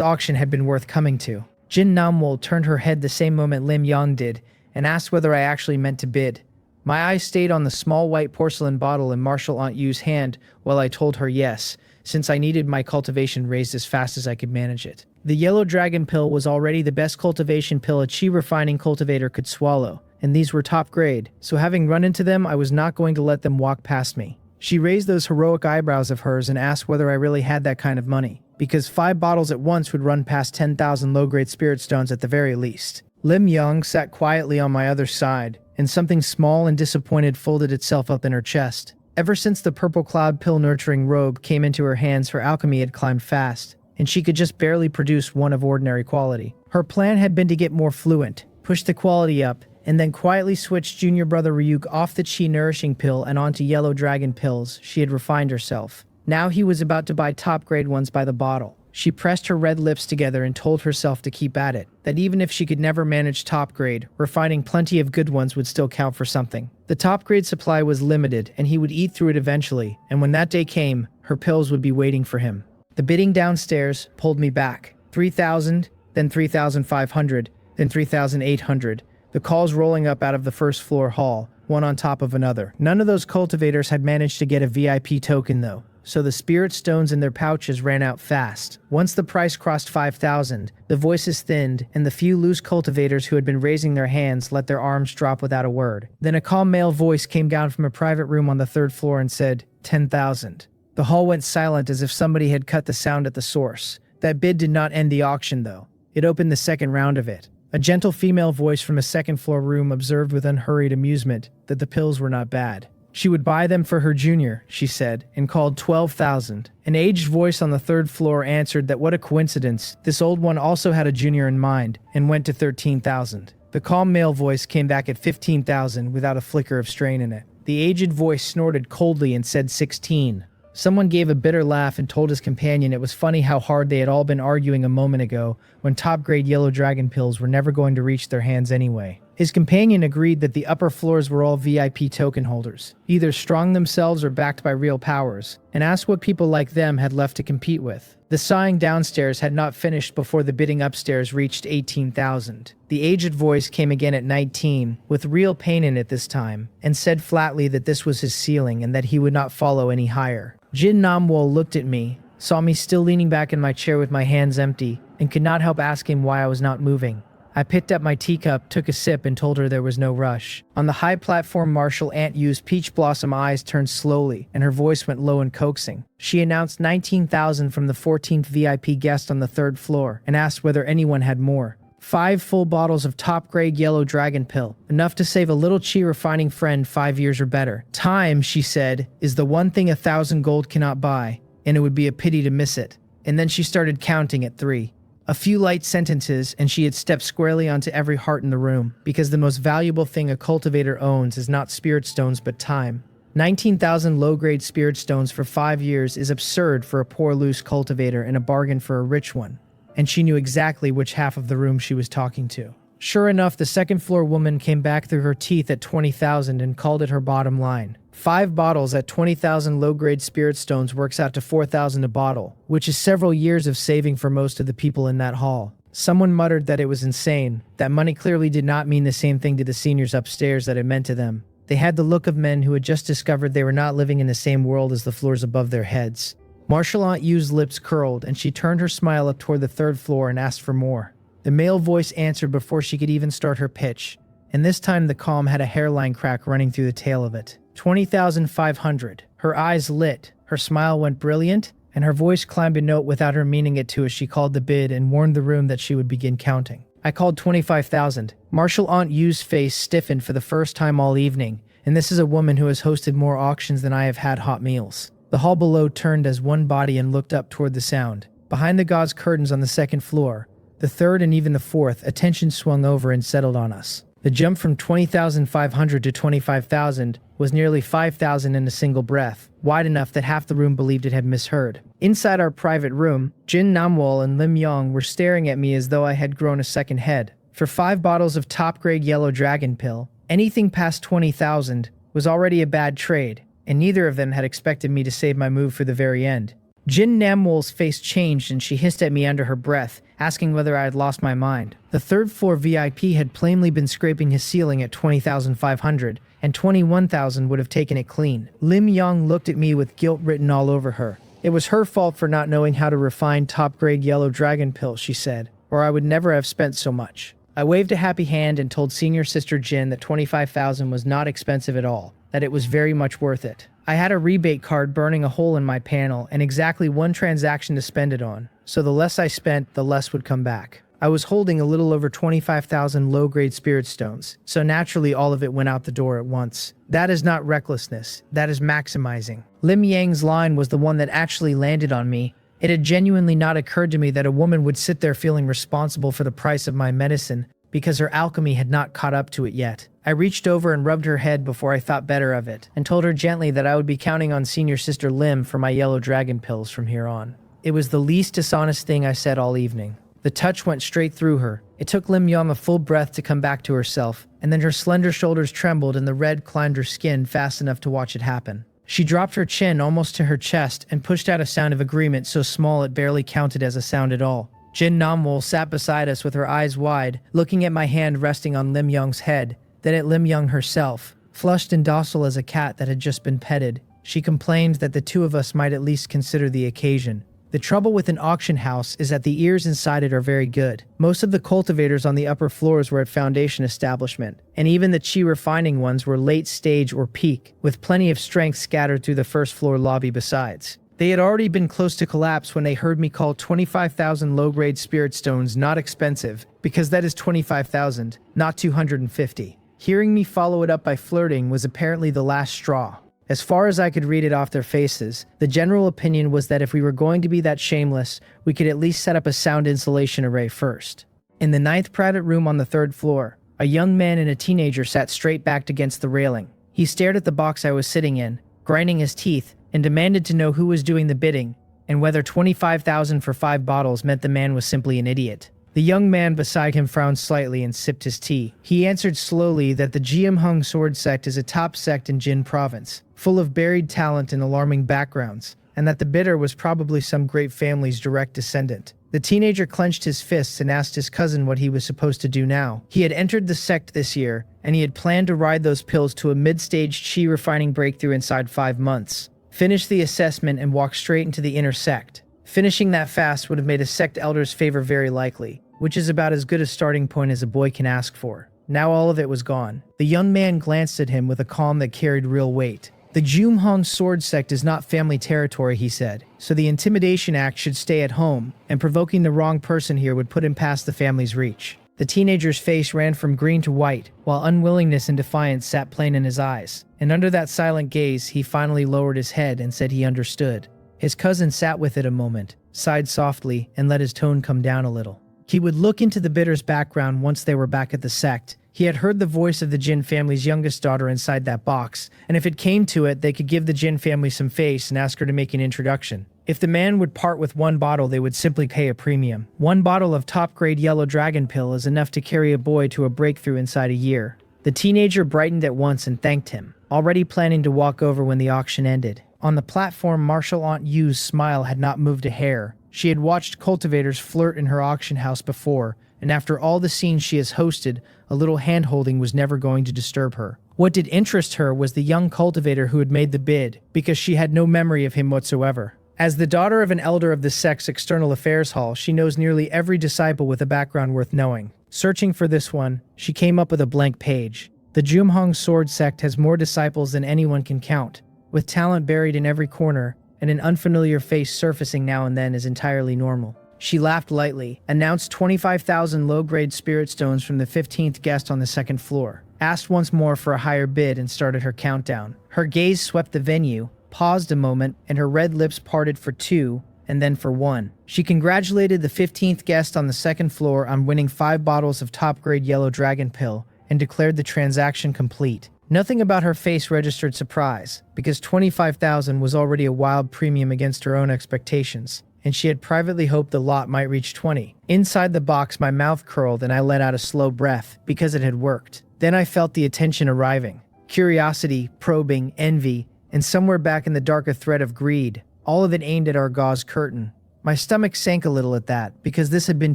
auction had been worth coming to. Jin Namwol turned her head the same moment Lim Yang did, and asked whether I actually meant to bid. My eyes stayed on the small white porcelain bottle in Martial Aunt Yu's hand while I told her yes, since I needed my cultivation raised as fast as I could manage it. The yellow dragon pill was already the best cultivation pill a Chi Refining cultivator could swallow, and these were top grade, so having run into them, I was not going to let them walk past me. She raised those heroic eyebrows of hers and asked whether I really had that kind of money, because 5 bottles at once would run past 10,000 low-grade spirit stones at the very least. Lim Young sat quietly on my other side, and something small and disappointed folded itself up in her chest. Ever since the purple cloud pill nurturing robe came into her hands, her alchemy had climbed fast, and she could just barely produce one of ordinary quality. Her plan had been to get more fluent, push the quality up, and then quietly switch junior brother Ryuk off the chi nourishing pill and onto yellow dragon pills. She had refined herself. Now he was about to buy top grade ones by the bottle. She pressed her red lips together and told herself to keep at it, that even if she could never manage top grade, refining plenty of good ones would still count for something. The top grade supply was limited, and he would eat through it eventually, and when that day came, her pills would be waiting for him. The bidding downstairs pulled me back. 3,000, then 3,500, then 3,800. The calls rolling up out of the first floor hall, one on top of another. None of those cultivators had managed to get a VIP token though, so the spirit stones in their pouches ran out fast. Once the price crossed 5,000, the voices thinned, and the few loose cultivators who had been raising their hands let their arms drop without a word. Then a calm male voice came down from a private room on the 3rd floor and said, 10,000. The hall went silent as if somebody had cut the sound at the source. That bid did not end the auction, though. It opened the second round of it. A gentle female voice from a second-floor room observed with unhurried amusement that the pills were not bad. She would buy them for her junior, she said, and called 12,000. An aged voice on the third floor answered that what a coincidence, this old one also had a junior in mind, and went to 13,000. The calm male voice came back at 15,000 without a flicker of strain in it. The aged voice snorted coldly and said 16. Someone gave a bitter laugh and told his companion it was funny how hard they had all been arguing a moment ago when top-grade yellow dragon pills were never going to reach their hands anyway. His companion agreed that the upper floors were all VIP token holders, either strong themselves or backed by real powers, and asked what people like them had left to compete with. The sighing downstairs had not finished before the bidding upstairs reached 18,000. The aged voice came again at 19, with real pain in it this time, and said flatly that this was his ceiling and that he would not follow any higher. Jin Namwol looked at me, saw me still leaning back in my chair with my hands empty, and could not help asking why I was not moving. I picked up my teacup, took a sip, and told her there was no rush. On the high platform, Marshall Ant Yu's peach blossom eyes turned slowly, and her voice went low and coaxing. She announced 19,000 from the 14th VIP guest on the third floor, and asked whether anyone had more. 5 full bottles of top-grade yellow dragon pill, enough to save a little chi refining friend 5 years or better. Time, she said, is the one thing 1,000 gold cannot buy, and it would be a pity to miss it. And then she started counting at 3. A few light sentences, and she had stepped squarely onto every heart in the room, because the most valuable thing a cultivator owns is not spirit stones but time. 19,000 low-grade spirit stones for 5 years is absurd for a poor loose cultivator and a bargain for a rich one. And she knew exactly which half of the room she was talking to. Sure enough, the second-floor woman came back through her teeth at 20,000 and called it her bottom line. 5 bottles at 20,000 low-grade spirit stones works out to 4,000 a bottle, which is several years of saving for most of the people in that hall. Someone muttered that it was insane. That money clearly did not mean the same thing to the seniors upstairs that it meant to them. They had the look of men who had just discovered they were not living in the same world as the floors above their heads. Marshall Aunt Yu's lips curled, and she turned her smile up toward the third floor and asked for more. The male voice answered before she could even start her pitch, and this time the calm had a hairline crack running through the tail of it. 20,500. Her eyes lit, her smile went brilliant, and her voice climbed a note without her meaning it to as she called the bid and warned the room that she would begin counting. I called 25,000. Marshall Aunt Yu's face stiffened for the first time all evening, and this is a woman who has hosted more auctions than I have had hot meals. The hall below turned as one body and looked up toward the sound. Behind the gauze curtains on the second floor, the third and even the fourth, attention swung over and settled on us. The jump from 20,500 to 25,000 was nearly 5,000 in a single breath, wide enough that half the room believed it had misheard. Inside our private room, Jin Namwol and Lim Yong were staring at me as though I had grown a second head. For 5 bottles of top-grade yellow dragon pill, anything past 20,000 was already a bad trade, and neither of them had expected me to save my move for the very end. Jin Namwol's face changed and she hissed at me under her breath, asking whether I had lost my mind. The third-floor VIP had plainly been scraping his ceiling at 20,500, and 21,000 would have taken it clean. Lim Yong looked at me with guilt written all over her. It was her fault for not knowing how to refine top-grade yellow dragon pill, she said, or I would never have spent so much. I waved a happy hand and told senior sister Jin that 25,000 was not expensive at all, that it was very much worth it. I had a rebate card burning a hole in my panel and exactly one transaction to spend it on, so the less I spent, the less would come back. I was holding a little over 25,000 low-grade spirit stones, so naturally all of it went out the door at once. That is not recklessness, that is maximizing. Lim Yang's line was the one that actually landed on me. It had genuinely not occurred to me that a woman would sit there feeling responsible for the price of my medicine because her alchemy had not caught up to it yet. I reached over and rubbed her head before I thought better of it, and told her gently that I would be counting on senior sister Lim for my yellow dragon pills from here on. It was the least dishonest thing I said all evening. The touch went straight through her. It took Lim Yong a full breath to come back to herself, and then her slender shoulders trembled and the red climbed her skin fast enough to watch it happen. She dropped her chin almost to her chest and pushed out a sound of agreement so small it barely counted as a sound at all. Jin Namwol sat beside us with her eyes wide, looking at my hand resting on Lim Yong's head, then at Lim Yong herself, flushed and docile as a cat that had just been petted. She complained that the two of us might at least consider the occasion. The trouble with an auction house is that the ears inside it are very good. Most of the cultivators on the upper floors were at foundation establishment, and even the chi refining ones were late stage or peak, with plenty of strength scattered through the first floor lobby besides. They had already been close to collapse when they heard me call 25,000 low-grade spirit stones not expensive, because that is 25,000, not 250. Hearing me follow it up by flirting was apparently the last straw. As far as I could read it off their faces, the general opinion was that if we were going to be that shameless, we could at least set up a sound insulation array first. In the 9th private room on the 3rd floor, a young man and a teenager sat straight backed against the railing. He stared at the box I was sitting in, grinding his teeth, and demanded to know who was doing the bidding, and whether 25,000 for 5 bottles meant the man was simply an idiot. The young man beside him frowned slightly and sipped his tea. He answered slowly that the Jiamhung sword sect is a top sect in Jin province, full of buried talent and alarming backgrounds, and that the bidder was probably some great family's direct descendant. The teenager clenched his fists and asked his cousin what he was supposed to do now. He had entered the sect this year, and he had planned to ride those pills to a mid-stage chi refining breakthrough inside 5 months, finish the assessment, and walk straight into the inner sect. Finishing that fast would have made a sect elder's favor very likely, which is about as good a starting point as a boy can ask for. Now all of it was gone. The young man glanced at him with a calm that carried real weight. The Jiamhung sword sect is not family territory, he said, so the Intimidation Act should stay at home, and provoking the wrong person here would put him past the family's reach. The teenager's face ran from green to white, while unwillingness and defiance sat plain in his eyes, and under that silent gaze, he finally lowered his head and said he understood. His cousin sat with it a moment, sighed softly, and let his tone come down a little. He would look into the bidder's background once they were back at the sect. He had heard the voice of the Jin family's youngest daughter inside that box, and if it came to it, they could give the Jin family some face and ask her to make an introduction. If the man would part with 1 bottle, they would simply pay a premium. 1 bottle of top-grade yellow dragon pill is enough to carry a boy to a breakthrough inside a year. The teenager brightened at once and thanked him, already planning to walk over when the auction ended. On the platform, Martial Aunt Yu's smile had not moved a hair. She had watched cultivators flirt in her auction house before, and after all the scenes she has hosted, a little hand-holding was never going to disturb her. What did interest her was the young cultivator who had made the bid, because she had no memory of him whatsoever. As the daughter of an elder of the sect's external affairs hall, she knows nearly every disciple with a background worth knowing. Searching for this one, she came up with a blank page. The Jiamhung sword sect has more disciples than anyone can count, with talent buried in every corner, and an unfamiliar face surfacing now and then is entirely normal. She laughed lightly, announced 25,000 low-grade spirit stones from the 15th guest on the 2nd floor, asked once more for a higher bid, and started her countdown. Her gaze swept the venue, paused a moment, and her red lips parted for 2, and then for 1. She congratulated the 15th guest on the 2nd floor on winning 5 bottles of top-grade yellow dragon pill, and declared the transaction complete. Nothing about her face registered surprise, because 25,000 was already a wild premium against her own expectations, and she had privately hoped the lot might reach 20. Inside the box, my mouth curled and I let out a slow breath, because it had worked. Then I felt the attention arriving. Curiosity, probing, envy, and somewhere back in the dark a thread of greed, all of it aimed at our gauze curtain. My stomach sank a little at that, because this had been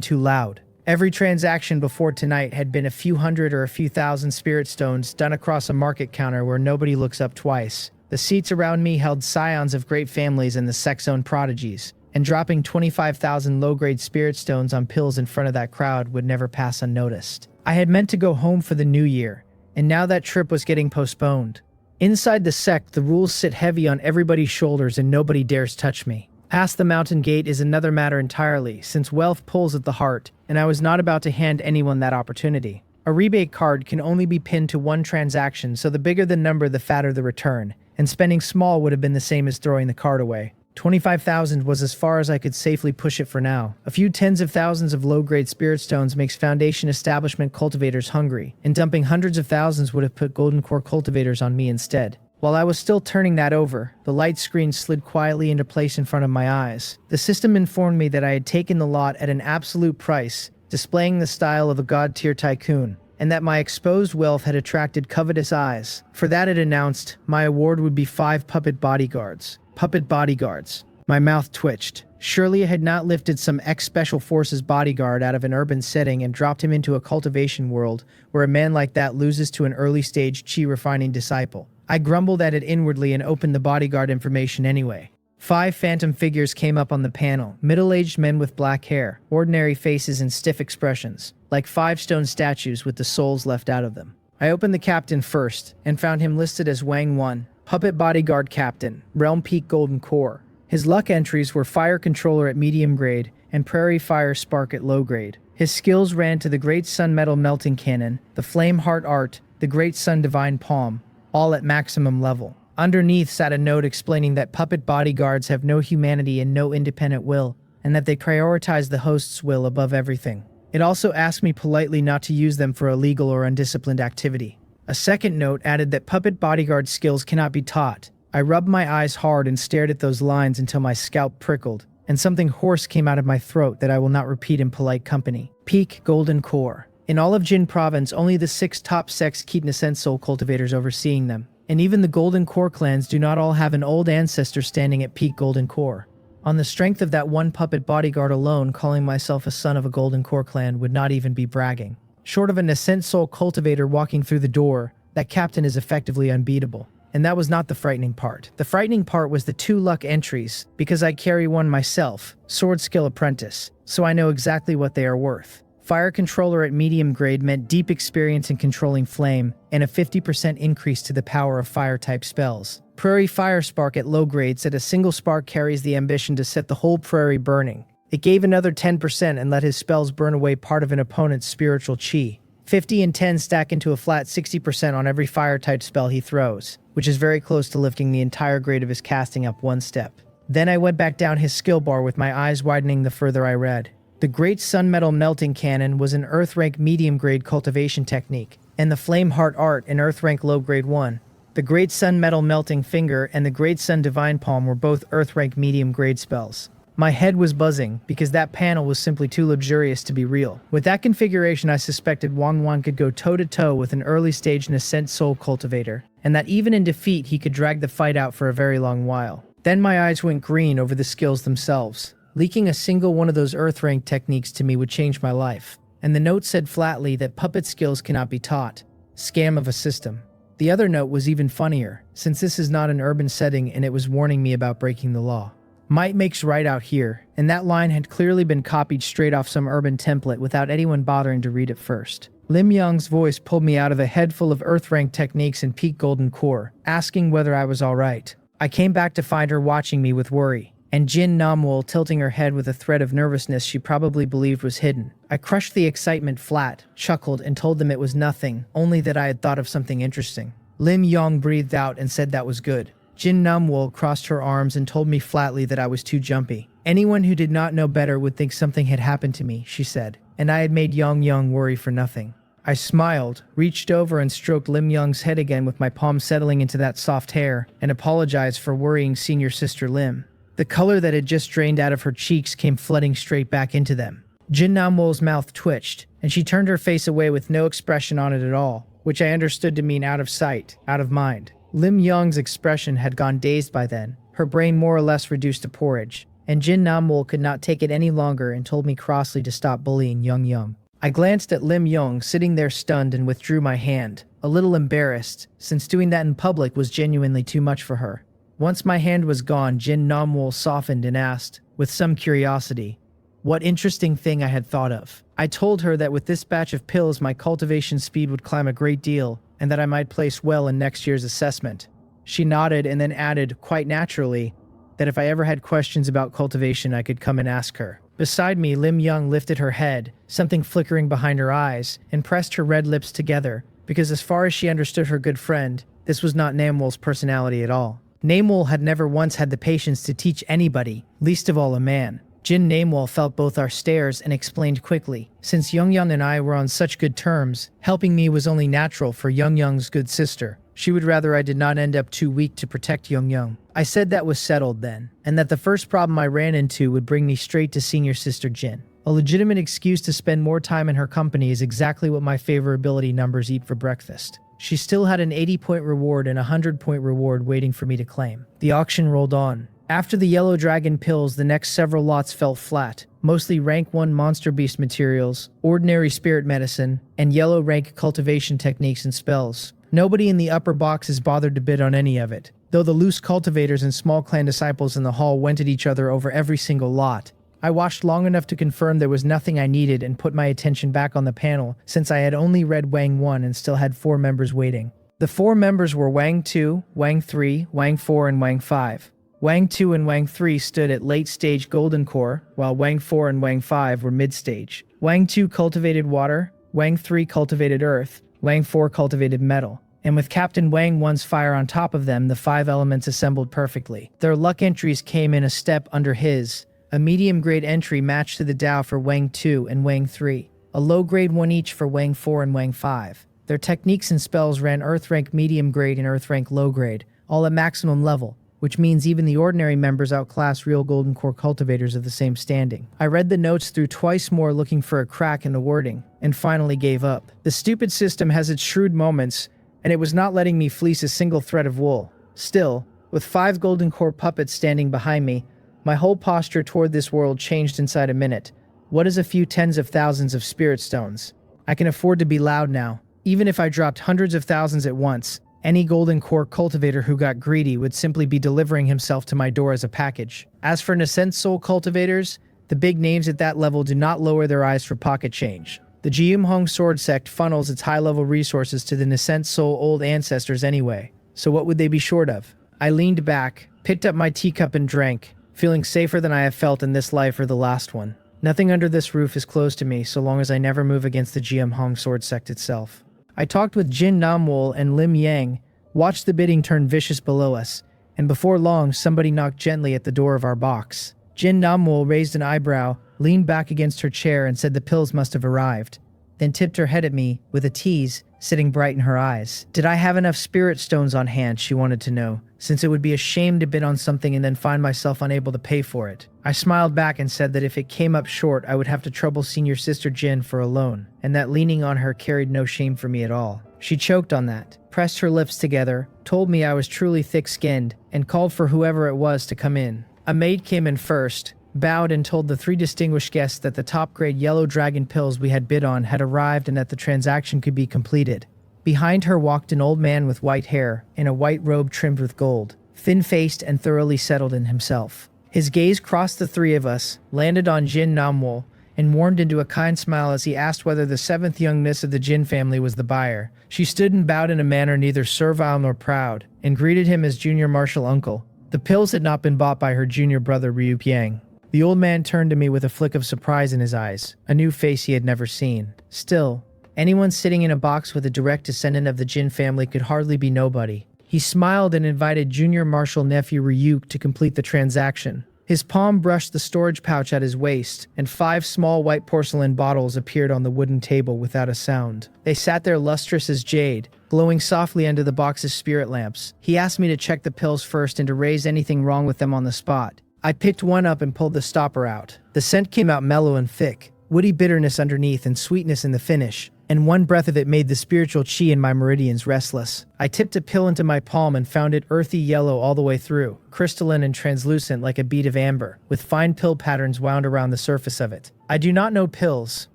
too loud. Every transaction before tonight had been a few hundred or a few thousand spirit stones done across a market counter where nobody looks up twice. The seats around me held scions of great families and the sex-owned prodigies, and dropping 25,000 low-grade spirit stones on pills in front of that crowd would never pass unnoticed. I had meant to go home for the new year, and now that trip was getting postponed. Inside the sect, the rules sit heavy on everybody's shoulders and nobody dares touch me. Past the mountain gate is another matter entirely, since wealth pulls at the heart, and I was not about to hand anyone that opportunity. A rebate card can only be pinned to 1 transaction, so the bigger the number, the fatter the return, and spending small would have been the same as throwing the card away. 25,000 was as far as I could safely push it for now. A few tens of thousands of low-grade spirit stones makes foundation establishment cultivators hungry, and dumping hundreds of thousands would have put golden core cultivators on me instead. While I was still turning that over, the light screen slid quietly into place in front of my eyes. The system informed me that I had taken the lot at an absolute price, displaying the style of a god-tier tycoon, and that my exposed wealth had attracted covetous eyes. For that, it announced, my award would be 5 puppet bodyguards. Puppet bodyguards. My mouth twitched. Surely I had not lifted some ex-special forces bodyguard out of an urban setting and dropped him into a cultivation world where a man like that loses to an early-stage chi-refining disciple. I grumbled at it inwardly and opened the bodyguard information anyway. 5 phantom figures came up on the panel, middle-aged men with black hair, ordinary faces and stiff expressions, like 5 stone statues with the souls left out of them. I opened the captain first, and found him listed as Wang 1, Puppet Bodyguard Captain, Realm Peak Golden Core. His luck entries were Fire Controller at medium grade, and Prairie Fire Spark at low grade. His skills ran to the Great Sun Metal Melting Cannon, the Flame Heart Art, the Great Sun Divine Palm, all at maximum level. Underneath sat a note explaining that puppet bodyguards have no humanity and no independent will, and that they prioritize the host's will above everything. It also asked me politely not to use them for illegal or undisciplined activity. A second note added that puppet bodyguard skills cannot be taught. I rubbed my eyes hard and stared at those lines until my scalp prickled, and something hoarse came out of my throat that I will not repeat in polite company. Peak Golden Core. In all of Jin Province, only the 6 top sex keep nascent soul cultivators overseeing them. And even the Golden Core clans do not all have an old ancestor standing at peak Golden Core. On the strength of that one puppet bodyguard alone, calling myself a son of a Golden Core clan would not even be bragging. Short of a nascent soul cultivator walking through the door, that captain is effectively unbeatable. And that was not the frightening part. The frightening part was the 2 luck entries, because I carry one myself, Sword Skill Apprentice, so I know exactly what they are worth. Fire Controller at medium grade meant deep experience in controlling flame, and a 50% increase to the power of fire-type spells. Prairie Fire Spark at low grade said a single spark carries the ambition to set the whole prairie burning. It gave another 10% and let his spells burn away part of an opponent's spiritual chi. 50 and 10 stack into a flat 60% on every fire-type spell he throws, which is very close to lifting the entire grade of his casting up one step. Then I went back down his skill bar with my eyes widening the further I read. The Great Sun Metal Melting Cannon was an Earth Rank Medium Grade cultivation technique, and the Flame Heart Art an Earth Rank Low Grade 1. The Great Sun Metal Melting Finger and the Great Sun Divine Palm were both Earth Rank Medium Grade spells. My head was buzzing, because that panel was simply too luxurious to be real. With that configuration, I suspected Wang Wan could go toe-to-toe with an early-stage Nascent Soul Cultivator, and that even in defeat he could drag the fight out for a very long while. Then my eyes went green over the skills themselves. Leaking a single one of those Earth Rank techniques to me would change my life. And the note said flatly that puppet skills cannot be taught. Scam of a system. The other note was even funnier, since this is not an urban setting and it was warning me about breaking the law. Might makes right out here, and that line had clearly been copied straight off some urban template without anyone bothering to read it first. Lim Young's voice pulled me out of a head full of Earth Rank techniques and peak Golden Core, asking whether I was alright. I came back to find her watching me with worry, and Jin Namwol tilting her head with a thread of nervousness she probably believed was hidden. I crushed the excitement flat, chuckled, and told them it was nothing, only that I had thought of something interesting. Lim Yong breathed out and said that was good. Jin Namwol crossed her arms and told me flatly that I was too jumpy. Anyone who did not know better would think something had happened to me, she said, and I had made Yong Yong worry for nothing. I smiled, reached over and stroked Lim Young's head again with my palm settling into that soft hair, and apologized for worrying senior sister Lim. The color that had just drained out of her cheeks came flooding straight back into them. Jin Namwol's mouth twitched, and she turned her face away with no expression on it at all, which I understood to mean out of sight, out of mind. Lim Young's expression had gone dazed by then, her brain more or less reduced to porridge, and Jin Namwol could not take it any longer and told me crossly to stop bullying Young Young. I glanced at Lim Young sitting there stunned and withdrew my hand, a little embarrassed, since doing that in public was genuinely too much for her. Once my hand was gone, Jin Namwol softened and asked, with some curiosity, what interesting thing I had thought of. I told her that with this batch of pills my cultivation speed would climb a great deal, and that I might place well in next year's assessment. She nodded and then added, quite naturally, that if I ever had questions about cultivation I could come and ask her. Beside me, Lim Young lifted her head, something flickering behind her eyes, and pressed her red lips together, because as far as she understood her good friend, this was not Namwol's personality at all. Namwol had never once had the patience to teach anybody, least of all a man. Jin Namwol felt both our stares and explained quickly. Since Young Young and I were on such good terms, helping me was only natural for Young Young's good sister. She would rather I did not end up too weak to protect Young Young. I said that was settled then, and that the first problem I ran into would bring me straight to senior sister Jin. A legitimate excuse to spend more time in her company is exactly what my favorability numbers eat for breakfast. She still had an 80-point reward and a 100-point reward waiting for me to claim. The auction rolled on. After the Yellow Dragon pills, the next several lots fell flat, mostly rank 1 Monster Beast materials, ordinary spirit medicine, and yellow rank cultivation techniques and spells. Nobody in the upper boxes bothered to bid on any of it. though the loose cultivators and small clan disciples in the hall went at each other over every single lot. I watched long enough to confirm there was nothing I needed and put my attention back on the panel, since I had only read Wang 1 and still had 4 members waiting. The 4 members were Wang 2, Wang 3, Wang 4, and Wang 5. Wang 2 and Wang 3 stood at late-stage golden core, while Wang 4 and Wang 5 were mid-stage. Wang 2 cultivated water, Wang 3 cultivated earth, Wang 4 cultivated metal. And with Captain Wang 1's fire on top of them, the 5 elements assembled perfectly. Their luck entries came in a step under his. A medium-grade entry matched to the Tao for Wang 2 and Wang 3. A low-grade one each for Wang 4 and Wang 5. Their techniques and spells ran Earth Rank Medium Grade and Earth Rank Low Grade, all at maximum level, which means even the ordinary members outclass real Golden Core cultivators of the same standing. I read the notes through twice more looking for a crack in the wording, and finally gave up. The stupid system has its shrewd moments, and it was not letting me fleece a single thread of wool. Still, with 5 Golden Core puppets standing behind me, my whole posture toward this world changed inside a minute. What is a few tens of thousands of spirit stones? I can afford to be loud now. Even if I dropped hundreds of thousands at once, any Golden Core cultivator who got greedy would simply be delivering himself to my door as a package. As for Nascent Soul cultivators, the big names at that level do not lower their eyes for pocket change. The Jiumhong Sword Sect funnels its high-level resources to the Nascent Soul old ancestors anyway, so what would they be short of? I leaned back, picked up my teacup and drank, feeling safer than I have felt in this life or the last one. Nothing under this roof is closed to me so long as I never move against the Jiumhong Sword Sect itself. I talked with Jin Namwol and Lim Yang, watched the bidding turn vicious below us, and before long somebody knocked gently at the door of our box. Jin Namwol raised an eyebrow, leaned back against her chair and said the pills must have arrived, then tipped her head at me with a tease sitting bright in her eyes. Did I have enough spirit stones on hand, she wanted to know, since it would be a shame to bid on something and then find myself unable to pay for it. I smiled back and said that if it came up short, I would have to trouble senior sister Jin for a loan, and that leaning on her carried no shame for me at all. She choked on that, pressed her lips together, told me I was truly thick-skinned, and called for whoever it was to come in. A maid came in first, bowed and told the 3 distinguished guests that the top-grade yellow dragon pills we had bid on had arrived and that the transaction could be completed. Behind her walked an old man with white hair, in a white robe trimmed with gold, thin-faced and thoroughly settled in himself. His gaze crossed the 3 of us, landed on Jin Namwol, and warmed into a kind smile as he asked whether the 7th young miss of the Jin family was the buyer. She stood and bowed in a manner neither servile nor proud, and greeted him as junior martial uncle. The pills had not been bought by her junior brother Ryuk Yang. The old man turned to me with a flick of surprise in his eyes, a new face he had never seen. Still, anyone sitting in a box with a direct descendant of the Jin family could hardly be nobody. He smiled and invited junior martial nephew Ryuk to complete the transaction. His palm brushed the storage pouch at his waist, and 5 small white porcelain bottles appeared on the wooden table without a sound. They sat there lustrous as jade, glowing softly under the box's spirit lamps. He asked me to check the pills first and to raise anything wrong with them on the spot. I picked one up and pulled the stopper out. The scent came out mellow and thick, woody bitterness underneath and sweetness in the finish, and one breath of it made the spiritual chi in my meridians restless. I tipped a pill into my palm and found it earthy yellow all the way through, crystalline and translucent like a bead of amber, with fine pill patterns wound around the surface of it. I do not know pills,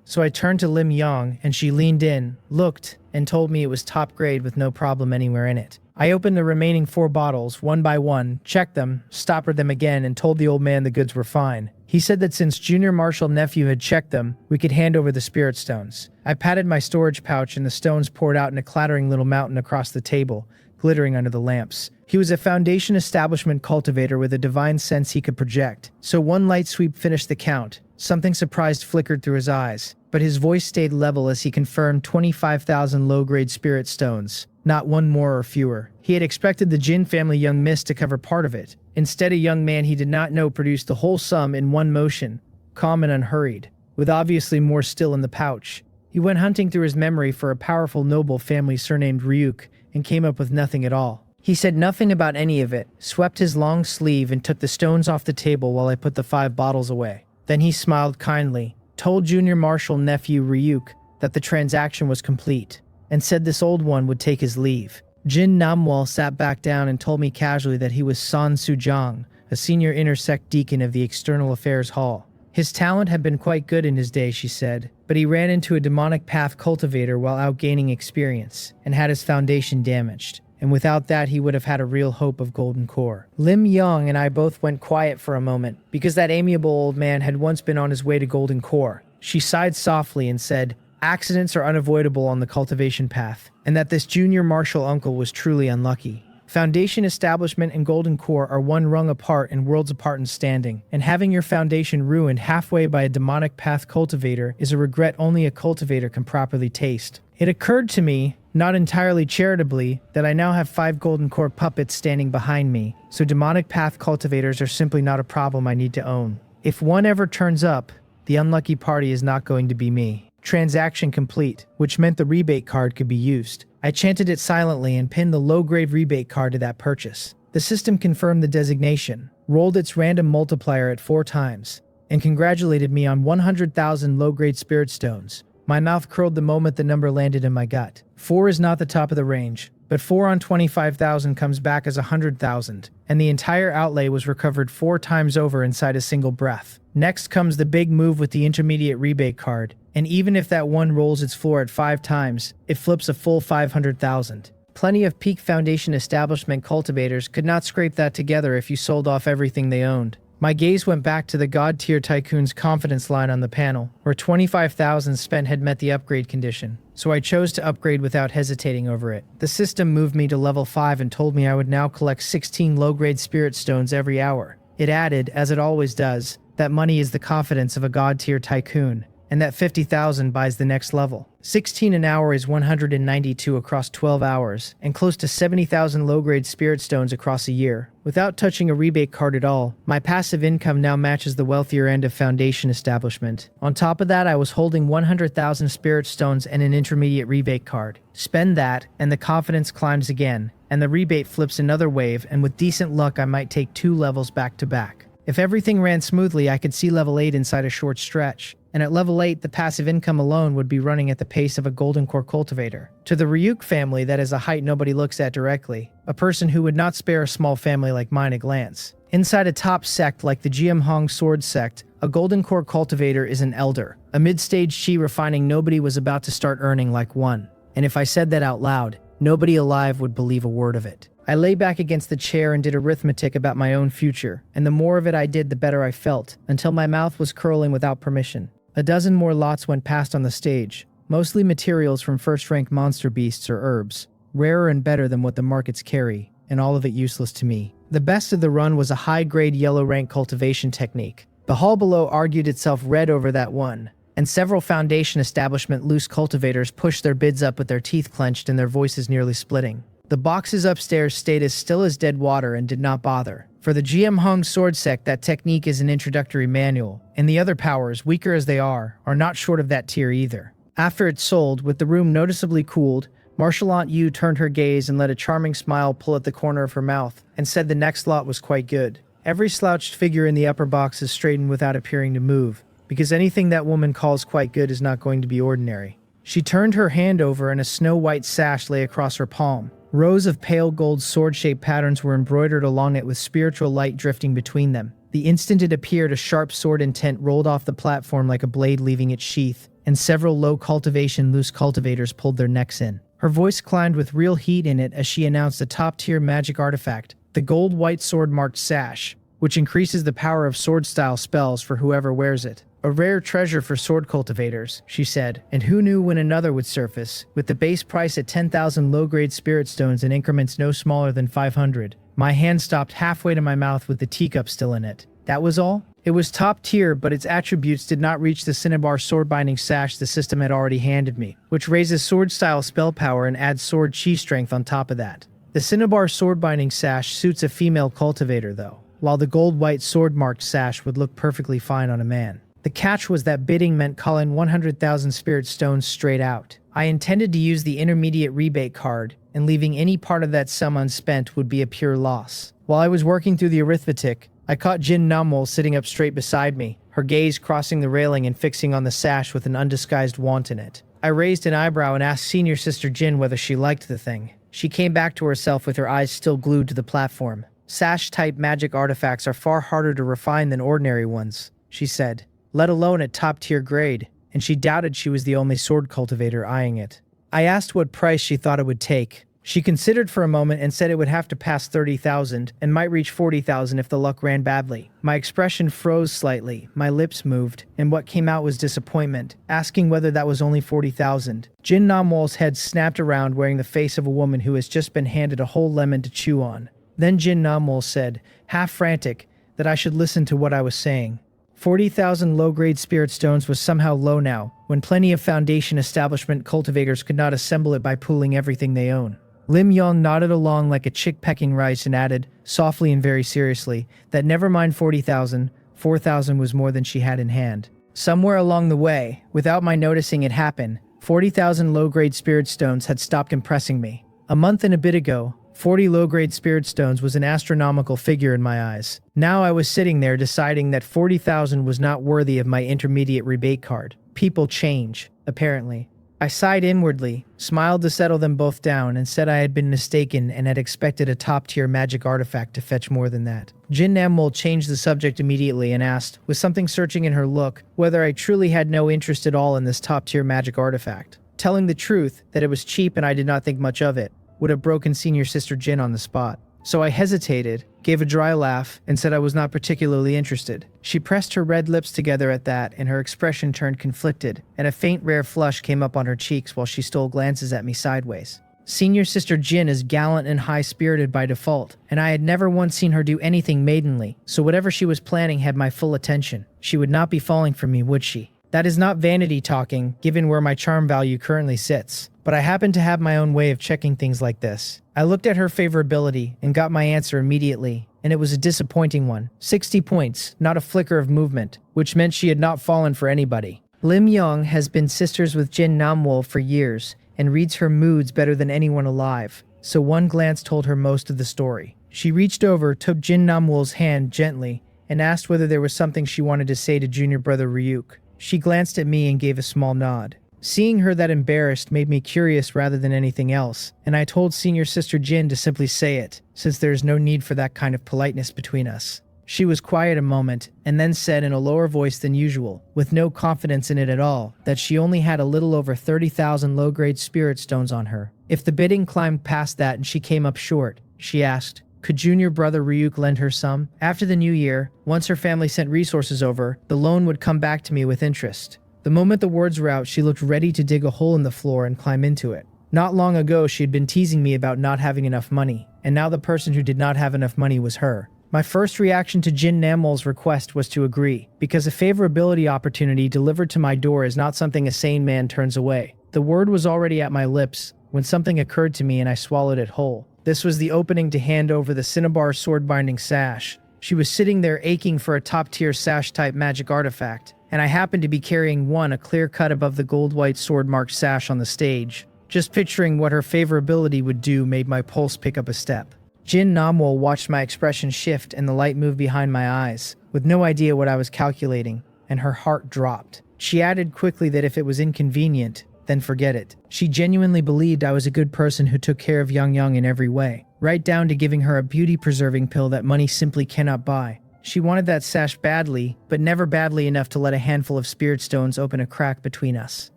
so I turned to Lim Yang and she leaned in, looked, and told me it was top grade with no problem anywhere in it. I opened the remaining 4 bottles, one by one, checked them, stoppered them again, and told the old man the goods were fine. He said that since Junior Marshal Nephew had checked them, we could hand over the spirit stones. I patted my storage pouch and the stones poured out in a clattering little mountain across the table, glittering under the lamps. He was a Foundation Establishment cultivator with a divine sense he could project, so one light sweep finished the count. Something surprised flickered through his eyes, but his voice stayed level as he confirmed 25,000 low-grade spirit stones. Not one more or fewer. He had expected the Jin family young miss to cover part of it. Instead, a young man he did not know produced the whole sum in one motion, calm and unhurried, with obviously more still in the pouch. He went hunting through his memory for a powerful noble family surnamed Ryuk, and came up with nothing at all. He said nothing about any of it, swept his long sleeve and took the stones off the table while I put the 5 bottles away. Then he smiled kindly, told Junior Marshal Nephew Ryuk that the transaction was complete, and said this old one would take his leave. Jin Namwal sat back down and told me casually that he was San Sujong, a senior intersect deacon of the External Affairs Hall. His talent had been quite good in his day, she said, but he ran into a demonic path cultivator while out gaining experience, and had his foundation damaged. and without that he would have had a real hope of golden core. Lim Young and I both went quiet for a moment, because that amiable old man had once been on his way to golden core. She sighed softly and said, "Accidents are unavoidable on the cultivation path, and that this junior martial uncle was truly unlucky. Foundation establishment and golden core are one rung apart and worlds apart in standing, and having your foundation ruined halfway by a demonic path cultivator is a regret only a cultivator can properly taste." It occurred to me, not entirely charitably, that I now have 5 golden core puppets standing behind me, so demonic path cultivators are simply not a problem I need to own. If one ever turns up, the unlucky party is not going to be me. Transaction complete, which meant the rebate card could be used. I chanted it silently and pinned the low-grade rebate card to that purchase. The system confirmed the designation, rolled its random multiplier at 4 times, and congratulated me on 100,000 low-grade spirit stones. My mouth curled the moment the number landed in my gut. 4 is not the top of the range, but 4 on 25,000 comes back as 100,000, and the entire outlay was recovered 4 times over inside a single breath. Next comes the big move with the intermediate rebate card, and even if that one rolls its floor at 5 times, it flips a full 500,000. Plenty of peak foundation establishment cultivators could not scrape that together if you sold off everything they owned. My gaze went back to the God Tier Tycoon's confidence line on the panel, where 25,000 spent had met the upgrade condition, so I chose to upgrade without hesitating over it. The system moved me to level 5 and told me I would now collect 16 low-grade spirit stones every hour. It added, as it always does, that money is the confidence of a God Tier Tycoon, and that 50,000 buys the next level. 16 an hour is 192 across 12 hours, and close to 70,000 low-grade spirit stones across a year. Without touching a rebate card at all, my passive income now matches the wealthier end of foundation establishment. On top of that, I was holding 100,000 spirit stones and an intermediate rebate card. Spend that, and the confidence climbs again, and the rebate flips another wave, and with decent luck I might take 2 levels back to back. If everything ran smoothly, I could see level 8 inside a short stretch. And at level 8, the passive income alone would be running at the pace of a golden core cultivator. To the Ryuk family, that is a height nobody looks at directly, a person who would not spare a small family like mine a glance. Inside a top sect like the Jiamhong Sword Sect, a golden core cultivator is an elder. A mid-stage chi refining nobody was about to start earning like one. And if I said that out loud, nobody alive would believe a word of it. I lay back against the chair and did arithmetic about my own future, and the more of it I did, the better I felt, until my mouth was curling without permission. A dozen more lots went past on the stage, mostly materials from first-rank monster beasts or herbs, rarer and better than what the markets carry, and all of it useless to me. The best of the run was a high-grade yellow-rank cultivation technique. The hall below argued itself red over that one, and several foundation establishment loose cultivators pushed their bids up with their teeth clenched and their voices nearly splitting. The boxes upstairs stayed as still as dead water and did not bother. For the Jiamhong Sword Sect, that technique is an introductory manual, and the other powers, weaker as they are not short of that tier either. After it sold, with the room noticeably cooled, Martial Aunt Yu turned her gaze and let a charming smile pull at the corner of her mouth, and said the next lot was quite good. Every slouched figure in the upper boxes straightened without appearing to move, because anything that woman calls quite good is not going to be ordinary. She turned her hand over and a snow-white sash lay across her palm. Rows of pale gold sword-shaped patterns were embroidered along it with spiritual light drifting between them. The instant it appeared, a sharp sword intent rolled off the platform like a blade leaving its sheath, and several low cultivation loose cultivators pulled their necks in. Her voice climbed with real heat in it as she announced a top-tier magic artifact, the gold-white sword-marked sash, which increases the power of sword-style spells for whoever wears it. A rare treasure for sword cultivators, she said, and who knew when another would surface, with the base price at 10,000 low-grade spirit stones in increments no smaller than 500. My hand stopped halfway to my mouth with the teacup still in it. That was all? It was top tier, but its attributes did not reach the Cinnabar sword-binding sash the system had already handed me, which raises sword-style spell power and adds sword chi strength on top of that. The Cinnabar sword-binding sash suits a female cultivator, though, while the gold-white sword-marked sash would look perfectly fine on a man. The catch was that bidding meant calling 100,000 spirit stones straight out. I intended to use the intermediate rebate card, and leaving any part of that sum unspent would be a pure loss. While I was working through the arithmetic, I caught Jin Namwol sitting up straight beside me, her gaze crossing the railing and fixing on the sash with an undisguised want in it. I raised an eyebrow and asked senior sister Jin whether she liked the thing. She came back to herself with her eyes still glued to the platform. Sash-type magic artifacts are far harder to refine than ordinary ones, she said, let alone at top-tier grade, and she doubted she was the only sword cultivator eyeing it. I asked what price she thought it would take. She considered for a moment and said it would have to pass 30,000 and might reach 40,000 if the luck ran badly. My expression froze slightly, my lips moved, and what came out was disappointment, asking whether that was only 40,000. Jin Namwal's head snapped around, wearing the face of a woman who has just been handed a whole lemon to chew on. Then Jin Namwal said, half frantic, that I should listen to what I was saying. 40,000 low-grade spirit stones was somehow low now, when plenty of foundation establishment cultivators could not assemble it by pooling everything they own. Lim Yong nodded along like a chick pecking rice and added, softly and very seriously, that never mind 40,000, 4,000 was more than she had in hand. Somewhere along the way, without my noticing it happen, 40,000 low-grade spirit stones had stopped impressing me. A month and a bit ago, 40 low-grade spirit stones was an astronomical figure in my eyes. Now I was sitting there deciding that 40,000 was not worthy of my intermediate rebate card. People change, apparently. I sighed inwardly, smiled to settle them both down, and said I had been mistaken and had expected a top-tier magic artifact to fetch more than that. Jin Namwal changed the subject immediately and asked, with something searching in her look, whether I truly had no interest at all in this top-tier magic artifact. Telling the truth, that it was cheap and I did not think much of it, would have broken senior sister Jin on the spot. So I hesitated, gave a dry laugh, and said I was not particularly interested. She pressed her red lips together at that, and her expression turned conflicted, and a faint rare flush came up on her cheeks while she stole glances at me sideways. Senior sister Jin is gallant and high-spirited by default, and I had never once seen her do anything maidenly, so whatever she was planning had my full attention. She would not be falling for me, would she? That is not vanity talking, given where my charm value currently sits. But I happen to have my own way of checking things like this. I looked at her favorability and got my answer immediately, and it was a disappointing one. 60 points, not a flicker of movement, which meant she had not fallen for anybody. Lim Yong has been sisters with Jin Namwal for years, and reads her moods better than anyone alive, so one glance told her most of the story. She reached over, took Jin Namwal's hand gently, and asked whether there was something she wanted to say to junior brother Ryuk. She glanced at me and gave a small nod. Seeing her that embarrassed made me curious rather than anything else, and I told senior sister Jin to simply say it, since there is no need for that kind of politeness between us. She was quiet a moment, and then said in a lower voice than usual, with no confidence in it at all, that she only had a little over 30,000 low-grade spirit stones on her. If the bidding climbed past that and she came up short, she asked, could junior brother Ryuk lend her some? After the new year, once her family sent resources over, the loan would come back to me with interest. The moment the words were out, she looked ready to dig a hole in the floor and climb into it. Not long ago, she had been teasing me about not having enough money, and now the person who did not have enough money was her. My first reaction to Jin Namwal's request was to agree, because a favorability opportunity delivered to my door is not something a sane man turns away. The word was already at my lips when something occurred to me and I swallowed it whole. This was the opening to hand over the cinnabar sword-binding sash. She was sitting there aching for a top-tier sash-type magic artifact, and I happened to be carrying one a clear cut above the gold-white sword-marked sash on the stage. Just picturing what her favorability would do made my pulse pick up a step. Jin Namwal watched my expression shift and the light move behind my eyes, with no idea what I was calculating, and her heart dropped. She added quickly that if it was inconvenient, then forget it. She genuinely believed I was a good person who took care of Yang Yang in every way, right down to giving her a beauty-preserving pill that money simply cannot buy. She wanted that sash badly, but never badly enough to let a handful of spirit stones open a crack between us.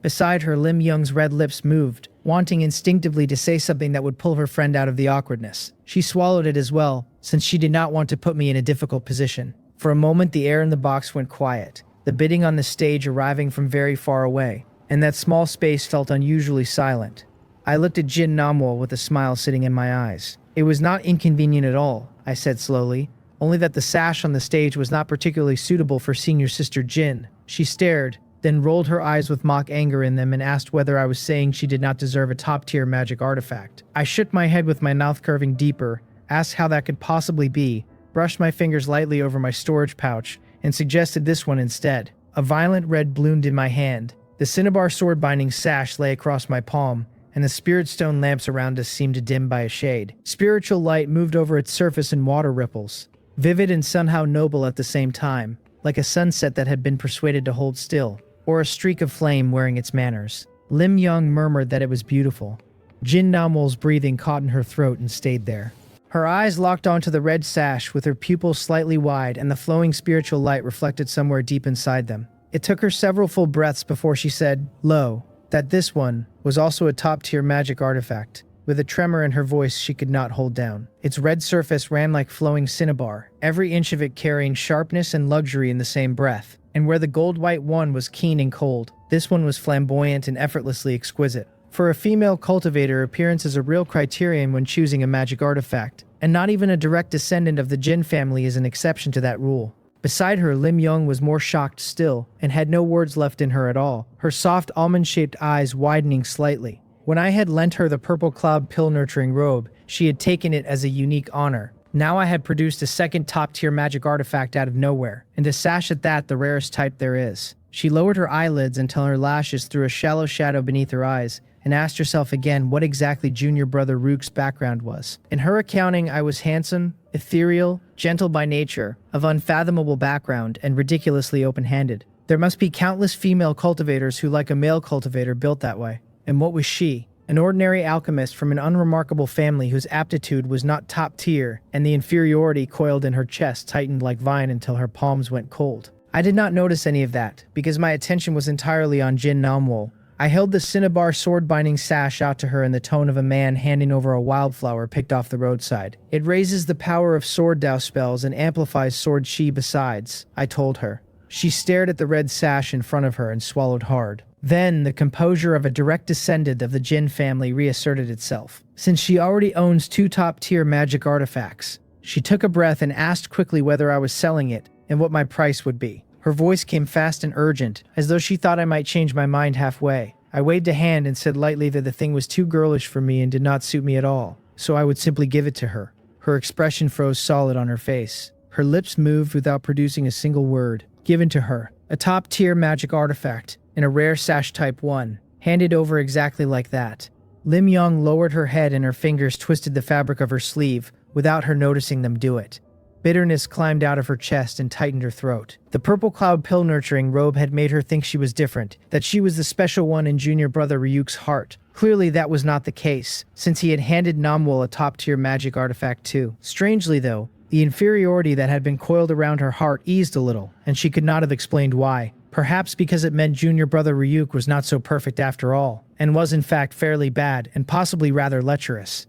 Beside her, Lim Young's red lips moved, wanting instinctively to say something that would pull her friend out of the awkwardness. She swallowed it as well, since she did not want to put me in a difficult position. For a moment, the air in the box went quiet, the bidding on the stage arriving from very far away, and that small space felt unusually silent. I looked at Jin Namwal with a smile sitting in my eyes. It was not inconvenient at all, I said slowly, only that the sash on the stage was not particularly suitable for senior sister Jin. She stared, then rolled her eyes with mock anger in them and asked whether I was saying she did not deserve a top-tier magic artifact. I shook my head with my mouth curving deeper, asked how that could possibly be, brushed my fingers lightly over my storage pouch, and suggested this one instead. A violent red bloomed in my hand. The cinnabar sword-binding sash lay across my palm, and the spirit stone lamps around us seemed to dim by a shade. Spiritual light moved over its surface in water ripples, vivid and somehow noble at the same time, like a sunset that had been persuaded to hold still, or a streak of flame wearing its manners. Lim Young murmured that it was beautiful. Jin Namwal's breathing caught in her throat and stayed there. Her eyes locked onto the red sash with her pupils slightly wide and the flowing spiritual light reflected somewhere deep inside them. It took her several full breaths before she said, "Lo, that this one was also a top-tier magic artifact, with a tremor in her voice she could not hold down. Its red surface ran like flowing cinnabar, every inch of it carrying sharpness and luxury in the same breath. And where the gold-white one was keen and cold, this one was flamboyant and effortlessly exquisite. For a female cultivator, appearance is a real criterion when choosing a magic artifact, and not even a direct descendant of the Jin family is an exception to that rule. Beside her, Lim Young was more shocked still, and had no words left in her at all, her soft almond-shaped eyes widening slightly. When I had lent her the purple cloud pill-nurturing robe, she had taken it as a unique honor. Now I had produced a second top-tier magic artifact out of nowhere, and a sash at that, the rarest type there is. She lowered her eyelids until her lashes threw a shallow shadow beneath her eyes, and asked herself again what exactly junior brother Rook's background was. In her accounting, I was handsome, ethereal, gentle by nature, of unfathomable background, and ridiculously open-handed. There must be countless female cultivators who like a male cultivator built that way. And what was she? An ordinary alchemist from an unremarkable family whose aptitude was not top tier, and the inferiority coiled in her chest tightened like vine until her palms went cold. I did not notice any of that, because my attention was entirely on Jin Namwol. I held the cinnabar sword-binding sash out to her in the tone of a man handing over a wildflower picked off the roadside. It raises the power of sword Dao spells and amplifies sword chi besides, I told her. She stared at the red sash in front of her and swallowed hard. Then, the composure of a direct descendant of the Jin family reasserted itself. Since she already owns 2 top-tier magic artifacts, she took a breath and asked quickly whether I was selling it and what my price would be. Her voice came fast and urgent, as though she thought I might change my mind halfway. I waved a hand and said lightly that the thing was too girlish for me and did not suit me at all, so I would simply give it to her. Her expression froze solid on her face. Her lips moved without producing a single word. Given to her. A top-tier magic artifact, in a rare sash type 1, handed over exactly like that. Lim Young lowered her head and her fingers twisted the fabric of her sleeve, without her noticing them do it. Bitterness climbed out of her chest and tightened her throat. The purple cloud pill-nurturing robe had made her think she was different, that she was the special one in junior brother Ryuk's heart. Clearly that was not the case, since he had handed Namwol a top-tier magic artifact too. Strangely though, the inferiority that had been coiled around her heart eased a little, and she could not have explained why. Perhaps because it meant junior brother Ryuk was not so perfect after all, and was in fact fairly bad and possibly rather lecherous.